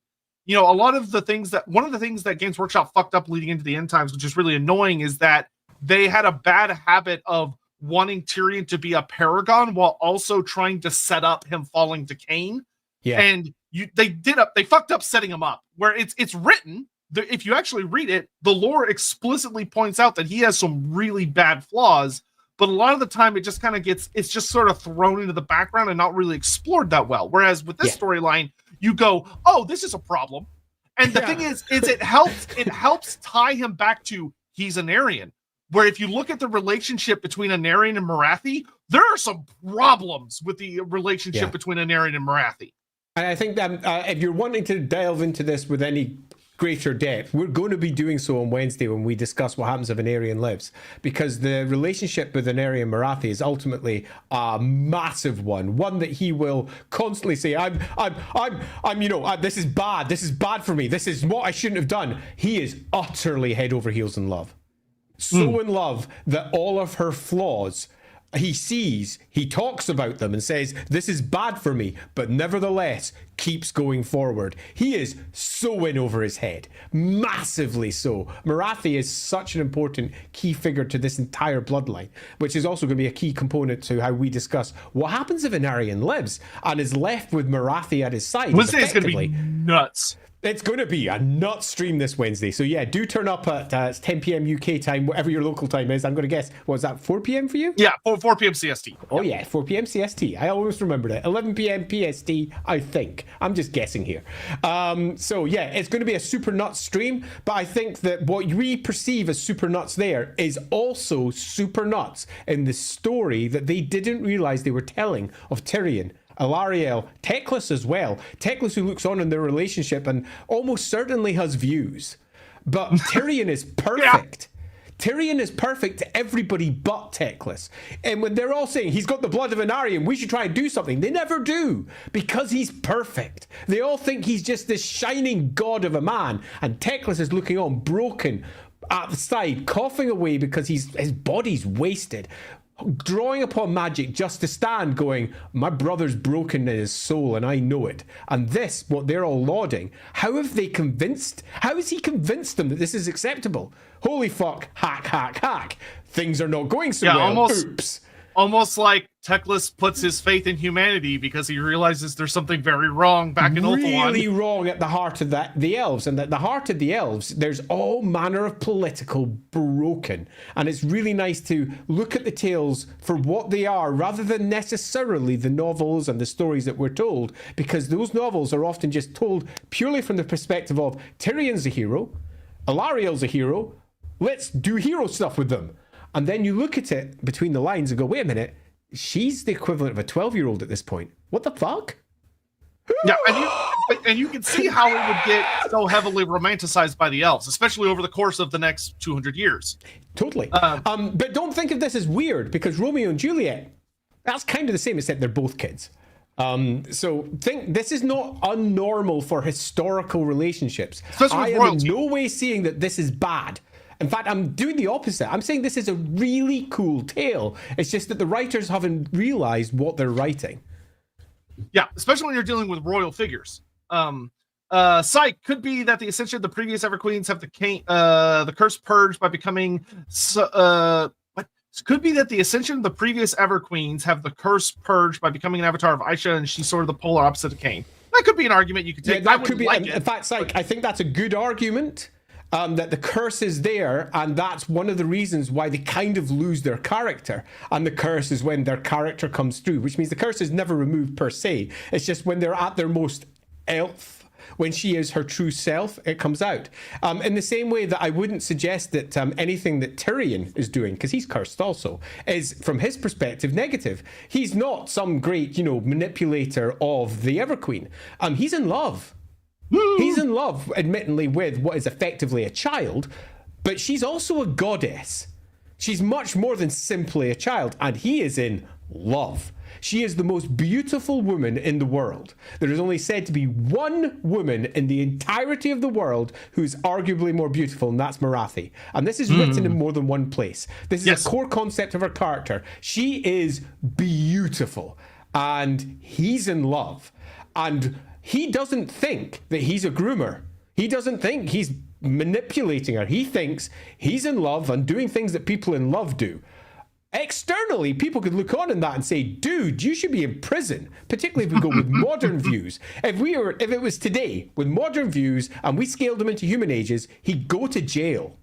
You know, one of the things that Games Workshop fucked up leading into the end times, which is really annoying, is that they had a bad habit of wanting Tyrion to be a paragon while also trying to set up him falling to Cain. Yeah. And they fucked up setting him up where it's written. If you actually read it, the lore explicitly points out that he has some really bad flaws, but a lot of the time it just kind of it's just sort of thrown into the background and not really explored that well. Whereas with this storyline, you go, oh, this is a problem. And the thing is it helps tie him back to he's an Aryan. Where if you look at the relationship between an Aryan and Marathi, there are some problems with the relationship between an Aryan and Marathi. And I think that if you're wanting to delve into this with any greater depth, we're going to be doing so on Wednesday when we discuss what happens if an Aryan lives, because the relationship with an Aryan Marathi is ultimately a massive one that he will constantly say, this is bad for me, this is what I shouldn't have done. He is utterly head over heels in love, so in love that all of her flaws he sees, he talks about them and says, this is bad for me, but nevertheless keeps going forward. He is so in over his head, massively so. Marathi is such an important key figure to this entire bloodline, which is also going to be a key component to how we discuss what happens if an Aryan lives and is left with Marathi at his side. Wednesday is going to be nuts. It's going to be a nut stream this Wednesday. So yeah, do turn up at 10 p.m. UK time, whatever your local time is. I'm going to guess, was that 4 p.m. for you? Yeah, 4 p.m. CST. Oh yeah, 4 p.m. CST. I always remembered it. 11 p.m. PST, I think. I'm just guessing here. So yeah, it's going to be a super nuts stream, but I think that what we perceive as super nuts there is also super nuts in the story that they didn't realize they were telling of Tyrion, Alarielle, Teclis as well. Teclis, who looks on in their relationship and almost certainly has views. But Tyrion is perfect. Tyrion is perfect to everybody but Teclis. And when they're all saying, he's got the blood of an Aryan, we should try and do something, they never do, because he's perfect. They all think he's just this shining god of a man, and Teclis is looking on, broken, at the side, coughing away because his body's wasted. drawing upon magic just to stand going, my brother's broken in his soul and I know it. And this, what they're all lauding, how has he convinced them that this is acceptable? Holy fuck, hack, hack, hack. Things are not going so well. Oops. Almost like Teclis puts his faith in humanity because he realizes there's something very wrong back in Ulthuan. Really wrong at the heart of the elves. And at the heart of the elves, there's all manner of political broken. And it's really nice to look at the tales for what they are, rather than necessarily the novels and the stories that we're told, because those novels are often just told purely from the perspective of Tyrion's a hero, Alarielle's a hero, let's do hero stuff with them. And then you look at it between the lines and go, wait a minute, she's the equivalent of a 12-year-old at this point. What the fuck? Yeah, and you can see how it would get so heavily romanticized by the elves, especially over the course of the next 200 years. Totally. But don't think of this as weird, because Romeo and Juliet, that's kind of the same, except they're both kids. So think this is not unnormal for historical relationships. I am in no way saying that this is bad. In fact, I'm doing the opposite. I'm saying this is a really cool tale. It's just that the writers haven't realized what they're writing. Yeah, especially when you're dealing with royal figures. Psych could be that the ascension of the previous Everqueens have the curse purged by becoming. Could be that the ascension of the previous Everqueens have the curse purged by becoming an avatar of Aisha, and she's sort of the polar opposite of Cain. That could be an argument you could take. Yeah, that could be. In fact, Psych, I think that's a good argument. That the curse is there, and that's one of the reasons why they kind of lose their character. And the curse is when their character comes through, which means the curse is never removed per se. It's just when they're at their most elf, when she is her true self, it comes out. In the same way that I wouldn't suggest that anything that Tyrion is doing, because he's cursed also, is from his perspective negative. He's not some great, manipulator of the Everqueen. He's in love. He's in love, admittedly, with what is effectively a child, but she's also a goddess. She's much more than simply a child, and he is in love. She is the most beautiful woman in the world. There is only said to be one woman in the entirety of the world who's arguably more beautiful, and that's Marathi. And this is written in more than one place. This is a core concept of her character. She is beautiful, and he's in love. And he doesn't think that he's a groomer. He doesn't think he's manipulating her. He thinks he's in love and doing things that people in love do. Externally, people could look on in that and say, dude, you should be in prison, particularly if we go with modern views. If it was today, with modern views, and we scaled him into human ages, he'd go to jail.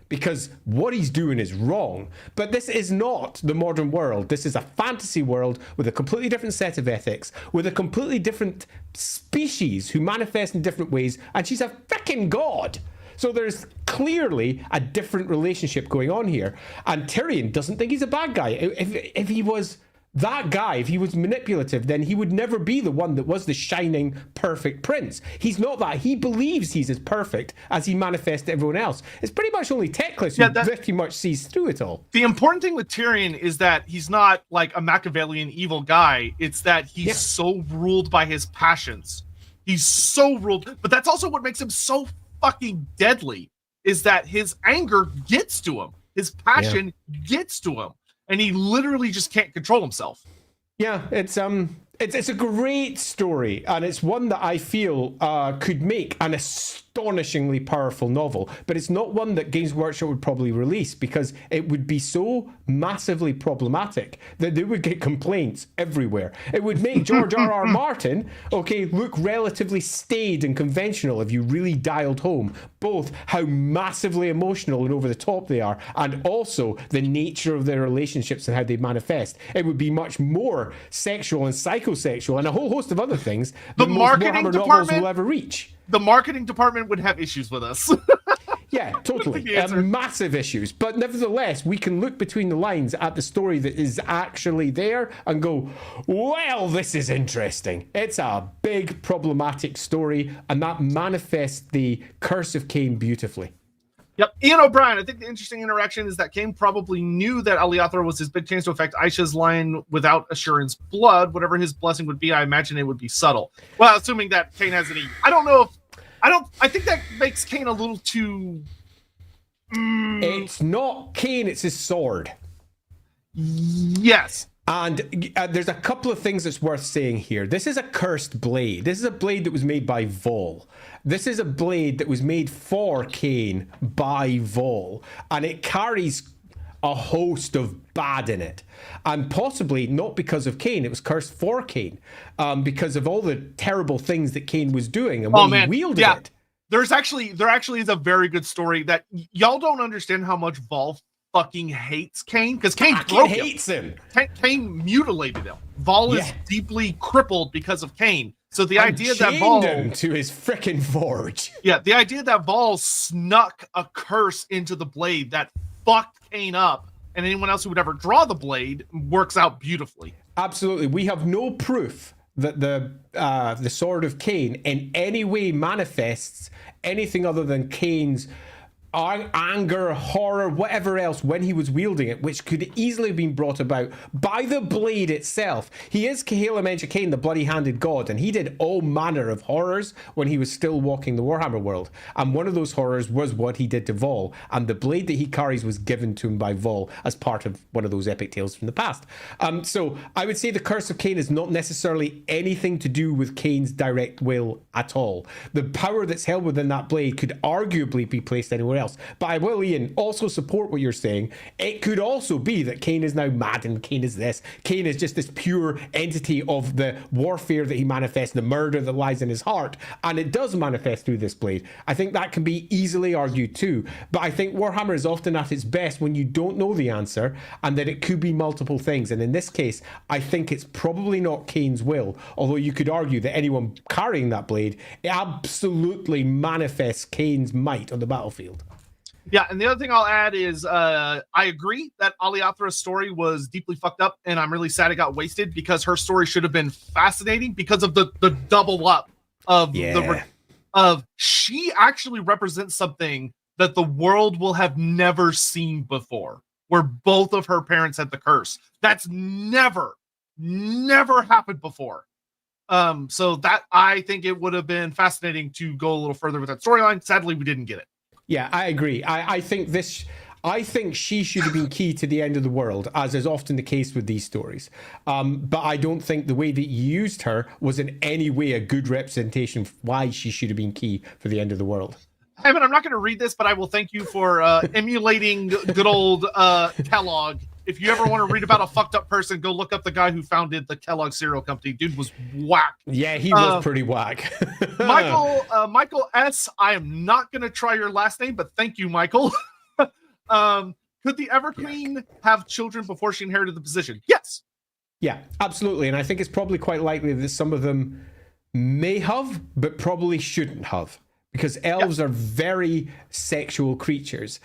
Because what he's doing is wrong. But this is not the modern world. This is a fantasy world with a completely different set of ethics, with a completely different species who manifest in different ways, and she's a freaking god. So there's clearly a different relationship going on here. And Tyrion doesn't think he's a bad guy. If he was that guy, if he was manipulative, then he would never be the one that was the shining, perfect prince. He's not that. He believes he's as perfect as he manifests to everyone else. It's pretty much only Teclis who pretty much sees through it all. The important thing with Tyrion is that he's not like a Machiavellian evil guy. It's that he's so ruled by his passions. He's so ruled. But that's also what makes him so fucking deadly, is that his anger gets to him. His passion gets to him. And he literally just can't control himself. Yeah, it's a great story, and it's one that I feel could make an astonishingly powerful novel, but it's not one that Games Workshop would probably release because it would be so massively problematic that they would get complaints everywhere. It would make George R.R. Martin, look relatively staid and conventional if you really dialed home both how massively emotional and over the top they are, and also the nature of their relationships and how they manifest. It would be much more sexual and psychosexual and a whole host of other things the that most marketing Warhammer novels department will ever reach. The marketing department would have issues with us. Yeah, totally. Massive issues. But nevertheless, we can look between the lines at the story that is actually there and go, well, this is interesting. It's a big problematic story, and that manifests the Curse of Cain beautifully. Yep. Ian O'Brien, I think the interesting interaction is that Cain probably knew that Aliathar was his big chance to affect Aisha's line without Assurance blood. Whatever his blessing would be, I imagine it would be subtle. Well, assuming that Cain has any... I think that makes Cain a little too... It's not Cain, it's his sword. Yes. And there's a couple of things that's worth saying here. This is a cursed blade. This is a blade that was made by Vol. This is a blade that was made for Cain by Vol. And it carries a host of bad in it. And possibly not because of Cain. It was cursed for Cain. Because of all the terrible things that Cain was doing. And when he wielded it. There actually is a very good story that y'all don't understand how much Vol fucking hates Cain, because Cain hates him. Cain mutilated him. Vol is deeply crippled because of Cain. So the idea that Vol him to his frickin' forge. Yeah, the idea that Vol snuck a curse into the blade that fucked Cain up, and anyone else who would ever draw the blade works out beautifully. Absolutely, we have no proof that the sword of Cain in any way manifests anything other than Cain's anger, horror, whatever else when he was wielding it, which could easily have been brought about by the blade itself. He is Cahalia Mencha Cain, the bloody-handed god, and he did all manner of horrors when he was still walking the Warhammer world. And one of those horrors was what he did to Vol, and the blade that he carries was given to him by Vol as part of one of those epic tales from the past. So I would say the Curse of Cain is not necessarily anything to do with Cain's direct will at all. The power that's held within that blade could arguably be placed anywhere else. But I will, Ian, also support what you're saying. It could also be that Cain is now mad and Cain is this. Cain is just this pure entity of the warfare that he manifests, the murder that lies in his heart. And it does manifest through this blade. I think that can be easily argued too. But I think Warhammer is often at its best when you don't know the answer and that it could be multiple things. And in this case, I think it's probably not Cain's will. Although you could argue that anyone carrying that blade, it absolutely manifests Cain's might on the battlefield. Yeah, and the other thing I'll add is I agree that Alarielle's story was deeply fucked up, and I'm really sad it got wasted because her story should have been fascinating because of the double up of she actually represents something that the world will have never seen before, where both of her parents had the curse. That's never happened before. So that I think it would have been fascinating to go a little further with that storyline. Sadly, we didn't get it. Yeah, I agree. I think she should have been key to the end of the world, as is often the case with these stories. But I don't think the way that you used her was in any way a good representation of why she should have been key for the end of the world. I mean, I'm not going to read this, but I will thank you for emulating good old Kellogg. If you ever want to read about a fucked up person, go look up the guy who founded the Kellogg cereal company. Dude was whack. Yeah, he was pretty whack. Michael S. I am not going to try your last name, but thank you, Michael. Could the Everqueen have children before she inherited the position? Yes. Yeah, absolutely. And I think it's probably quite likely that some of them may have, but probably shouldn't have. Because elves are very sexual creatures.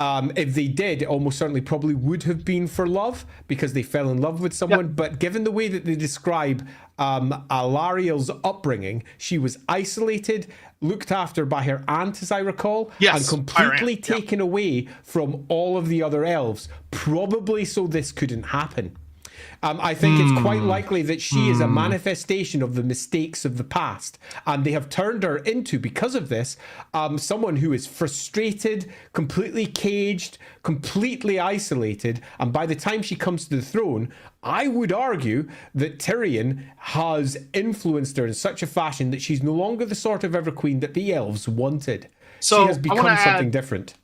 If they did, it almost certainly probably would have been for love because they fell in love with someone. Yep. But given the way that they describe Alarielle's upbringing, she was isolated, looked after by her aunt, as I recall, and completely taken away from all of the other elves, probably so this couldn't happen. I think it's quite likely that she is a manifestation of the mistakes of the past. And they have turned her into, because of this, someone who is frustrated, completely caged, completely isolated. And by the time she comes to the throne, I would argue that Tyrion has influenced her in such a fashion that she's no longer the sort of Everqueen that the elves wanted. So she has become something different.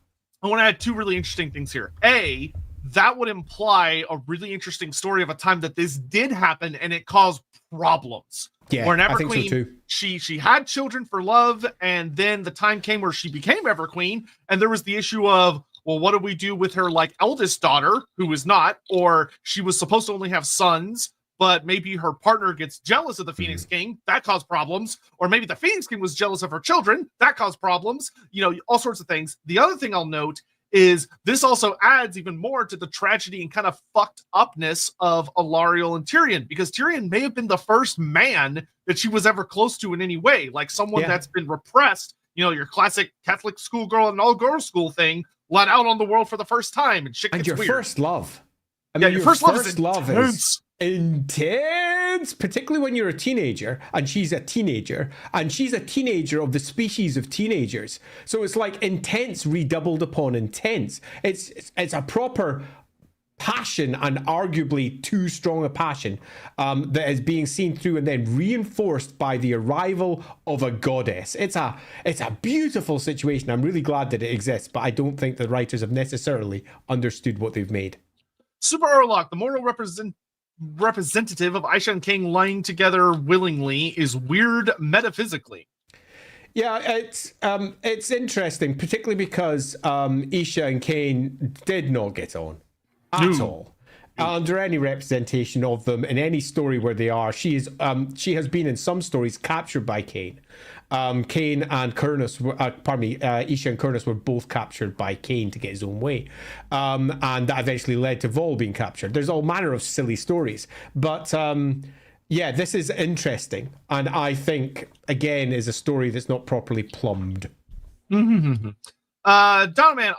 I want to add two really interesting things here. A, that would imply a really interesting story of a time that this did happen and it caused problems. Yeah, where I think so too. She had children for love, and then the time came where she became Everqueen, and there was the issue of, well, what do we do with her eldest daughter, who is not, or she was supposed to only have sons, but maybe her partner gets jealous of the Phoenix King, that caused problems, or maybe the Phoenix King was jealous of her children, that caused problems, all sorts of things. The other thing I'll note is this also adds even more to the tragedy and kind of fucked upness of Alarielle and Tyrion, because Tyrion may have been the first man that she was ever close to in any way, like someone that's been repressed, your classic Catholic schoolgirl and all-girls school thing, let out on the world for the first time, and shit gets weird. And your first love. I mean, your first love is intense, particularly when you're a teenager and she's a teenager of the species of teenagers. So it's like intense redoubled upon intense. It's a proper passion, and arguably too strong a passion, that is being seen through and then reinforced by the arrival of a goddess. It's a beautiful situation. I'm really glad that it exists, but I don't think the writers have necessarily understood what they've made. Super Orlok, the moral representative of Aisha and King lying together willingly, is weird metaphysically. Yeah, it's interesting, particularly because Isha and Kane did not get on at all. Under any representation of them in any story where they are, she has been in some stories captured by Kane. Kane and Kurnus, Isha and Kurnus were both captured by Kane to get his own way, and that eventually led to Vol being captured. There's all manner of silly stories, but yeah, this is interesting, and I think again is a story that's not properly plumbed. Donovan,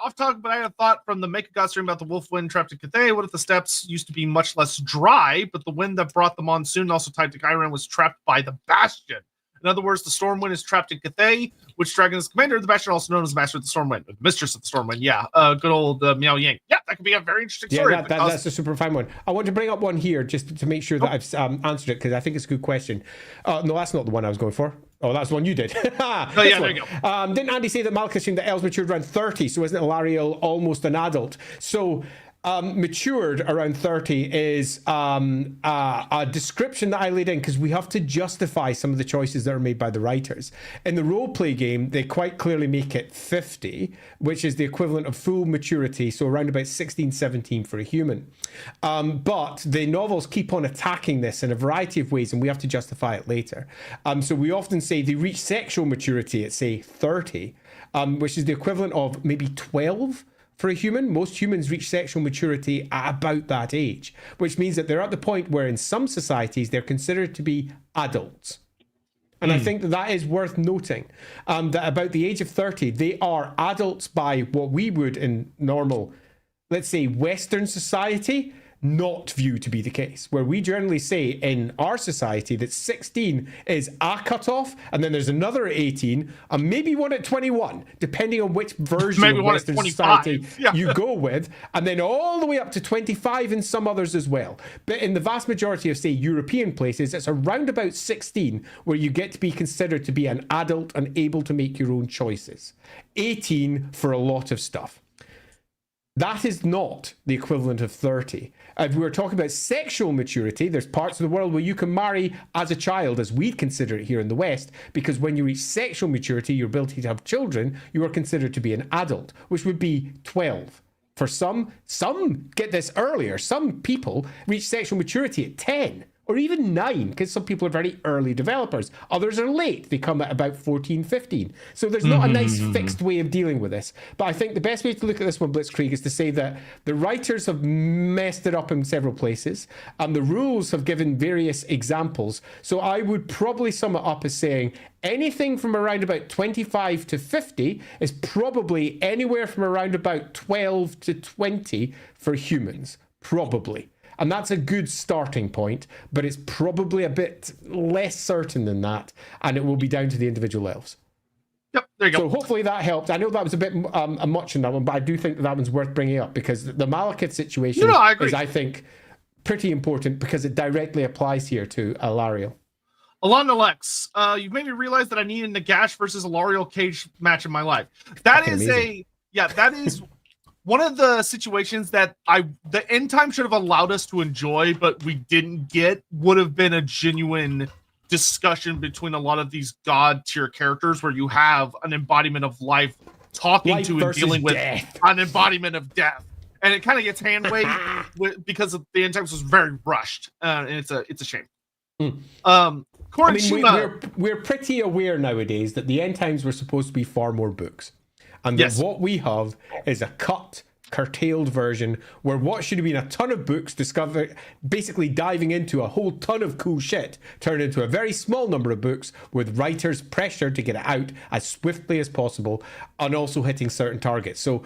off topic, but I had a thought from the Make a God stream about the wolf wind trapped in Cathay. What if the steppes used to be much less dry, but the wind that brought the monsoon also tied to Gyran was trapped by the Bastion? In other words, the Stormwind is trapped in Cathay, which dragon is commander of the Bastion, also known as Master of the Stormwind, Mistress of the Stormwind. Yeah, good old Miao Yang. Yeah, that could be a very interesting story. Yeah, that's a super fine one. I want to bring up one here just to make sure that I've answered it, because I think it's a good question. No, that's not the one I was going for. Oh, that's the one you did. Oh, yeah, there you go. Didn't Andy say that Malchus assumed that elves matured around 30? So isn't Alarielle almost an adult? So matured around 30 is a description that I laid in because we have to justify some of the choices that are made by the writers. In the roleplay game, they quite clearly make it 50, which is the equivalent of full maturity, so around about 16, 17 for a human. But the novels keep on attacking this in a variety of ways, and we have to justify it later. So we often say they reach sexual maturity at, say, 30, which is the equivalent of maybe 12 for a human. Most humans reach sexual maturity at about that age, which means that they're at the point where in some societies they're considered to be adults. And I think that is worth noting, that about the age of 30, they are adults by what we would in normal, let's say, Western society, not view to be the case, where we generally say in our society that 16 is a cutoff, and then there's another 18, and maybe one at 21, depending on which version of Western society you go with, and then all the way up to 25 in some others as well. But in the vast majority of, say, European places, it's around about 16 where you get to be considered to be an adult and able to make your own choices. 18 for a lot of stuff. That is not the equivalent of 30. If we were talking about sexual maturity, there's parts of the world where you can marry as a child, as we'd consider it here in the West, because when you reach sexual maturity, your ability to have children, you are considered to be an adult, which would be 12. For some get this earlier. Some people reach sexual maturity at 10. Or even 9, because some people are very early developers. Others are late. They come at about 14, 15. So there's not a nice fixed way of dealing with this. But I think the best way to look at this one, Blitzkrieg, is to say that the writers have messed it up in several places, and the rules have given various examples. So I would probably sum it up as saying anything from around about 25 to 50 is probably anywhere from around about 12 to 20 for humans. Probably. And that's a good starting point, but it's probably a bit less certain than that, and it will be down to the individual elves. Yep, there you go. So hopefully that helped. I know that was a bit much in that one, but I do think that one's worth bringing up because the Malekith situation is, I think, pretty important because it directly applies here to Alarielle. Alana Lex, you've made me realize that I need a Nagash versus Alarielle cage match in my life. That is that is one of the situations that the end time should have allowed us to enjoy, but we didn't get. Would have been a genuine discussion between a lot of these god tier characters where you have an embodiment of life talking to and dealing with an embodiment of death. And it kind of gets hand waved because of the end times was very rushed. And it's a shame. We're pretty aware nowadays that the end times were supposed to be far more books. And that what we have is a cut, curtailed version where what should have been a ton of books basically diving into a whole ton of cool shit turned into a very small number of books with writers pressured to get it out as swiftly as possible and also hitting certain targets. So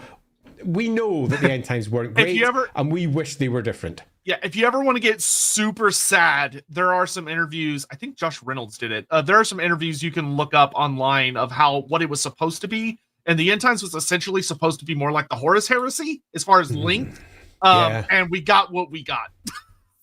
we know that the end times weren't great and we wish they were different. Yeah, if you ever want to get super sad, there are some interviews. I think Josh Reynolds did it. There are some interviews you can look up online of what it was supposed to be. And the end times was essentially supposed to be more like the Horus Heresy as far as length. And we got what we got.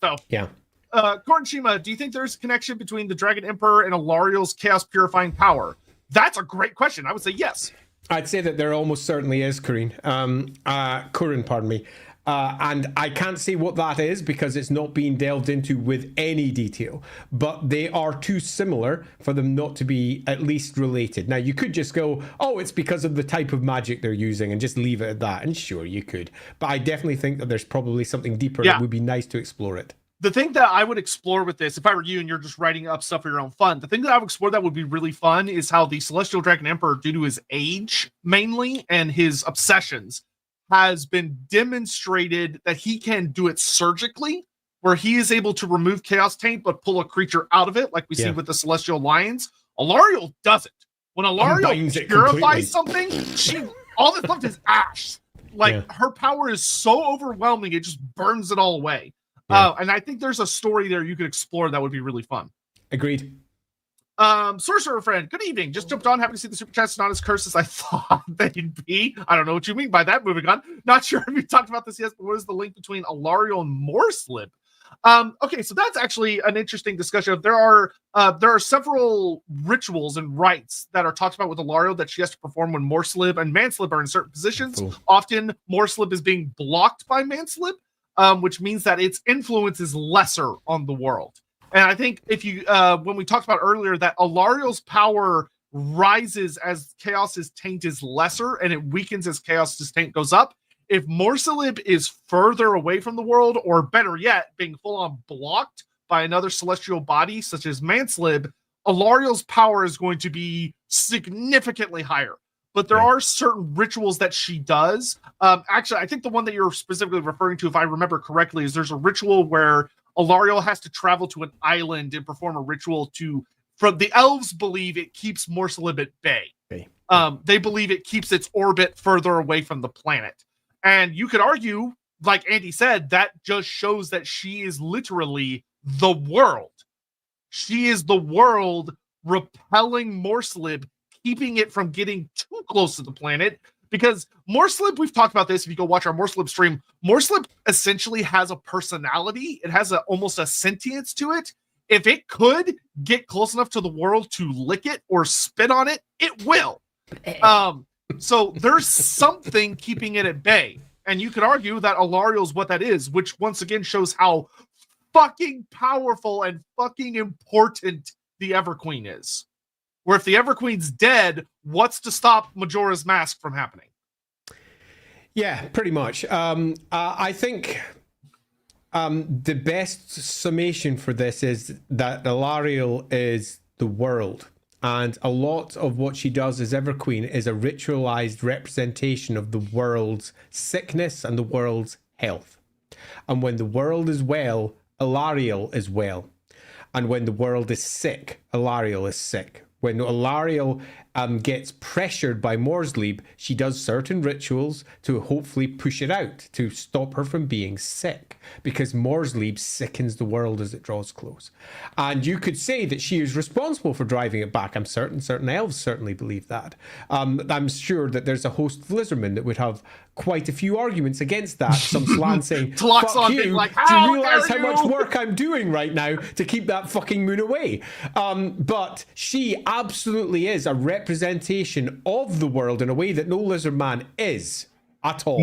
So yeah. Kornshima, do you think there's a connection between the Dragon Emperor and Alarielle's chaos purifying power? That's a great question. I would say yes. I'd say that there almost certainly is, Corinne. Corinne, pardon me. And I can't say what that is because it's not being delved into with any detail. But they are too similar for them not to be at least related. Now, you could just go, oh, it's because of the type of magic they're using and just leave it at that. And sure, you could. But I definitely think that there's probably something deeper that would be nice to explore it. The thing that I would explore with this, if I were you and you're just writing up stuff for your own fun, the thing that I would explore that would be really fun is how the Celestial Dragon Emperor, due to his age mainly and his obsessions, has been demonstrated that he can do it surgically, where he is able to remove chaos taint but pull a creature out of it, like we see with the Celestial Lions. Alarielle doesn't. When Alarielle purifies something, all that's left is ash. Like her power is so overwhelming, it just burns it all away. And I think there's a story there you could explore that would be really fun. Agreed. Sorcerer friend, good evening. Just jumped on. Happy to see the super chats not as cursed as I thought they'd be. I don't know what you mean by that. Moving on. Not sure if we talked about this yet, but what is the link between Alarielle and Morslip? Okay, so that's actually an interesting discussion. There are several rituals and rites that are talked about with Alarielle that she has to perform when Morslip and Manslip are in certain positions. Cool. Often Morslip is being blocked by Manslip, which means that its influence is lesser on the world. And I think if you, when we talked about earlier that Alarielle's power rises as Chaos's taint is lesser and it weakens as Chaos's taint goes up. If Morsalib is further away from the world, or better yet, being full on blocked by another celestial body such as Manslib, Alarielle's power is going to be significantly higher. But there are certain rituals that she does. Actually, I think the one that you're specifically referring to, if I remember correctly, is there's a ritual where Alarielle has to travel to an island and perform a ritual from the elves believe it keeps Morsalib at bay. They believe it keeps its orbit further away from the planet. And you could argue, like Andy said, that just shows that she is literally the world. She is the world repelling Morsalib, keeping it from getting too close to the planet. Because Morslip, we've talked about this. If you go watch our Morslip stream, Morslip essentially has a personality. It has almost a sentience to it. If it could get close enough to the world to lick it or spit on it, it will. So there's something keeping it at bay. And you could argue that Alarielle is what that is, which once again shows how fucking powerful and fucking important the Everqueen is. Where if the Everqueen's dead, what's to stop Majora's Mask from happening? Yeah, pretty much. I think the best summation for this is that Alarielle is the world. And a lot of what she does as Everqueen is a ritualized representation of the world's sickness and the world's health. And when the world is well, Alarielle is well. And when the world is sick, Alarielle is sick. When Alarielle gets pressured by Morslib, she does certain rituals to hopefully push it out, to stop her from being sick, because Morslib sickens the world as it draws close. And you could say that she is responsible for driving it back. I'm certain elves certainly believe that. I'm sure that there's a host of Lizardmen that would have quite a few arguments against that. Some slan saying, fuck you, like, do you realise how much work I'm doing right now to keep that fucking moon away? But she absolutely is a representation of the world in a way that no lizard man is at all.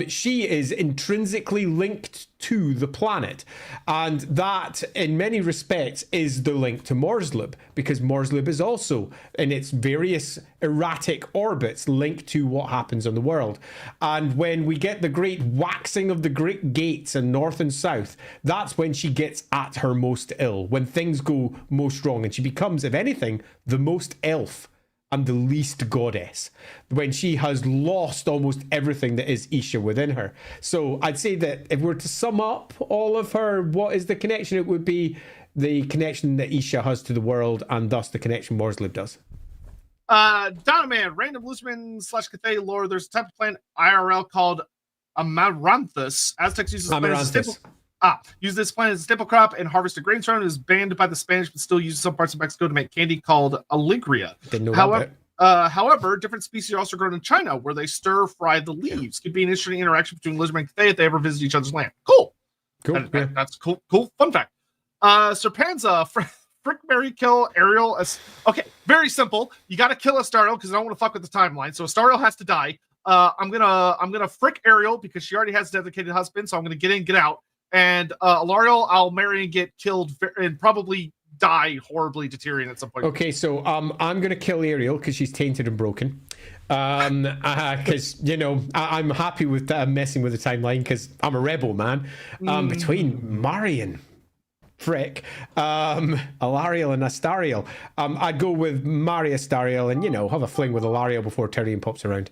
She is intrinsically linked to the planet, and that in many respects is the link to Morslib, because Morslib is also in its various erratic orbits linked to what happens in the world. And when we get the great waxing of the great gates in north and south, that's when she gets at her most ill, when things go most wrong, and she becomes, if anything, the most elf and the least goddess, when she has lost almost everything that is Isha within her. So I'd say that if we're to sum up all of her, what is the connection? It would be the connection that Isha has to the world, and thus the connection Morslib does. Donoman, random Luceman / Cathay lore. There's a type of plant IRL called Amaranthus. Aztecs use this plant as a staple. Use this plant as a staple crop and harvested grains from it. Is banned by the Spanish, but still used in some parts of Mexico to make candy called alegria. Didn't know However, However, different species are also grown in China, where they stir fry the leaves. Could be an interesting interaction between lizardmen and Cathay if they ever visit each other's land. Cool. That's cool. Cool. Fun fact. Serpanza, frick, marry, kill, Ariel. Okay, very simple. You got to kill Astariel because I don't want to fuck with the timeline. So Astariel has to die. I'm gonna frick Ariel because she already has a dedicated husband. So I'm gonna get in, get out. And Alarielle, I'll marry and get killed and probably die horribly to Tyrion at some point. Okay, so I'm gonna kill Ariel because she's tainted and broken. Because I'm happy with that, messing with the timeline because I'm a rebel, man. Between Marion, frick, Alarielle and Astariel, I'd go with marry Astariel and have a fling with Alarielle before Tyrion pops around.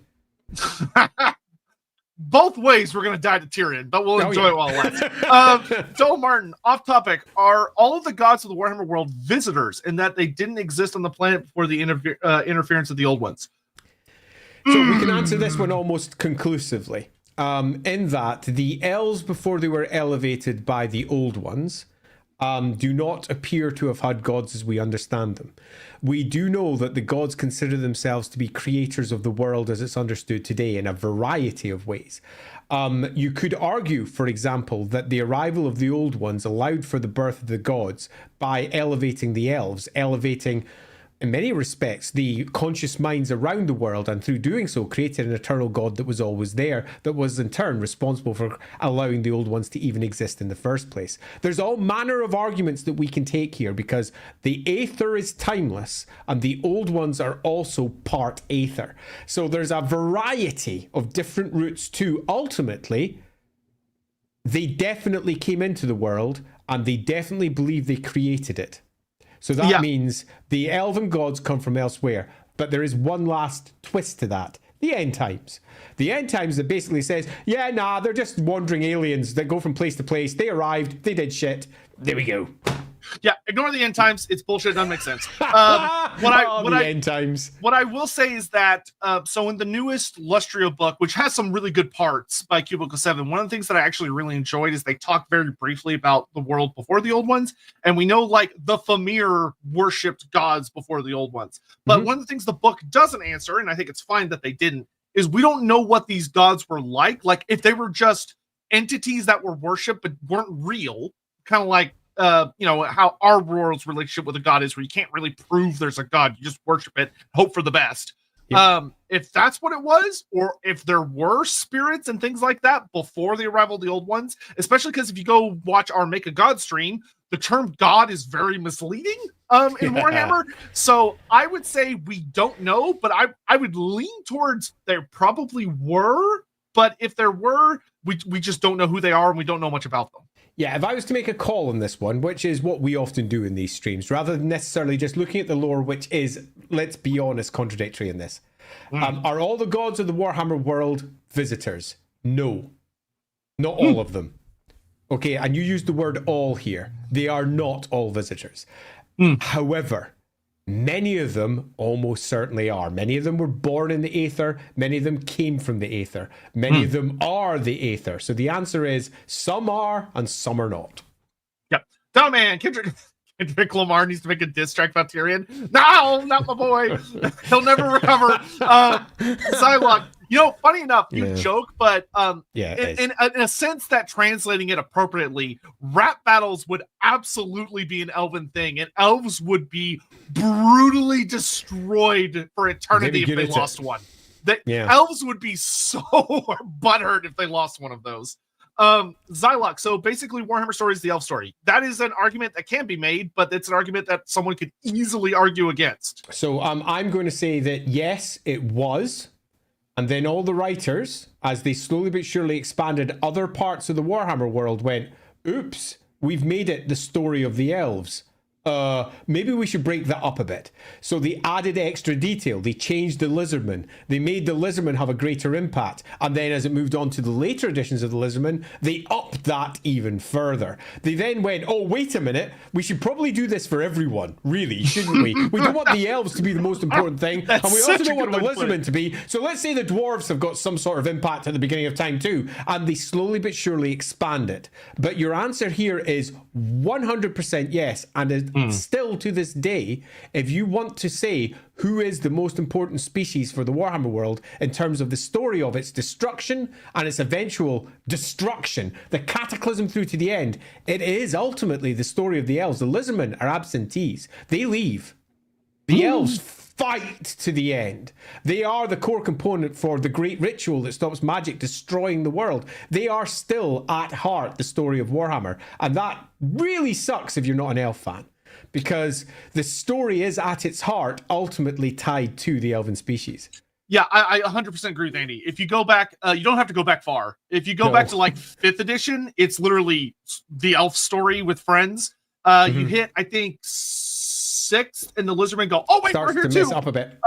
Both ways we're going to die to Tyrion, but we'll enjoy it while it lasts. Joel Martin, off topic. Are all of the gods of the Warhammer world visitors in that they didn't exist on the planet before the interference of the old ones? So we can answer this one almost conclusively. In that the elves, before they were elevated by the old ones, do not appear to have had gods as we understand them. We do know that the gods consider themselves to be creators of the world as it's understood today in a variety of ways. You could argue, for example, that the arrival of the old ones allowed for the birth of the gods by elevating the elves, elevating, in many respects, the conscious minds around the world, and through doing so created an eternal god that was always there, that was in turn responsible for allowing the old ones to even exist in the first place. There's all manner of arguments that we can take here because the aether is timeless and the old ones are also part aether. So there's a variety of different routes to ultimately, they definitely came into the world and they definitely believe they created it. So that means the elven gods come from elsewhere. But there is one last twist to that. The end times. The end times that basically says, they're just wandering aliens that go from place to place. They arrived. They did shit. There we go. Yeah, ignore the end times. It's bullshit. It doesn't make sense. End times. What I will say is that, so in the newest Lustria book, which has some really good parts by Cubicle 7, one of the things that I actually really enjoyed is they talk very briefly about the world before the old ones. And we know, like, the Famir worshipped gods before the old ones. But one of the things the book doesn't answer, and I think it's fine that they didn't, is we don't know what these gods were like. Like, if they were just entities that were worshipped but weren't real, kind of like, how our world's relationship with a god is, where you can't really prove there's a god, you just worship it, hope for the best. If that's what it was, or if there were spirits and things like that before the arrival of the old ones, especially because if you go watch our Make a God stream, the term god is very misleading in Warhammer. So I would say we don't know, but I would lean towards there probably were, but if there were, we just don't know who they are and we don't know much about them. Yeah, if I was to make a call on this one, which is what we often do in these streams, rather than necessarily just looking at the lore, which is, let's be honest, contradictory in this. Are all the gods of the Warhammer world visitors? No. Not all of them. Okay, and you used the word all here. They are not all visitors. However, many of them almost certainly are. Many of them were born in the Aether. Many of them came from the Aether. Many of them are the Aether. So the answer is some are and some are not. Yep. Oh man, Kendrick Lamar needs to make a diss track about Tyrion. No, not my boy. He'll never recover. Psylocke. Funny enough, you joke, but in a sense that translating it appropriately, rap battles would absolutely be an elven thing, and elves would be brutally destroyed for eternity if they lost one. Elves would be so butthurt if they lost one of those. Xylox. So basically, Warhammer story is the elf story. That is an argument that can be made, but it's an argument that someone could easily argue against. So I'm going to say that yes, it was. And then all the writers, as they slowly but surely expanded other parts of the Warhammer world, went, oops, we've made it the story of the elves. Maybe we should break that up a bit. So they added extra detail. They changed the Lizardman. They made the Lizardman have a greater impact. And then as it moved on to the later editions of the Lizardman, they upped that even further. They then went, oh, wait a minute. We should probably do this for everyone, really, shouldn't we? We don't want the elves to be the most important thing. And we also don't want the Lizardman to be. So let's say the dwarves have got some sort of impact at the beginning of time too. And they slowly but surely expand it. But your answer here is 100% yes. And still to this day, if you want to say who is the most important species for the Warhammer world in terms of the story of its destruction and its eventual destruction, the cataclysm through to the end, it is ultimately the story of the elves. The lizardmen are absentees. They leave. The elves fight to the end. They are the core component for the great ritual that stops magic destroying the world. They are still at heart the story of Warhammer, and that really sucks if you're not an elf fan, because the story is at its heart ultimately tied to the elven species. Yeah, I 100% agree with Andy. If you go back, you don't have to go back far. If you go back to like 5th edition, it's literally the elf story with friends. You hit, I think, 6th, and the lizardmen go, "Oh wait, Starts we're here to too." mess up a bit.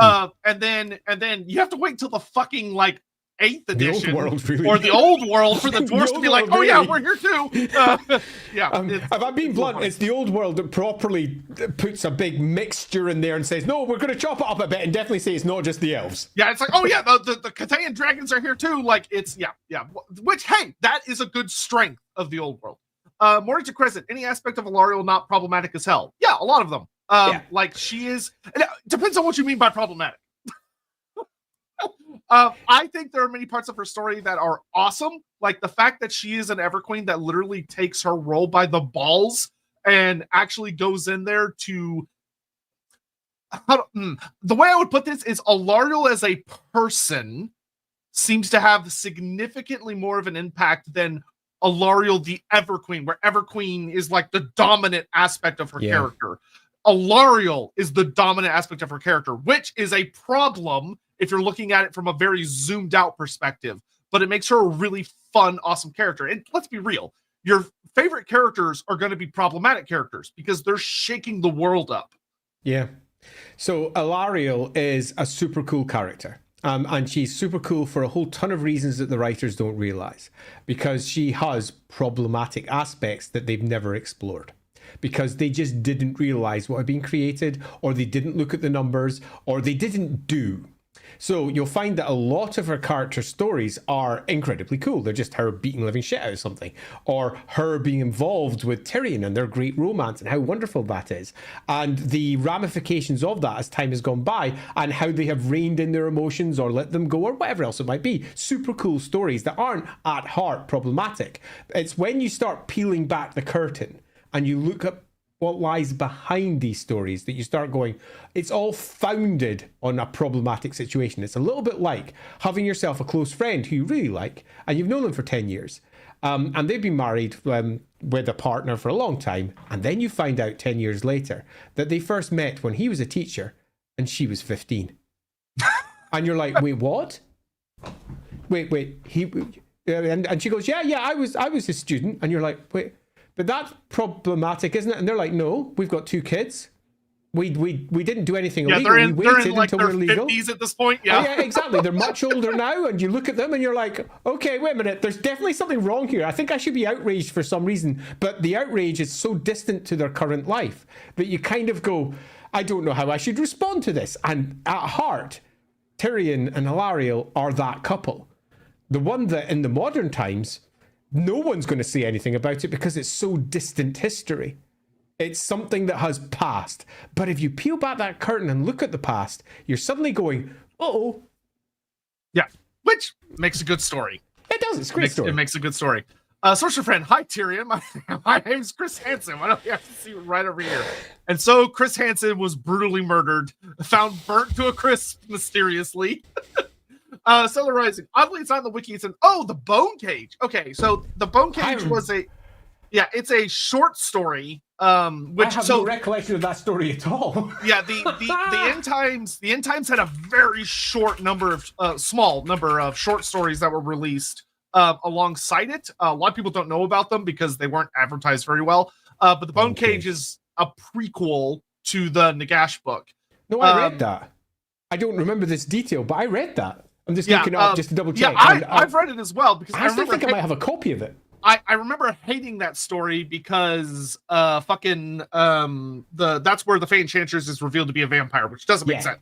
And then you have to wait till the fucking like 8th edition, old world, really. or the old world for the dwarves to be like, "Oh yeah, we're here too." If I'm being blunt, it's the old world that properly puts a big mixture in there and says, "No, we're going to chop it up a bit," and definitely say it's not just the elves. Yeah, it's like, "Oh yeah, the Cataian dragons are here too." Like it's yeah. Which, hey, that is a good strength of the old world. Morning to Crescent, any aspect of Alarielle not problematic as hell? Yeah, a lot of them. Like she is, it depends on what you mean by problematic. I think there are many parts of her story that are awesome. Like the fact that she is an Everqueen that literally takes her role by the balls and actually goes in there to, the way I would put this is Alarielle as a person seems to have significantly more of an impact than Alarielle the Everqueen, where Everqueen is like the dominant aspect of her character. Alarielle is the dominant aspect of her character, which is a problem if you're looking at it from a very zoomed out perspective, but it makes her a really fun, awesome character. And let's be real, your favorite characters are going to be problematic characters because they're shaking the world up. Yeah. So Alarielle is a super cool character. And she's super cool for a whole ton of reasons that the writers don't realize, because she has problematic aspects that they've never explored, because they just didn't realize what had been created, or they didn't look at the numbers, or they didn't do. So you'll find that a lot of her character stories are incredibly cool. They're just her beating living shit out of something, or her being involved with Tyrion and their great romance and how wonderful that is, and the ramifications of that as time has gone by, and how they have reined in their emotions or let them go, or whatever else it might be. Super cool stories that aren't at heart problematic. It's when you start peeling back the curtain and you look at what lies behind these stories that you start going, it's all founded on a problematic situation. It's a little bit like having yourself a close friend who you really like, and you've known them for 10 years. And they've been married with a partner for a long time. And then you find out 10 years later that they first met when he was a teacher and she was 15. And you're like, wait, what? Wait, and she goes, yeah, I was his student. And you're like, wait, but that's problematic, isn't it? And they're like, no, we've got 2 kids. We didn't do anything illegal. They're in like until their we're legal. 50s at this point. Yeah. Oh, yeah, exactly. They're much older now, and you look at them and you're like, okay, wait a minute. There's definitely something wrong here. I think I should be outraged for some reason, but the outrage is so distant to their current life that you kind of go, I don't know how I should respond to this. And at heart, Tyrion and Alarielle are that couple. The one that in the modern times, no one's going to say anything about it because it's so distant history. It's something that has passed. But if you peel back that curtain and look at the past, you're suddenly going, uh-oh. Yeah, which makes a good story. It does. It's a great story. It makes a good story. Sorcerer friend, hi Tyrion. My name's Chris Hansen. Why don't you have to see right over here? And so Chris Hansen was brutally murdered, found burnt to a crisp mysteriously. Solar Rising. Oddly, it's not in the wiki. It's the Bone Cage. Okay, so the Bone Cage was it's a short story. Which I have no recollection of that story at all. Yeah, the End Times had a very short number of small number of short stories that were released alongside it. A lot of people don't know about them because they weren't advertised very well. But the Bone Cage is a prequel to the Nagash book. No, I read that. I don't remember this detail, but I read that. I'm just looking it up just to double check. Yeah, I've read it as well because I still think I might have a copy of it. I remember hating that story because that's where the Fey Enchantress is revealed to be a vampire, which doesn't make sense.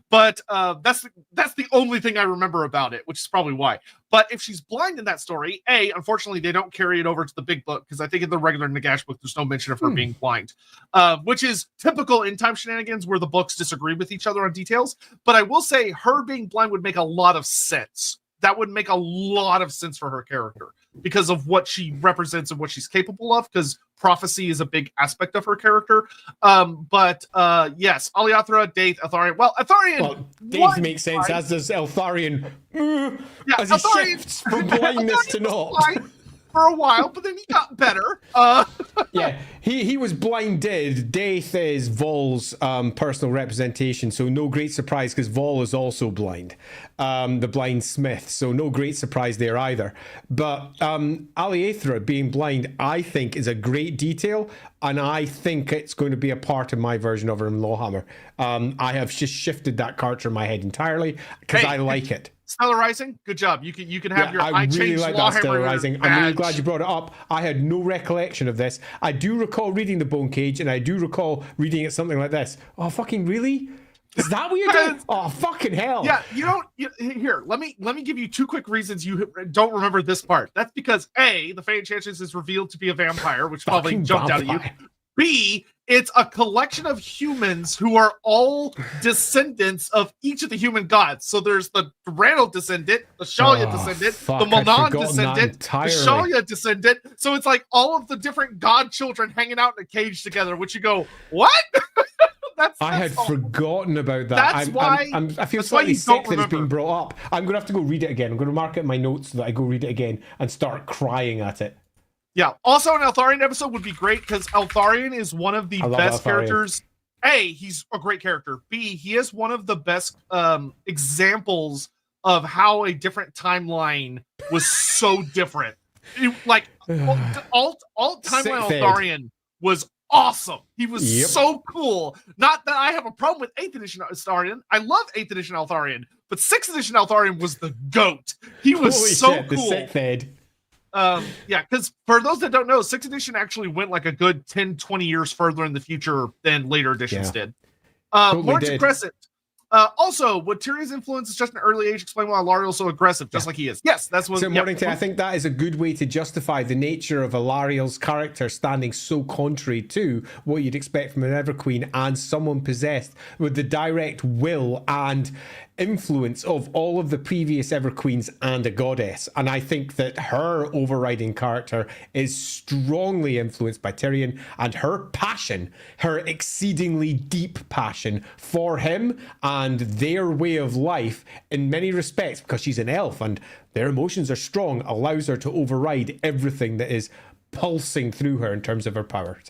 But that's the only thing I remember about it, which is probably why. But if she's blind in that story, unfortunately they don't carry it over to the big book, because I think in the regular Nagash book there's no mention of her being blind, which is typical in time shenanigans where the books disagree with each other on details. But I will say her being blind would make a lot of sense. That would make a lot of sense for her character because of what she represents and what she's capable of, because prophecy is a big aspect of her character. But yes, Aliothra, Daith, Eltharion. Well, Eltharion... Well, Daith makes sense, as does Eltharion. As he shifts from blindness to not. For a while, but then he got better. Yeah, he was blinded. Daith is Vol's personal representation, so no great surprise, because Vol is also blind, the blind smith, so no great surprise there either. But Aliothra being blind, I think, is a great detail, and I think it's going to be a part of my version of her in LAWhammer. I have just shifted that character in my head entirely, because I like it. Stellar Rising, good job. You can have your I really like that Stellar Rising. I'm really glad you brought it up. I had no recollection of this. I do recall reading the Bone Cage, and I do recall reading it something like this. Oh, fucking really? Is that what you're doing? Oh, fucking hell. Yeah, here, let me give you two quick reasons you don't remember this part. That's because A, the Fey Enchantress is revealed to be a vampire, which probably jumped out at you. B, it's a collection of humans who are all descendants of each of the human gods. So there's the Randall descendant, the Shalia descendant, the Monan descendant, the Shalia descendant. So it's like all of the different god children hanging out in a cage together, which you go, what? I had forgotten about that. That's why I feel slightly sick that it's being brought up. I'm going to have to go read it again. I'm going to mark it in my notes so that I go read it again and start crying at it. Yeah. Also, an Eltharion episode would be great, because Eltharion is one of the best characters. A, he's a great character. B, he is one of the best examples of how a different timeline was so different. Like, alt timeline Eltharion was awesome. He was so cool. Not that I have a problem with 8th edition Eltharion. I love 8th edition Eltharion, but 6th edition Eltharion was the GOAT. He was cool. The 6th ed. Yeah, because for those that don't know, 6th edition actually went like a good 10-20 years further in the future than later editions did. Totally Crescent. Also, would Tyrion's influence is just an early age explain why Alarielle is so aggressive, just like he is? Yes, that's what. So, Mornington, I think that is a good way to justify the nature of Alarielle's character standing so contrary to what you'd expect from an Everqueen and someone possessed with the direct will and influence of all of the previous Everqueens and a goddess. And I think that her overriding character is strongly influenced by Tyrion, and her passion, her exceedingly deep passion for him and their way of life in many respects, because she's an elf and their emotions are strong, allows her to override everything that is pulsing through her in terms of her powers.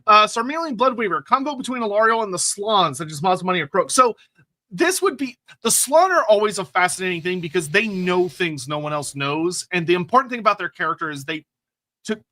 Sarmelian Bloodweaver, combo between Alarielle and the Slaanen, such as Maz, Money, or Croak. So this would be, the Slaanen are always a fascinating thing because they know things no one else knows. And the important thing about their character is to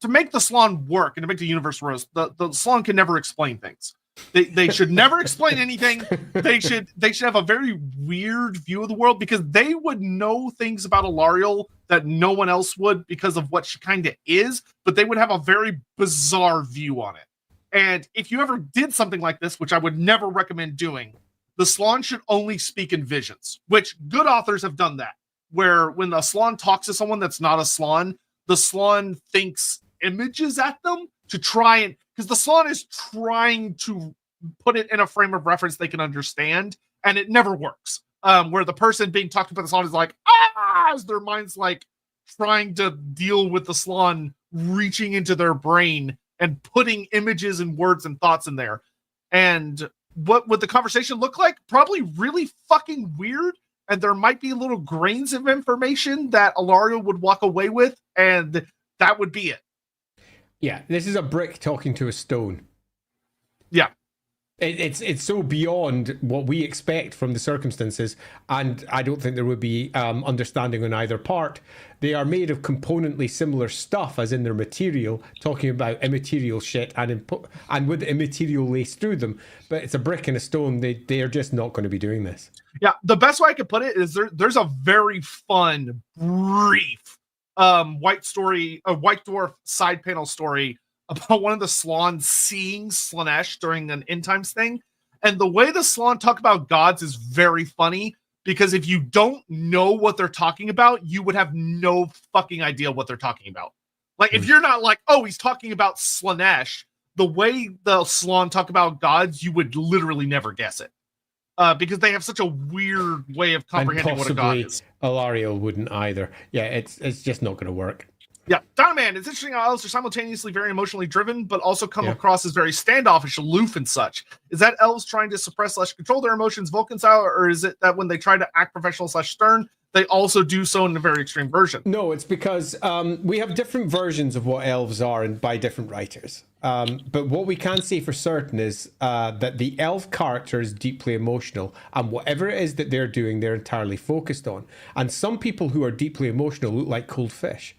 make the Slaanen work and to make the universe rose, the Slaanen can never explain things. They should never explain anything. They should have a very weird view of the world, because they would know things about Alarielle that no one else would because of what she kind of is, but they would have a very bizarre view on it. And if you ever did something like this, which I would never recommend doing, the Slaanen should only speak in visions, which good authors have done that, where when the Slaanen talks to someone that's not a Slaanen, the Slaanen thinks images at them to try and, because the Slaanen is trying to put it in a frame of reference they can understand, and it never works. Where the person being talked to by the Slaanen is like, as their mind's like trying to deal with the Slaanen reaching into their brain and putting images and words and thoughts in there. And what would the conversation look like? Probably really fucking weird, and there might be little grains of information that Alarielle would walk away with, and that would be it. Yeah, this is a brick talking to a stone. Yeah. It's so beyond what we expect from the circumstances, and I don't think there would be understanding on either part. They are made of componently similar stuff, as in their material, talking about immaterial shit and with immaterial laced through them. But it's a brick and a stone. They are just not going to be doing this. Yeah, the best way I could put it is there's a very fun, brief white dwarf side panel story about one of the Slaanen seeing Slaanesh during an end times thing. And the way the Slaanen talk about gods is very funny, because if you don't know what they're talking about, you would have no fucking idea what they're talking about. Like, if you're not like, oh, he's talking about Slaanesh, the way the Slaanen talk about gods, you would literally never guess it. Because they have such a weird way of comprehending what a god is. Alarielle wouldn't either. Yeah, it's just not going to work. Yeah, Donoman, it's interesting how elves are simultaneously very emotionally driven, but also come across as very standoffish, aloof, and such. Is that elves trying to suppress / control their emotions Vulcan style, or is it that when they try to act professional / stern, they also do so in a very extreme version? No, it's because we have different versions of what elves are and by different writers. But what we can say for certain is that the elf character is deeply emotional, and whatever it is that they're doing, they're entirely focused on. And some people who are deeply emotional look like cold fish.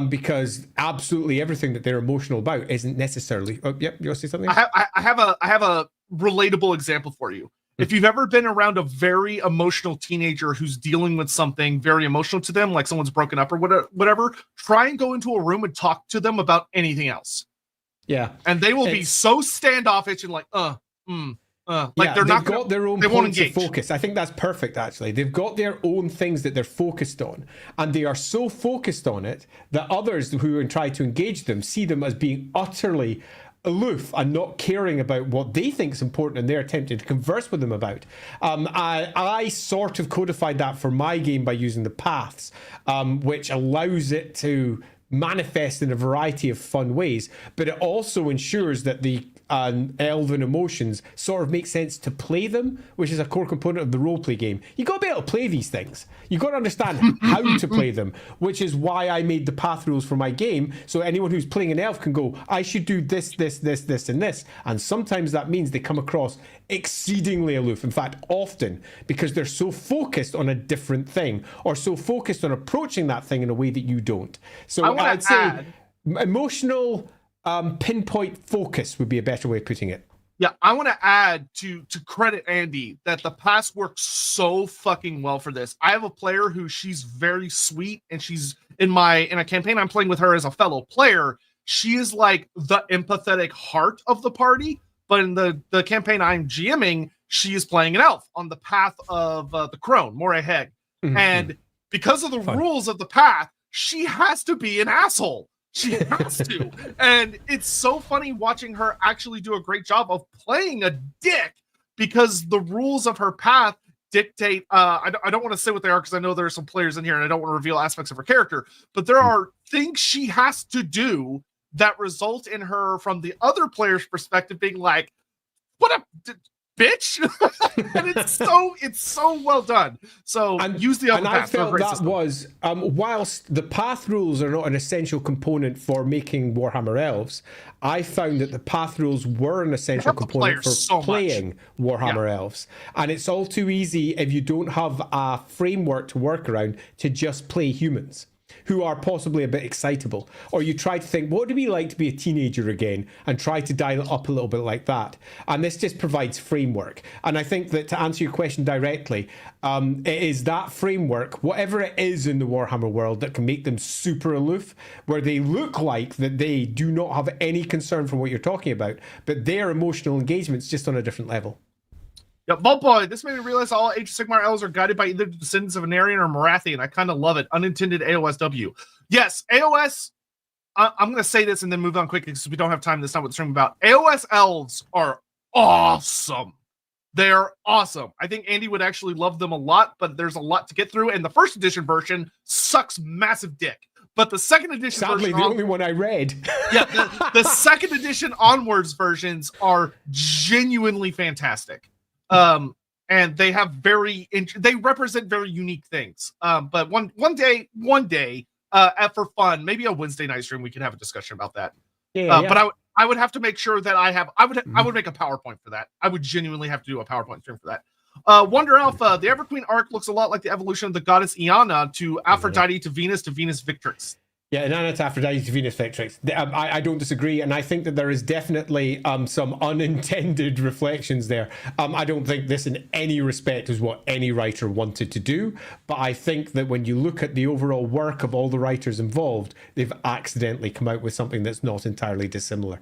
Because absolutely everything that they're emotional about isn't necessarily. Oh, yep, you want to say something? I have a relatable example for you. If you've ever been around a very emotional teenager who's dealing with something very emotional to them, like someone's broken up or whatever, try and go into a room and talk to them about anything else. Yeah, and they will be so standoffish and like, like they're not got their own points of focus. I think that's perfect, actually. They've got their own things that they're focused on, and they are so focused on it that others who try to engage them see them as being utterly aloof and not caring about what they think is important, and they're attempting to converse with them about. I sort of codified that for my game by using the paths, which allows it to manifest in a variety of fun ways, but it also ensures that the elven emotions sort of make sense to play them, which is a core component of the roleplay game. You got to be able to play these things. You got to understand how to play them, which is why I made the path rules for my game, so anyone who's playing an elf can go, I should do this, this, this, this, and this. And sometimes that means they come across exceedingly aloof. In fact, often, because they're so focused on a different thing, or so focused on approaching that thing in a way that you don't. So I'd say emotional pinpoint focus would be a better way of putting it. Yeah, I want to add to credit Andy that the pass works so fucking well for this. I have a player who she's very sweet, and she's in a campaign I'm playing with her as a fellow player. She is like the empathetic heart of the party, but in the campaign I'm GMing, she is playing an elf on the path of the crone, Moray Heg. Mm-hmm. And because of the rules of the path, she has to be an asshole. She has to. And it's so funny watching her actually do a great job of playing a dick, because the rules of her path dictate, I don't want to say what they are because I know there are some players in here and I don't want to reveal aspects of her character, but there are things she has to do that result in her, from the other player's perspective, being like, what a bitch. And it's so well done. So use the other path. And I felt that was whilst the path rules are not an essential component for making Warhammer Elves, I found that the path rules were an essential component for playing Warhammer Elves. And it's all too easy, if you don't have a framework to work around, to just play humans who are possibly a bit excitable, or you try to think, what would it be like to be a teenager again, and try to dial it up a little bit like that. And this just provides framework. And I think that, to answer your question directly, it is that framework, whatever it is in the Warhammer world, that can make them super aloof, where they look like that they do not have any concern for what you're talking about, but their emotional engagement's just on a different level. Yeah, Vault this made me realize all Age of Sigmar elves are guided by either the descendants of Anarian or Marathian. I kind of love it. Unintended AOSW. Yes, AOS, I'm going to say this and then move on quickly because we don't have time. That's not what the stream about. AOS elves are awesome. They're awesome. I think Andy would actually love them a lot, but there's a lot to get through. And the first edition version sucks massive dick. But the second edition Sadly, the only one I read. Yeah, the second edition onwards versions are genuinely fantastic. And they have they represent very unique things. But one day, for fun, maybe a Wednesday night stream, we can have a discussion about that. But I would have to make sure that I would make a PowerPoint for that. I would genuinely have to do a PowerPoint stream for that. Wonder Alpha, the Everqueen arc looks a lot like the evolution of the goddess Iana to Aphrodite to Venus Victrix. Yeah, Inanna Aphrodite to Venus Vectrix. I don't disagree, and I think that there is definitely some unintended reflections there. I don't think this in any respect is what any writer wanted to do, but I think that when you look at the overall work of all the writers involved, they've accidentally come out with something that's not entirely dissimilar.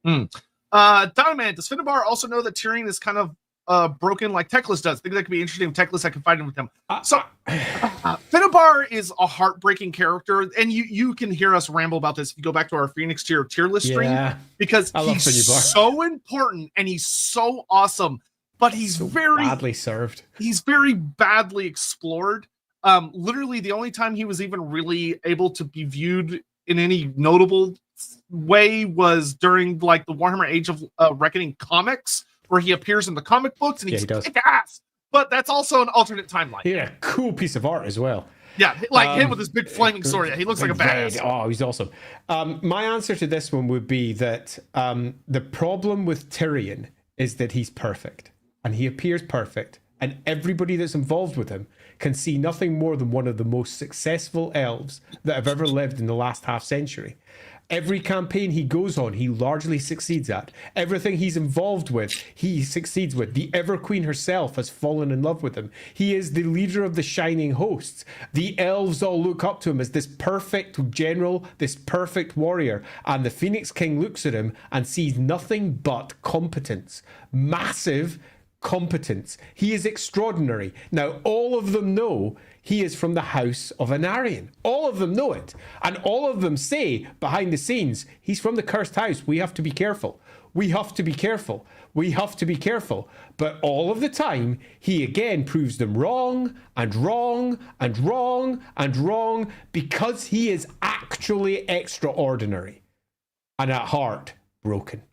Diamond, does Finnebar also know that Tyrion is kind of broken like Teclis does? Think that could be interesting if Teclis had confided with him. Finnebar is a heartbreaking character, and you can hear us ramble about this if you go back to our Phoenix tier list stream, because he's so important and he's so awesome, but he's so very badly served. He's very badly explored. Literally, the only time he was even really able to be viewed in any notable way was during like the Warhammer Age of Reckoning comics, where he appears in the comic books and he's kick-ass. But that's also an alternate timeline. Yeah, cool piece of art as well. Yeah, like him with his big flaming sword. He looks like a badass. Oh, he's awesome. My answer to this one would be that the problem with Tyrion is that he's perfect. And he appears perfect. And everybody that's involved with him can see nothing more than one of the most successful elves that have ever lived in the last half century. Every campaign he goes on, he largely succeeds at. Everything he's involved with, he succeeds with. The Ever Queen herself has fallen in love with him. He is the leader of the Shining Hosts. The elves all look up to him as this perfect general, this perfect warrior. And the Phoenix King looks at him and sees nothing but competence. Massive competence. He is extraordinary. Now, all of them know he is from the house of Anarion. All of them know it. And all of them say behind the scenes, he's from the cursed house. We have to be careful. We have to be careful. We have to be careful. But all of the time, he again proves them wrong and wrong and wrong and wrong, because he is actually extraordinary and at heart broken.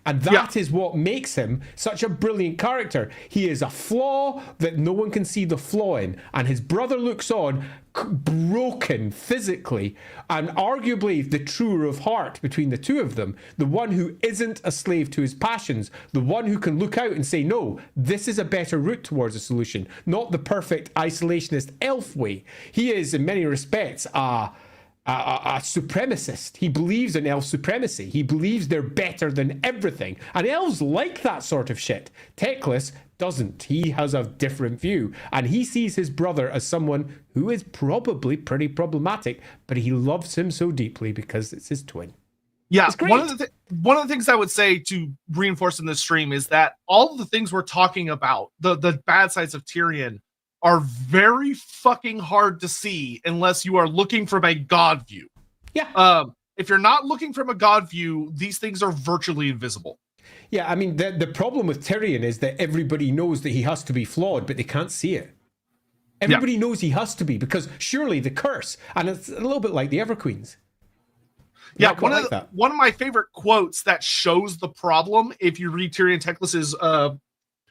And that is what makes him such a brilliant character. He is a flaw that no one can see the flaw in. And his brother looks on, broken physically, and arguably the truer of heart between the two of them. The one who isn't a slave to his passions. The one who can look out and say, no, this is a better route towards a solution. Not the perfect isolationist elf way. He is, in many respects, a supremacist. He believes in elf supremacy. He believes they're better than everything. And elves like that sort of shit. Teclis doesn't. He has a different view. And he sees his brother as someone who is probably pretty problematic, but he loves him so deeply because it's his twin. Yeah, one of the things I would say to reinforce in this stream is that all of the things we're talking about, the bad sides of Tyrion, are very fucking hard to see unless you are looking from a god view. Yeah. If you're not looking from a god view, these things are virtually invisible. Yeah, I mean, the problem with Tyrion is that everybody knows that he has to be flawed, but they can't see it. Everybody knows he has to be, because surely the curse, and it's a little bit like the Everqueens. Yeah, one of my favorite quotes that shows the problem, if you read Tyrion Teclis's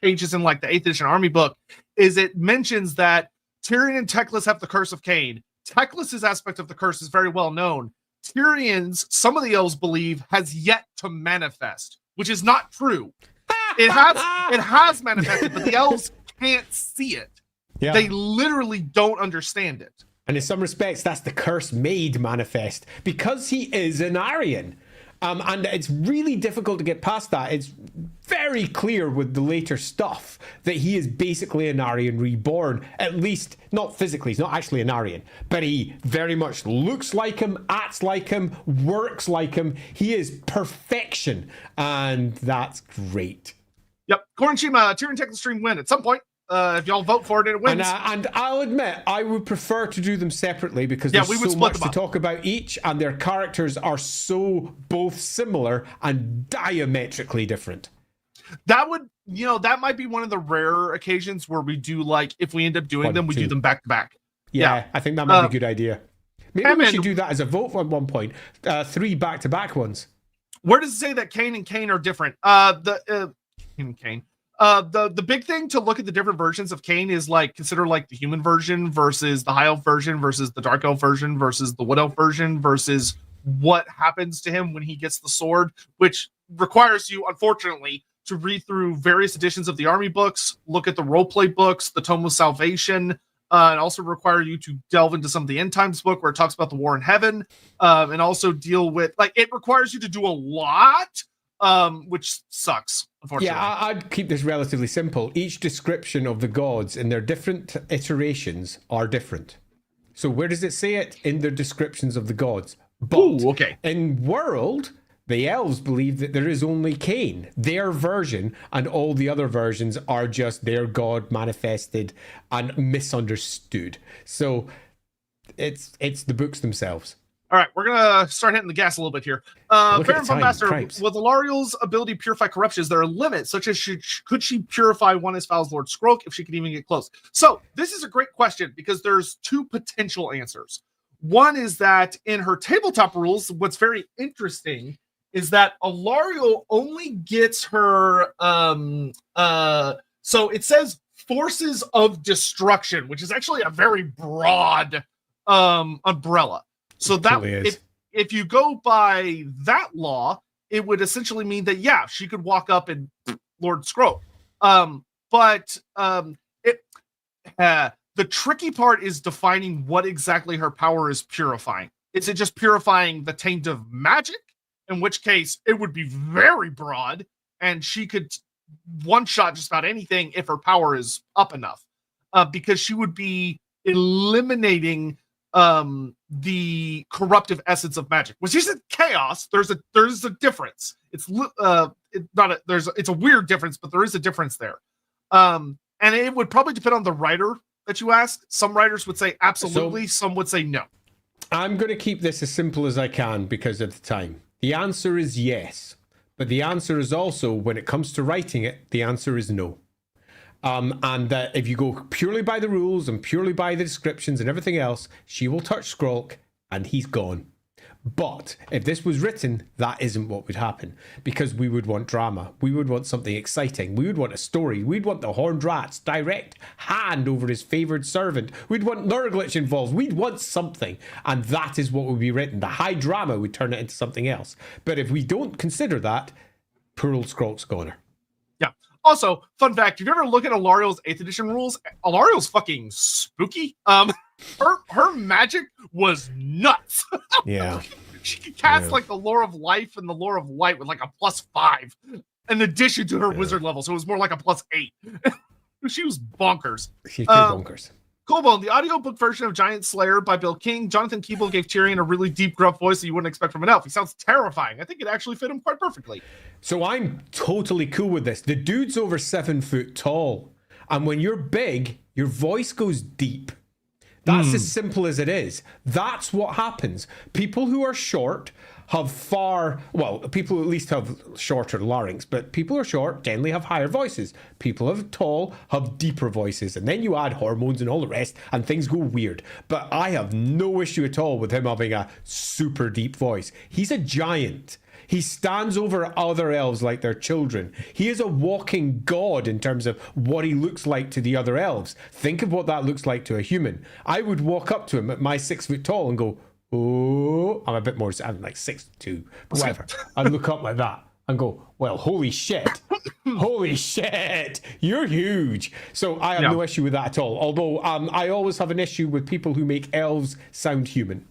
pages in like the 8th edition army book, is it mentions that Tyrion and Teclis have the curse of Cain. Teclis's aspect of the curse is very well known. Tyrion's, some of the elves believe, has yet to manifest, which is not true. It has manifested, but the elves can't see it. Yeah. They literally don't understand it. And in some respects, that's the curse made manifest, because he is an Aryan. And it's really difficult to get past that. It's very clear with the later stuff that he is basically an Aryan reborn. At least, not physically, he's not actually an Aryan, but he very much looks like him, acts like him, works like him. He is perfection, and that's great. Yep, Korenshima, Tyrion Teclis stream win at some point. If y'all vote for it, it wins. And I'll admit, I would prefer to do them separately, because there's so much to talk about each, and their characters are so both similar and diametrically different. That would, that might be one of the rare occasions where we do, like, if we end up doing them, we do them back to back. Yeah, I think that might be a good idea. Maybe we should do that as a vote at one point. 3 back-to-back ones. Where does it say that Cain and Cain are different? Cain and Cain. The big thing to look at the different versions of Cain is, like, consider like the human version versus the high elf version versus the dark elf version versus the wood elf version versus what happens to him when he gets the sword, which requires you, unfortunately, to read through various editions of the army books, look at the roleplay books, the Tome of Salvation, It also require you to delve into some of the End Times book where it talks about the war in heaven, and also deal with, like, it requires you to do a lot, which sucks, unfortunately. Yeah, I'd keep this relatively simple. Each description of the gods in their different iterations are different. So where does it say it? In their descriptions of the gods. But okay. In world, the elves believe that there is only Cain, their version, and all the other versions are just their god manifested and misunderstood. So it's the books themselves. All right, we're gonna start hitting the gas a little bit here. Baron von Master, with Alarielle's ability to purify corruptions, there are limits, such as could she purify one as foul as Lord Scroak if she could even get close? So this is a great question because there's two potential answers. One is that in her tabletop rules, what's very interesting is that Alarielle only gets her so it says forces of destruction, which is actually a very broad umbrella. So that if you go by that law, it would essentially mean that, yeah, she could walk up and Lord Scroak. But the tricky part is defining what exactly her power is purifying. Is it just purifying the taint of magic? In which case, it would be very broad, and she could one-shot just about anything if her power is up enough. Because she would be eliminating the corruptive essence of magic, which isn't chaos. There's a difference. It's a weird difference, but there is a difference there. And it would probably depend on the writer that you ask. Some writers would say absolutely, some would say no. I'm going to keep this as simple as I can because of the time. The answer is yes, but the answer is also, when it comes to writing it, the answer is no. And that if you go purely by the rules and purely by the descriptions and everything else, she will touch Scroak and he's gone. But if this was written, that isn't what would happen, because we would want drama. We would want something exciting. We would want a story. We'd want the Horned Rat's direct hand over his favoured servant. We'd want Nurglitch involved. We'd want something. And that is what would be written. The high drama would turn it into something else. But if we don't consider that, poor old Scroak's goner. Yeah. Also, fun fact, if you ever look at Alarielle's 8th edition rules, Alarielle's fucking spooky. Her magic was nuts. Yeah. She could cast like the Lore of Life and the Lore of Light with like a +5 in addition to her wizard level. So it was more like a +8. She was bonkers. She's pretty bonkers. Colbone, the audiobook version of Giant Slayer by Bill King, Jonathan Keeble gave Tyrion a really deep, gruff voice that you wouldn't expect from an elf. He sounds terrifying. I think it actually fit him quite perfectly. So I'm totally cool with this. The dude's over 7 foot tall. And when you're big, your voice goes deep. That's as simple as it is. That's what happens. People who are short have people at least have shorter larynx, but people who are short generally have higher voices. People who are tall have deeper voices. And then you add hormones and all the rest, and things go weird. But I have no issue at all with him having a super deep voice. He's a giant. He stands over other elves like they're children. He is a walking god in terms of what he looks like to the other elves. Think of what that looks like to a human. I would walk up to him at my 6 foot tall and go, oh, I'm a bit more, I'm like 6'2", whatever. I'd look up like that and go, well, holy shit. Holy shit. You're huge. So I have no issue with that at all. Although I always have an issue with people who make elves sound human.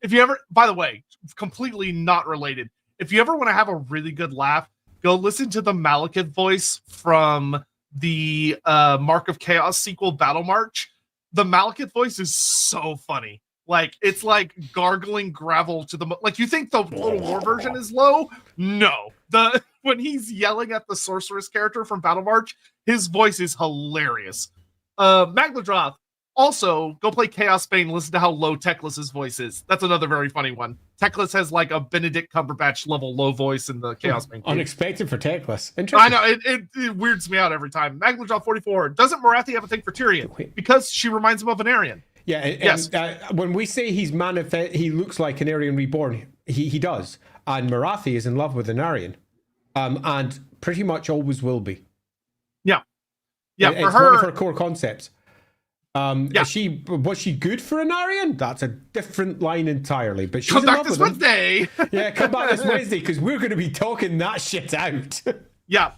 If you ever, by the way, completely not related, if you ever want to have a really good laugh, go listen to the Malekith voice from the Mark of Chaos sequel, Battle March. The Malekith voice is so funny. Like, it's like gargling gravel to the... Like, you think the Total War version is low? No. When he's yelling at the sorceress character from Battle March, his voice is hilarious. Magladroth, also, go play Chaos Bane, listen to how low Teclis's voice is. That's another very funny one. Teclis has like a Benedict Cumberbatch level low voice in the Chaos Bane. Unexpected for Teclis. Interesting. I know, it weirds me out every time. Magladroth 44, doesn't Morathi have a thing for Tyrion? Because she reminds him of an Aryan. Yeah, yes. When we say he looks like an Aryan reborn, he does. And Morathi is in love with an Aryan. And pretty much always will be. Yeah. Yeah, it's one of her core concepts. Was she good for an Aryan? That's a different line entirely. But she's come back this Wednesday. Yeah, come back this Wednesday, because we're going to be talking that shit out. Yeah,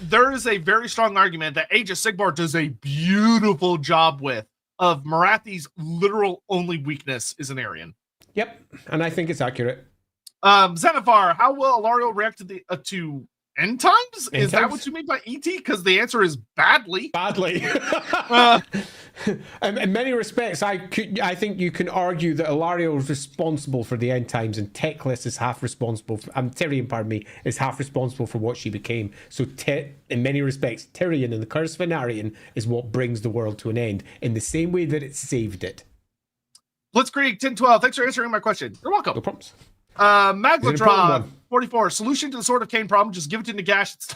there is a very strong argument that Age of Sigmar does a beautiful job with of Marathi's literal only weakness is an Aryan. Yep, and I think it's accurate. Xenophar, how will Alarielle react to the end times? End Is that times? what you mean by ET? Because the answer is badly. Badly. In many respects, I think you can argue that Alarielle is responsible for the end times, and Teclis is half responsible. Tyrion, pardon me, is half responsible for what she became. So, in many respects, Tyrion and the Curse of Venarian is what brings the world to an end, in the same way that it saved it. Blitzkrieg 1012, thanks for answering my question. You're welcome. No problems. Magladraw 44, solution to the Sword of Cain problem, just give it to Nagash.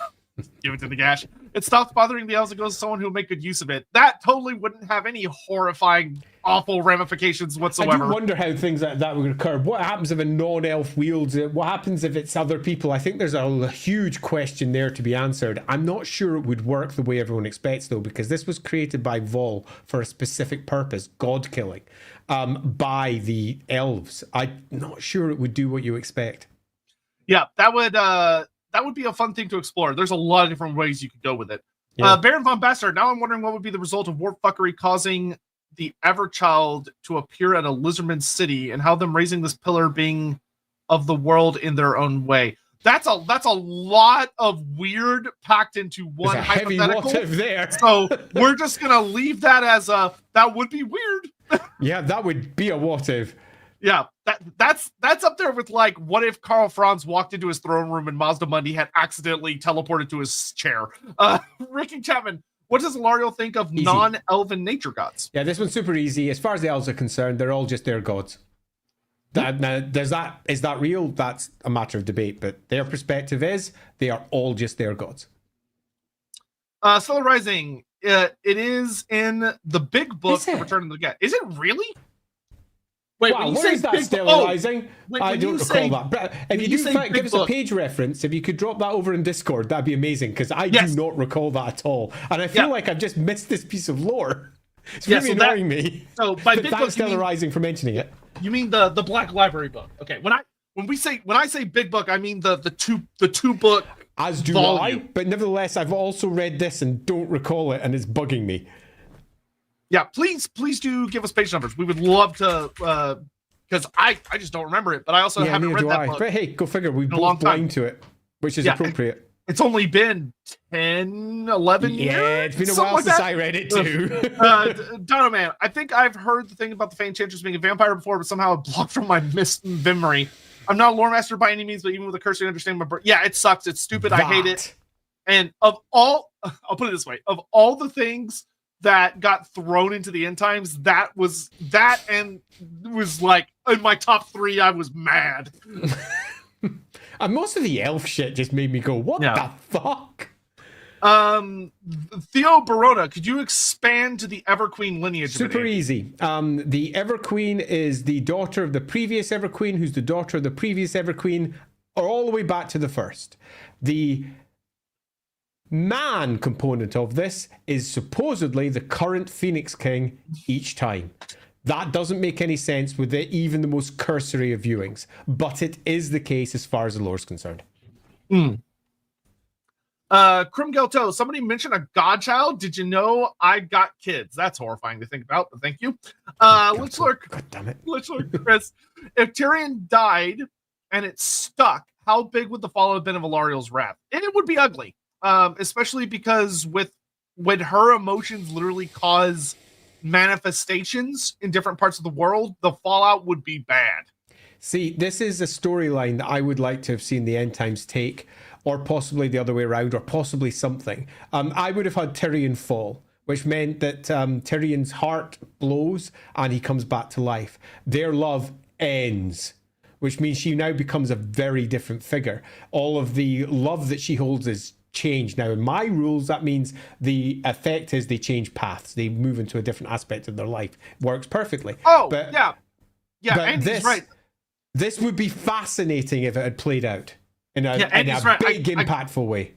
Give it to Nagash. It stops bothering the elves and goes to someone who will make good use of it. That totally wouldn't have any horrifying, awful ramifications whatsoever. I do wonder how things like that would occur. What happens if a non-elf wields it? What happens if it's other people? I think there's a huge question there to be answered. I'm not sure it would work the way everyone expects, though, because this was created by Vol for a specific purpose, god killing, by the elves. I'm not sure it would do what you expect. Yeah, that would be a fun thing to explore. There's a lot of different ways you could go with it. Yeah. Baron von Bastard, now I'm wondering what would be the result of warp fuckery causing the Everchild to appear at a Lizardman city, and how them raising this pillar being of the world in their own way. That's a lot of weird packed into one hypothetical. Heavy what if there. So we're just gonna leave that as that would be weird. Yeah, that would be a what if. Yeah, that's up there with like, what if Karl Franz walked into his throne room and Mazda Mundi had accidentally teleported to his chair? Ricky Chapman, what does Alarielle think of non-elven nature gods? Yeah, this one's super easy. As far as the elves are concerned, they're all just their gods. Now, is that real? That's a matter of debate, but their perspective is they are all just their gods. Solar Rising, it is in the big book of Return of the Get. Is it really? Wait, wow, where is that Stellar Rising? I don't recall that. But if you do give us a page reference, if you could drop that over in Discord, that'd be amazing, because I do not recall that at all. And I feel like I've just missed this piece of lore. It's really annoying me. So by big book, Stellar Rising for mentioning it. You mean the Black Library book? Okay. When I say big book, I mean the two book. As do volume. I, but nevertheless, I've also read this and don't recall it, and it's bugging me. Yeah, please do give us page numbers. We would love to, because I just don't remember it, but I also haven't read that book. But hey, go figure. We've both blind to it, which is appropriate. It's only been 10, 11 years. Yeah, it's been a while since I read it too. Dono Man, I think I've heard the thing about the Fey Enchantress being a vampire before, but somehow it blocked from my memory. I'm not a lore master by any means, but even with a curse, I understand my birth. Yeah, it sucks. It's stupid. I hate it. And I'll put it this way: of all the things that got thrown into the end times, that was like in my top 3. I was mad. And most of the elf shit just made me go, what the fuck? Theo Barona, could you expand to the Everqueen lineage? Super easy. The Everqueen is the daughter of the previous Everqueen, who's the daughter of the previous Everqueen, or all the way back to the first. The man component of this is supposedly the current Phoenix King each time. That doesn't make any sense with even the most cursory of viewings, but it is the case as far as the lore is concerned. Krimgelto, somebody mentioned a godchild. Did you know I got kids? That's horrifying to think about, but thank you. Let's look. God damn it. Let's look, Chris. If Tyrion died and it stuck, how big would the fall have been of Alarielle's wrath? And it would be ugly. Especially because when her emotions literally cause manifestations in different parts of the world, the fallout would be bad. See, this is a storyline that I would like to have seen the end times take, or possibly the other way around, or possibly something. I would have had Tyrion fall, which meant that Tyrion's heart blows and he comes back to life. Their love ends, which means she now becomes a very different figure. All of the love that she holds is changed. Now, in my rules, that means the effect is they change paths. They move into a different aspect of their life. Works perfectly. Oh, yeah. Andy's right. This would be fascinating if it had played out in a big, impactful way.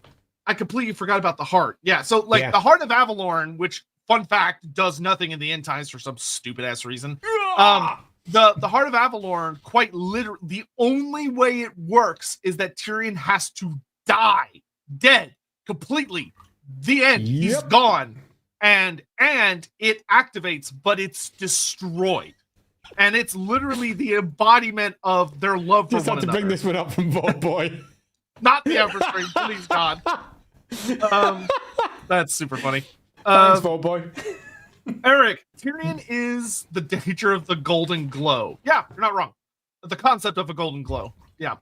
I completely forgot about the heart. Yeah, so the Heart of Avalorn, which, fun fact, does nothing in the end times for some stupid-ass reason. The Heart of Avalorn, quite literally, the only way it works is that Tyrion has to die. Dead. Completely. The end. He's gone. and it activates, but it's destroyed. And it's literally the embodiment of their love for Just one have to another. bring this one up from Vault Boy. Not the Everstream, please God. That's super funny. Thanks, Vault Boy. Eric, Tyrion is the nature of the golden glow. Yeah, you're not wrong. The concept of a golden glow. Yeah.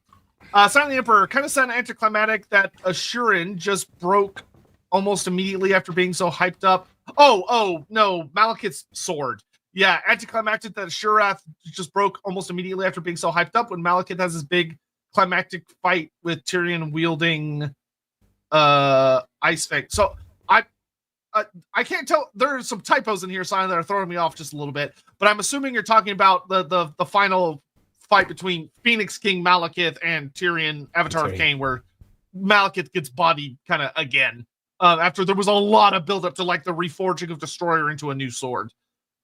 Silent the Emperor, kind of sound anticlimactic that Ashurin just broke almost immediately after being so hyped up. Oh, no, Malekith's sword. Yeah, anticlimactic that Ashurath just broke almost immediately after being so hyped up when Malekith has this big climactic fight with Tyrion wielding Ice Fang. So I can't tell. There's some typos in here, Simon, that are throwing me off just a little bit. But I'm assuming you're talking about the final fight between Phoenix King Malekith and Tyrion, Avatar of Cain, where Malekith gets bodied kind of again after there was a lot of buildup to like the reforging of Destroyer into a new sword.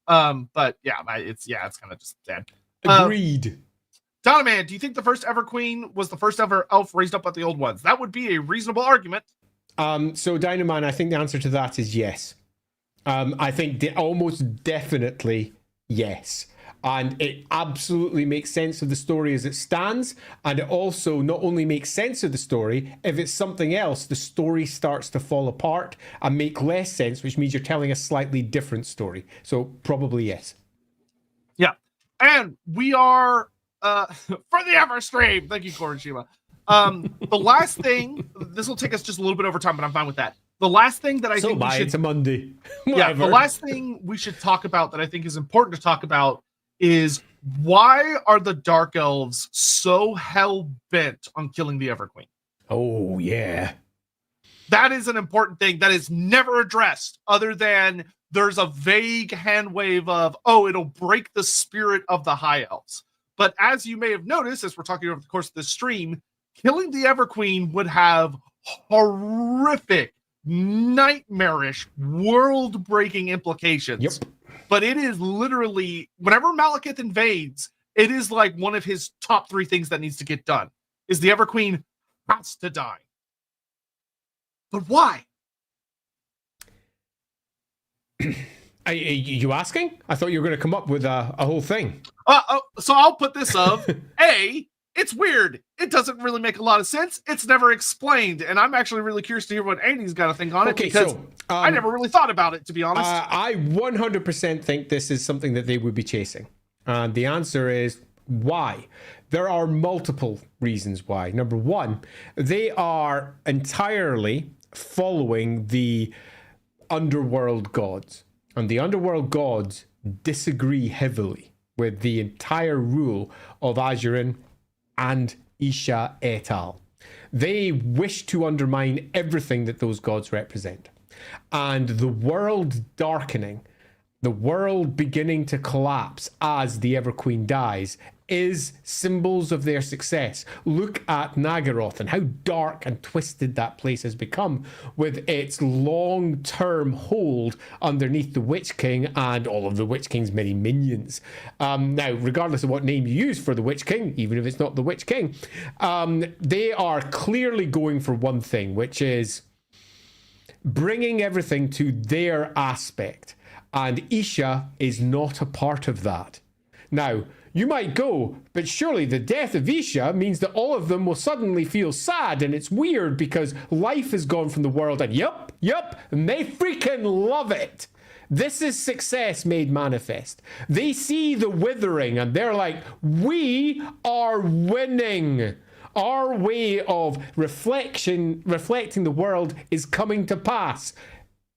But yeah, it's kind of just sad. Agreed. Donovan, do you think the first ever queen was the first ever elf raised up by the old ones? That would be a reasonable argument. So Dynaman, I think the answer to that is yes. I think almost definitely yes. And it absolutely makes sense of the story as it stands. And it also not only makes sense of the story, if it's something else, the story starts to fall apart and make less sense, which means you're telling a slightly different story. So probably yes. Yeah. And we are for the Everstream. Thank you, Korenshima. The last thing, this will take us just a little bit over time, but I'm fine with that. The last thing that I think we should, it's a Monday. Yeah, the last thing we should talk about that I think is important to talk about is why are the Dark Elves so hell-bent on killing the Everqueen? Oh, yeah. That is an important thing that is never addressed, other than there's a vague hand wave of, it'll break the spirit of the High Elves. But as you may have noticed, as we're talking over the course of this stream, killing the Everqueen would have horrific, nightmarish, world-breaking implications. Yep. But it is literally, whenever Malekith invades, it is like one of his top 3 things that needs to get done, is the Everqueen has to die. But why? Are you asking? I thought you were going to come up with a whole thing. So I'll put this of, A, it's weird. It doesn't really make a lot of sense. It's never explained. And I'm actually really curious to hear what Andy's got to think on it, because I never really thought about it, to be honest. I 100% think this is something that they would be chasing. And the answer is why? There are multiple reasons why. Number one, they are entirely following the underworld gods. And the underworld gods disagree heavily with the entire rule of Azurin and Isha et al. They wish to undermine everything that those gods represent. And the world darkening, the world beginning to collapse as the Everqueen dies, is symbols of their success. Look at Nagaroth and how dark and twisted that place has become with its long-term hold underneath the Witch King and all of the Witch King's many minions. Now, regardless of what name you use for the Witch King, even if it's not the Witch King, they are clearly going for one thing, which is bringing everything to their aspect. And Isha is not a part of that. Now, you might go, but surely the death of Isha means that all of them will suddenly feel sad, and it's weird because life is gone from the world, and yep, and they freaking love it. This is success made manifest. They see the withering and they're like, we are winning. Our way of reflecting the world is coming to pass.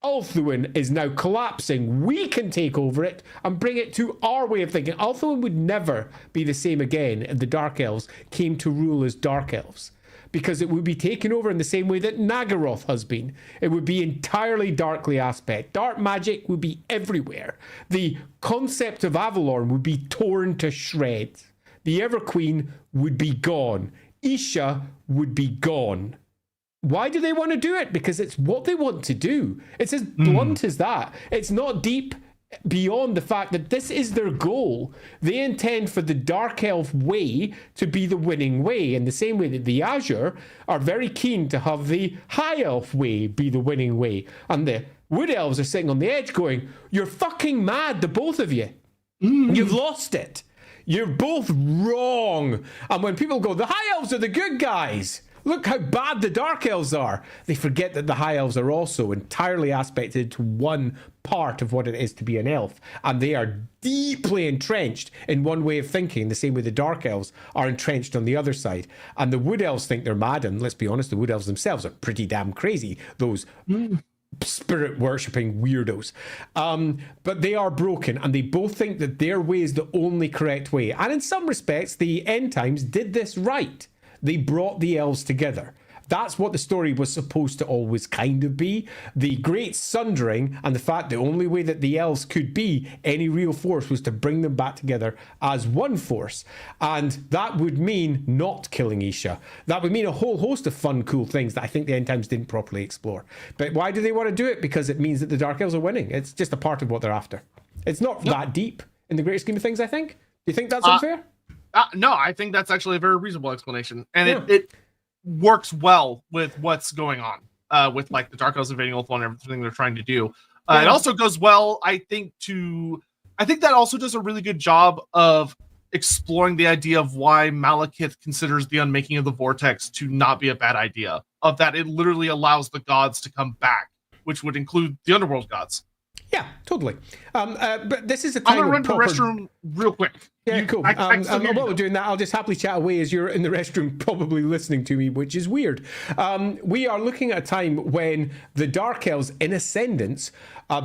Ulthuan is now collapsing. We can take over it and bring it to our way of thinking. Ulthuan would never be the same again if the Dark Elves came to rule as Dark Elves, because it would be taken over in the same way that Nagaroth has been. It would be entirely darkly aspect. Dark magic would be everywhere. The concept of Avalorn would be torn to shreds. The Everqueen would be gone. Isha would be gone. Why do they want to do it? Because it's what they want to do. It's as blunt as that. It's not deep. beyond the fact that this is their goal. They intend for the Dark Elf way to be the winning way, in the same way that the Azure are very keen to have the High Elf way be the winning way. And the Wood Elves are sitting on the edge going, you're fucking mad, the both of you. You've lost it. You're both wrong. And when people go, the High Elves are the good guys, look how bad the Dark Elves are, they forget that the High Elves are also entirely aspected to one part of what it is to be an elf. And they are deeply entrenched in one way of thinking, the same way the Dark Elves are entrenched on the other side. And the Wood Elves think they're mad, and let's be honest, the Wood Elves themselves are pretty damn crazy, those spirit worshipping weirdos. But they are broken, and they both think that their way is the only correct way. And in some respects, the End Times did this right. They brought the elves together. That's what the story was supposed to always kind of be. The great sundering, and the fact the only way that the elves could be any real force was to bring them back together as one force. And that would mean not killing Isha. That would mean a whole host of fun, cool things that I think the End Times didn't properly explore. But why do they want to do it? Because it means that the Dark Elves are winning. It's just a part of what they're after. It's not that deep in the great scheme of things, I think. Do you think that's unfair? No, I think that's actually a very reasonable explanation. And it works well with what's going on with like the Dark Elves invading Ulthuan and everything they're trying to do. It also goes well, I think that also does a really good job of exploring the idea of why Malekith considers the unmaking of the vortex to not be a bad idea, of that it literally allows the gods to come back, which would include the underworld gods. Yeah, totally. But this is a time. I'm gonna run to the restroom real quick. Yeah, cool. While we're doing that, I'll just happily chat away as you're in the restroom, probably listening to me, which is weird. We are looking at a time when the Dark Elves in ascendance,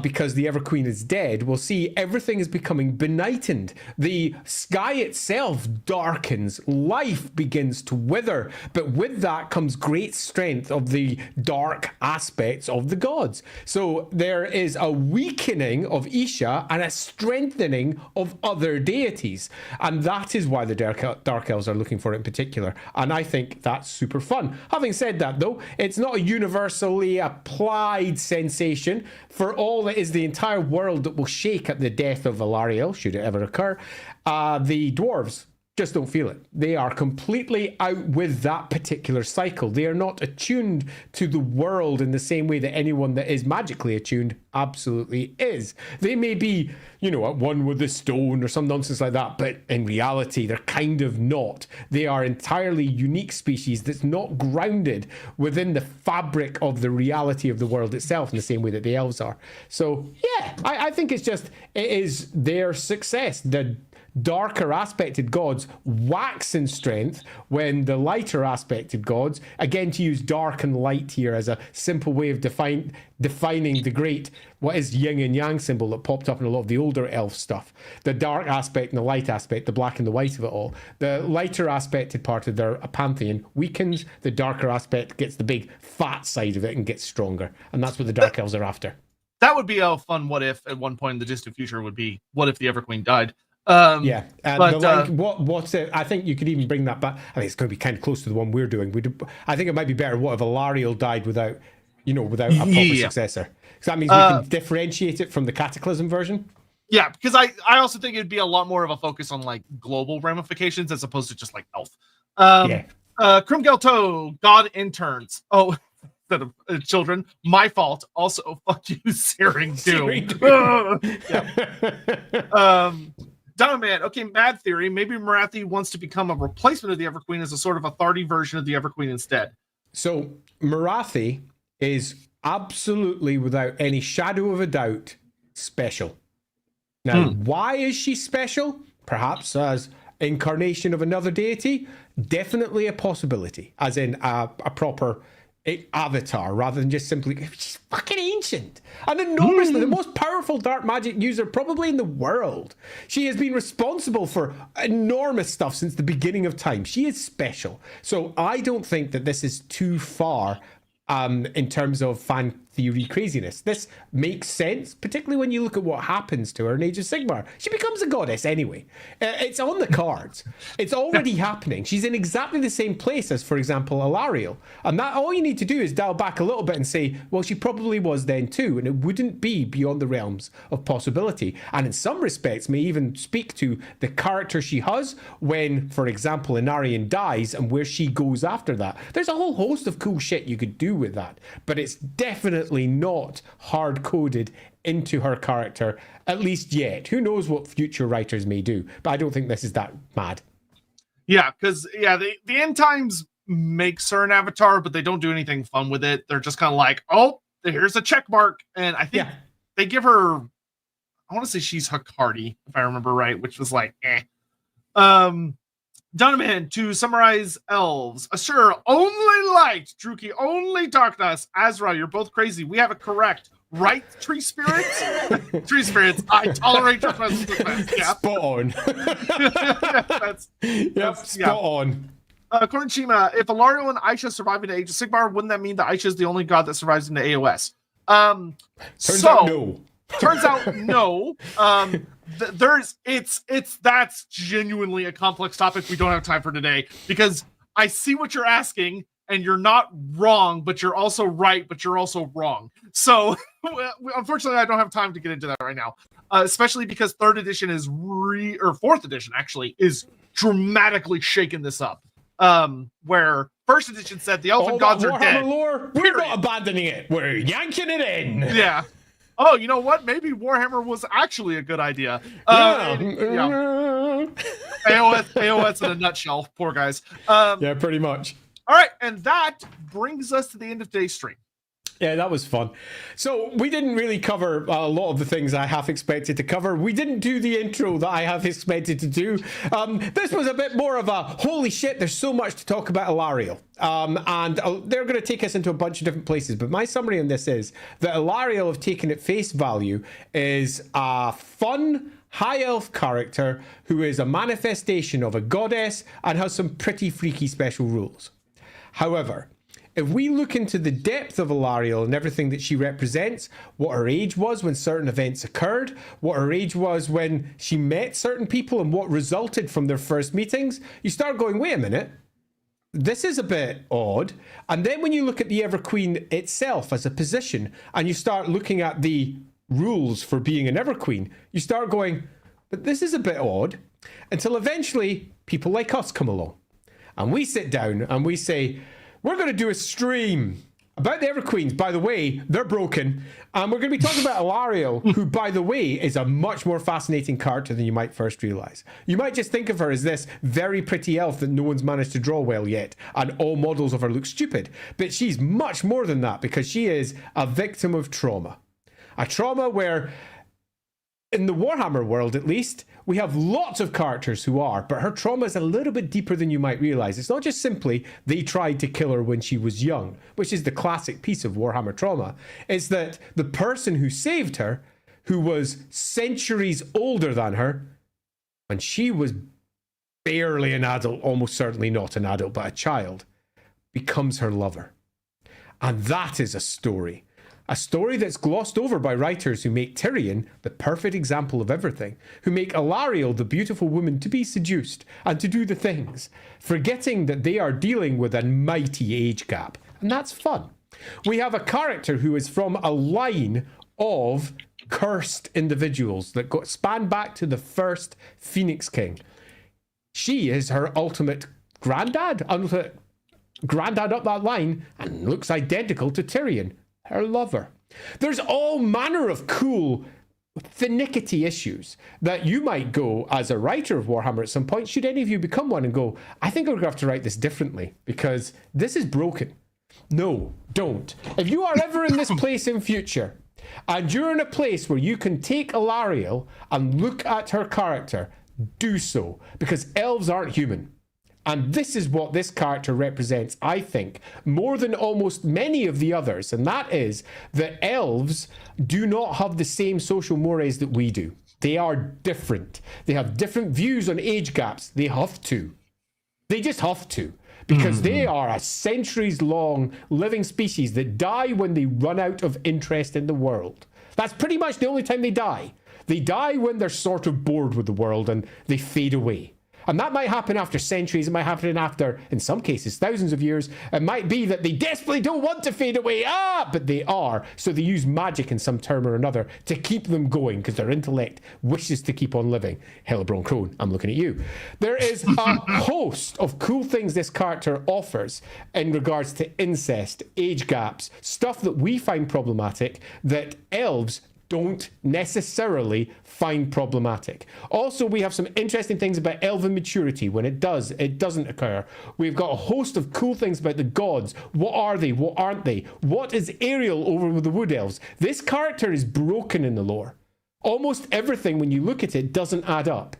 because the Everqueen is dead, will see everything is becoming benightened. The sky itself darkens. Life begins to wither. But with that comes great strength of the dark aspects of the gods. So there is a weakening of Isha and a strengthening of other deities. And that is why the Dark Elves are looking for it in particular. And I think that's super fun. Having said that, though, it's not a universally applied sensation. For all it is the entire world that will shake at the death of Alarielle, should it ever occur, the dwarves just don't feel it. They are completely out with that particular cycle. They are not attuned to the world in the same way that anyone that is magically attuned absolutely is. They may be, at one with the stone or some nonsense like that, but in reality, they're kind of not. They are entirely unique species that's not grounded within the fabric of the reality of the world itself in the same way that the elves are. So, yeah, I think it is their success. The darker aspected gods wax in strength when the lighter aspected gods, again to use dark and light here as a simple way of defining the great, what is yin and yang symbol that popped up in a lot of the older elf stuff. The dark aspect and the light aspect, the black and the white of it all. The lighter aspected part of their pantheon weakens, the darker aspect gets the big fat side of it and gets stronger. And that's what the Dark Elves are after. That would be a fun what if at one point in the distant future would be, what if the Everqueen died? What's it? I think you could even bring that back. I think it's going to be kind of close to the one we're doing. I think it might be better. What if Alarielle died without a proper successor? Because that means we can differentiate it from the Cataclysm version. Yeah, because I also think it'd be a lot more of a focus on like global ramifications as opposed to just like elf. Krimgelto, god interns. Oh, instead of children. My fault. Also, fuck you, Searing Doom. Diamond, okay, mad theory. Maybe Marathi wants to become a replacement of the Everqueen as a sort of authority version of the Everqueen instead. So Marathi is absolutely, without any shadow of a doubt, special. Now, why is she special? Perhaps as incarnation of another deity? Definitely a possibility, as in a proper avatar rather than just simply, she's fucking ancient and enormously the most powerful dark magic user probably in the world. She has been responsible for enormous stuff since the beginning of time. She is special. So I don't think that this is too far in terms of fan theory craziness. This makes sense, particularly when you look at what happens to her in Age of Sigmar. She becomes a goddess anyway. It's on the cards. It's already happening. She's in exactly the same place as, for example, Alarielle. And that all you need to do is dial back a little bit and say, well, she probably was then too, and it wouldn't be beyond the realms of possibility. And in some respects may even speak to the character she has when, for example, Inarian dies and where she goes after that. There's a whole host of cool shit you could do with that, but it's definitely not hard-coded into her character, at least yet. Who knows what future writers may do, but I don't think this is that mad. Yeah, because the end times makes her an avatar, but they don't do anything fun with it. They're just kind of like, oh, here's a check mark, and I think they give her, I want to say she's Hakardi, if I remember right, which was like, Donovan, to summarize elves, Assure only light, Druki only darkness, Azra, you're both crazy. We have it correct. Right, tree spirits? Tree spirits, I tolerate your presence with them. Yeah. Spot on. Spot on. Korinchima, if Alarielle and Aisha survive into Age of Sigmar, wouldn't that mean that Aisha is the only god that survives into AOS? Turns out no. Turns out no. That's genuinely a complex topic we don't have time for today, because I see what you're asking and you're not wrong, but you're also right, but you're also wrong. So unfortunately I don't have time to get into that right now, especially because 3rd edition is or 4th edition actually is dramatically shaking this up, where 1st edition said the elven gods are dead. Lore, we're not abandoning it, we're yanking it in. Yeah. Oh, you know what? Maybe Warhammer was actually a good idea. AOS in a nutshell. Poor guys. Yeah, pretty much. All right, and that brings us to the end of today's stream. Yeah, that was fun. So we didn't really cover a lot of the things I half expected to cover. We didn't do the intro that I half expected to do. This was a bit more of a, holy shit, there's so much to talk about Alarielle. And they're going to take us into a bunch of different places. But my summary on this is that Alarielle, have taken at face value, is a fun, high elf character who is a manifestation of a goddess and has some pretty freaky special rules. However, if we look into the depth of Alarielle and everything that she represents, what her age was when certain events occurred, what her age was when she met certain people and what resulted from their first meetings, you start going, wait a minute, this is a bit odd. And then when you look at the Everqueen itself as a position and you start looking at the rules for being an Everqueen, you start going, but this is a bit odd, until eventually people like us come along. And we sit down and we say, we're going to do a stream about the Everqueens. By the way, they're broken. And we're going to be talking about Alarielle, who, by the way, is a much more fascinating character than you might first realize. You might just think of her as this very pretty elf that no one's managed to draw well yet, and all models of her look stupid. But she's much more than that, because she is a victim of trauma. A trauma where, in the Warhammer world at least, we have lots of characters who are, but her trauma is a little bit deeper than you might realize. It's not just simply they tried to kill her when she was young, which is the classic piece of Warhammer trauma. It's that the person who saved her, who was centuries older than her, when she was barely an adult, almost certainly not an adult, but a child, becomes her lover. And that is a story. A story that's glossed over by writers who make Tyrion the perfect example of everything, who make Alarielle the beautiful woman to be seduced and to do the things, forgetting that they are dealing with a mighty age gap. And that's fun. We have a character who is from a line of cursed individuals that span back to the first Phoenix King. She is her ultimate granddad up that line, and looks identical to Tyrion, her lover. There's all manner of cool finicky issues that you might go as a writer of Warhammer at some point, should any of you become one, and go, I think I'm going to have to write this differently because this is broken. No, don't. If you are ever in this place in future and you're in a place where you can take Alarielle and look at her character, do so, because elves aren't human. And this is what this character represents, I think, more than almost many of the others. And that is that elves do not have the same social mores that we do. They are different. They have different views on age gaps. They have to. They just have to. because they are a centuries-long living species that die when they run out of interest in the world. That's pretty much the only time they die. They die when they're sort of bored with the world and they fade away. And that might happen after centuries. It might happen after, in some cases, thousands of years. It might be that they desperately don't want to fade away. But they are. So they use magic in some term or another to keep them going because their intellect wishes to keep on living. Hellebron Crone, I'm looking at you. There is a host of cool things this character offers in regards to incest, age gaps, stuff that we find problematic that elves don't necessarily find problematic. Also, we have some interesting things about elven maturity. When it doesn't occur. We've got a host of cool things about the gods. What are they? What aren't they? What is Ariel over with the wood elves? This character is broken in the lore. Almost everything, when you look at it, doesn't add up.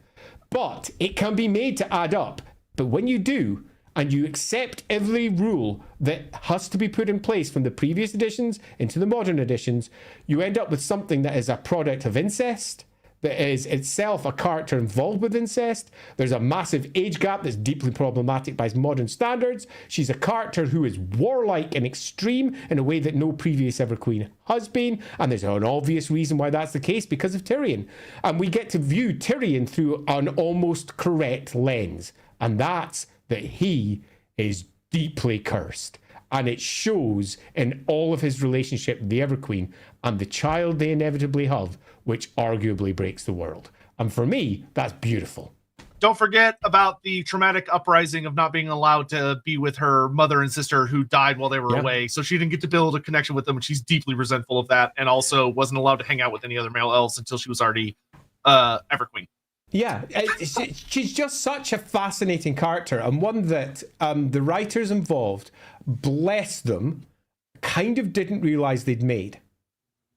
But it can be made to add up. But when you do, and you accept every rule that has to be put in place from the previous editions into the modern editions, you end up with something that is a product of incest, that is itself a character involved with incest. There's a massive age gap that's deeply problematic by modern standards. She's a character who is warlike and extreme in a way that no previous ever queen has been, and there's an obvious reason why that's the case, because of Tyrion. And we get to view Tyrion through an almost correct lens, and that's that he is deeply cursed. And it shows in all of his relationship with the Everqueen and the child they inevitably have, which arguably breaks the world. And for me, that's beautiful. Don't forget about the traumatic uprising of not being allowed to be with her mother and sister who died while they were away. So she didn't get to build a connection with them, and she's deeply resentful of that, and also wasn't allowed to hang out with any other male elves until she was already Everqueen. Yeah, she's just such a fascinating character, and one that the writers involved, bless them, kind of didn't realize they'd made.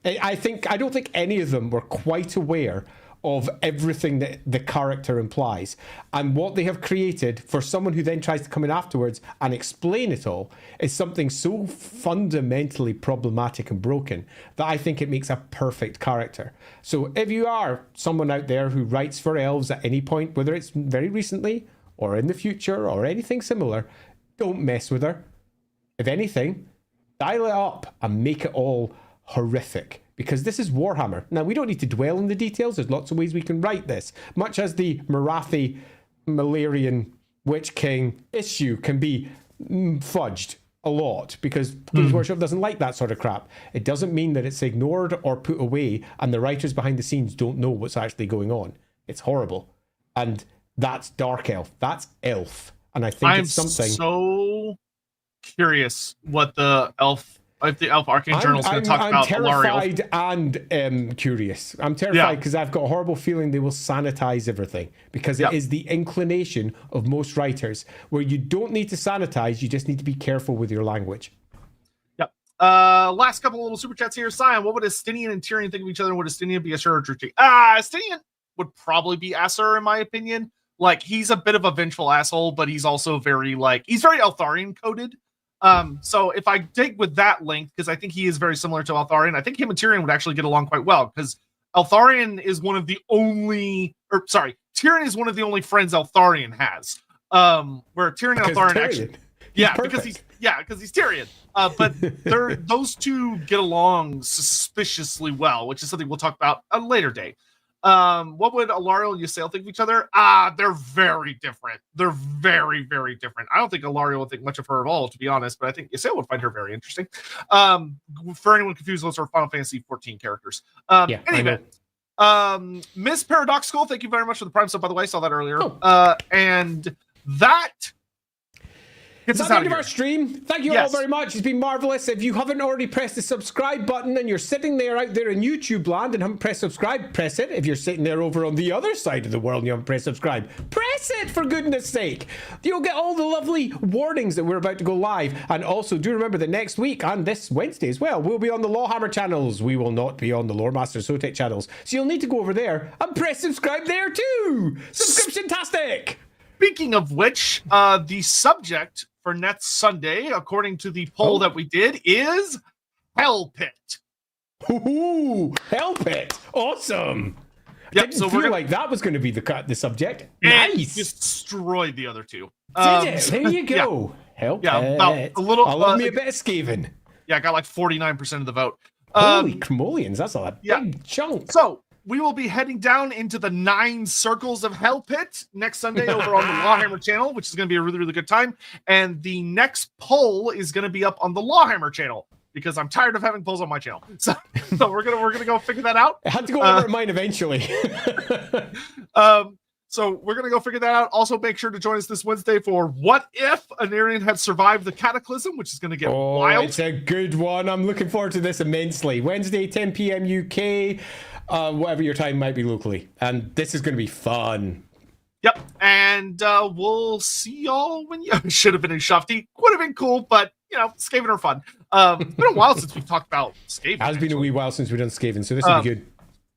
I don't think any of them were quite aware of everything that the character implies, and what they have created for someone who then tries to come in afterwards and explain it all is something so fundamentally problematic and broken that I think it makes a perfect character. So if you are someone out there who writes for elves at any point, whether it's very recently or in the future or anything similar, don't mess with her. If anything, dial it up and make it all horrific, because this is Warhammer. Now, we don't need to dwell on the details. There's lots of ways we can write this, much as the Marathi Malarian Witch King issue can be fudged a lot, because Games Workshop doesn't like that sort of crap. It doesn't mean that it's ignored or put away and the writers behind the scenes don't know what's actually going on. It's horrible. And that's Dark Elf. That's Elf. And I think it's something... I'm so curious what the elf Arcane Journal is going to talk about. I'm terrified and curious. I'm terrified because I've got a horrible feeling they will sanitize everything, because it is the inclination of most writers where you don't need to sanitize, you just need to be careful with your language. Yep. Last couple of little super chats here. Sion, what would Estinian and Tyrion think of each other? Would Estinian be Asher or Druchki? Estinian would probably be Asher, in my opinion. Like, he's a bit of a vengeful asshole, but he's also very Eltharian coded. So if I take with that link, because I think he is very similar to Eltharion, I think him and Tyrion would actually get along quite well, because Tyrion is one of the only friends Eltharion has. Where Tyrion and Eltharion actually, because he's Tyrion. But those two get along suspiciously well, which is something we'll talk about a later date. What would Alarielle and Ysayle think of each other? They're very different. They're very, very different. I don't think Alarielle would think much of her at all, to be honest, but I think Ysayle would find her very interesting. For anyone confused, those are Final Fantasy 14 characters. Anyway, Miss Paradoxical, thank you very much for the Prime sub, by the way. I saw that earlier. And that That's the end of our stream. Thank you all very much. It's been marvelous. If you haven't already pressed the subscribe button and you're sitting there out there in YouTube land and haven't pressed subscribe, press it. If you're sitting there over on the other side of the world and you haven't pressed subscribe, press it, for goodness sake. You'll get all the lovely warnings that we're about to go live. And also do remember that next week and this Wednesday as well, we'll be on the LAWhammer channels. We will not be on the Loremaster of Sotek channels. So you'll need to go over there and press subscribe there too. Subscription-tastic. Speaking of which, the subject for next Sunday, according to the poll that we did, is Hell Pit. Ooh, Hell Pit. Awesome. Didn't feel like that was going to be the subject. And Nice. Destroyed the other two. Did it? There you go. Help about it. a little. I love me a bit of Skaven. Yeah, I got like 49% of the vote. Holy cremolians, that's a big chunk. So we will be heading down into the 9 circles of Hell Pit next Sunday over on the LAWhammer channel, which is going to be a really, really good time. And the next poll is going to be up on the LAWhammer channel because I'm tired of having polls on my channel. So we're gonna go figure that out. I had to go over mine eventually. So we're going to go figure that out. Also, make sure to join us this Wednesday for What If Anarian Had Survived the Cataclysm, which is going to get wild. It's a good one. I'm looking forward to this immensely. Wednesday, 10 p.m. UK, whatever your time might be locally. And this is going to be fun. Yep. And we'll see y'all when you should have been in Shafty. Would have been cool, but, Skaven are fun. It's been a while since we've talked about Skaven. It has been a wee while since we've done Skaven, so this will be good.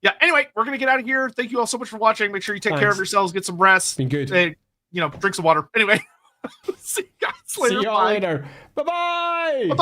Yeah, anyway, we're going to get out of here. Thank you all so much for watching. Make sure you take care of yourselves, get some rest. Been good. Drink some water. Anyway, see you guys later. See y'all later. Bye-bye. Bye-bye.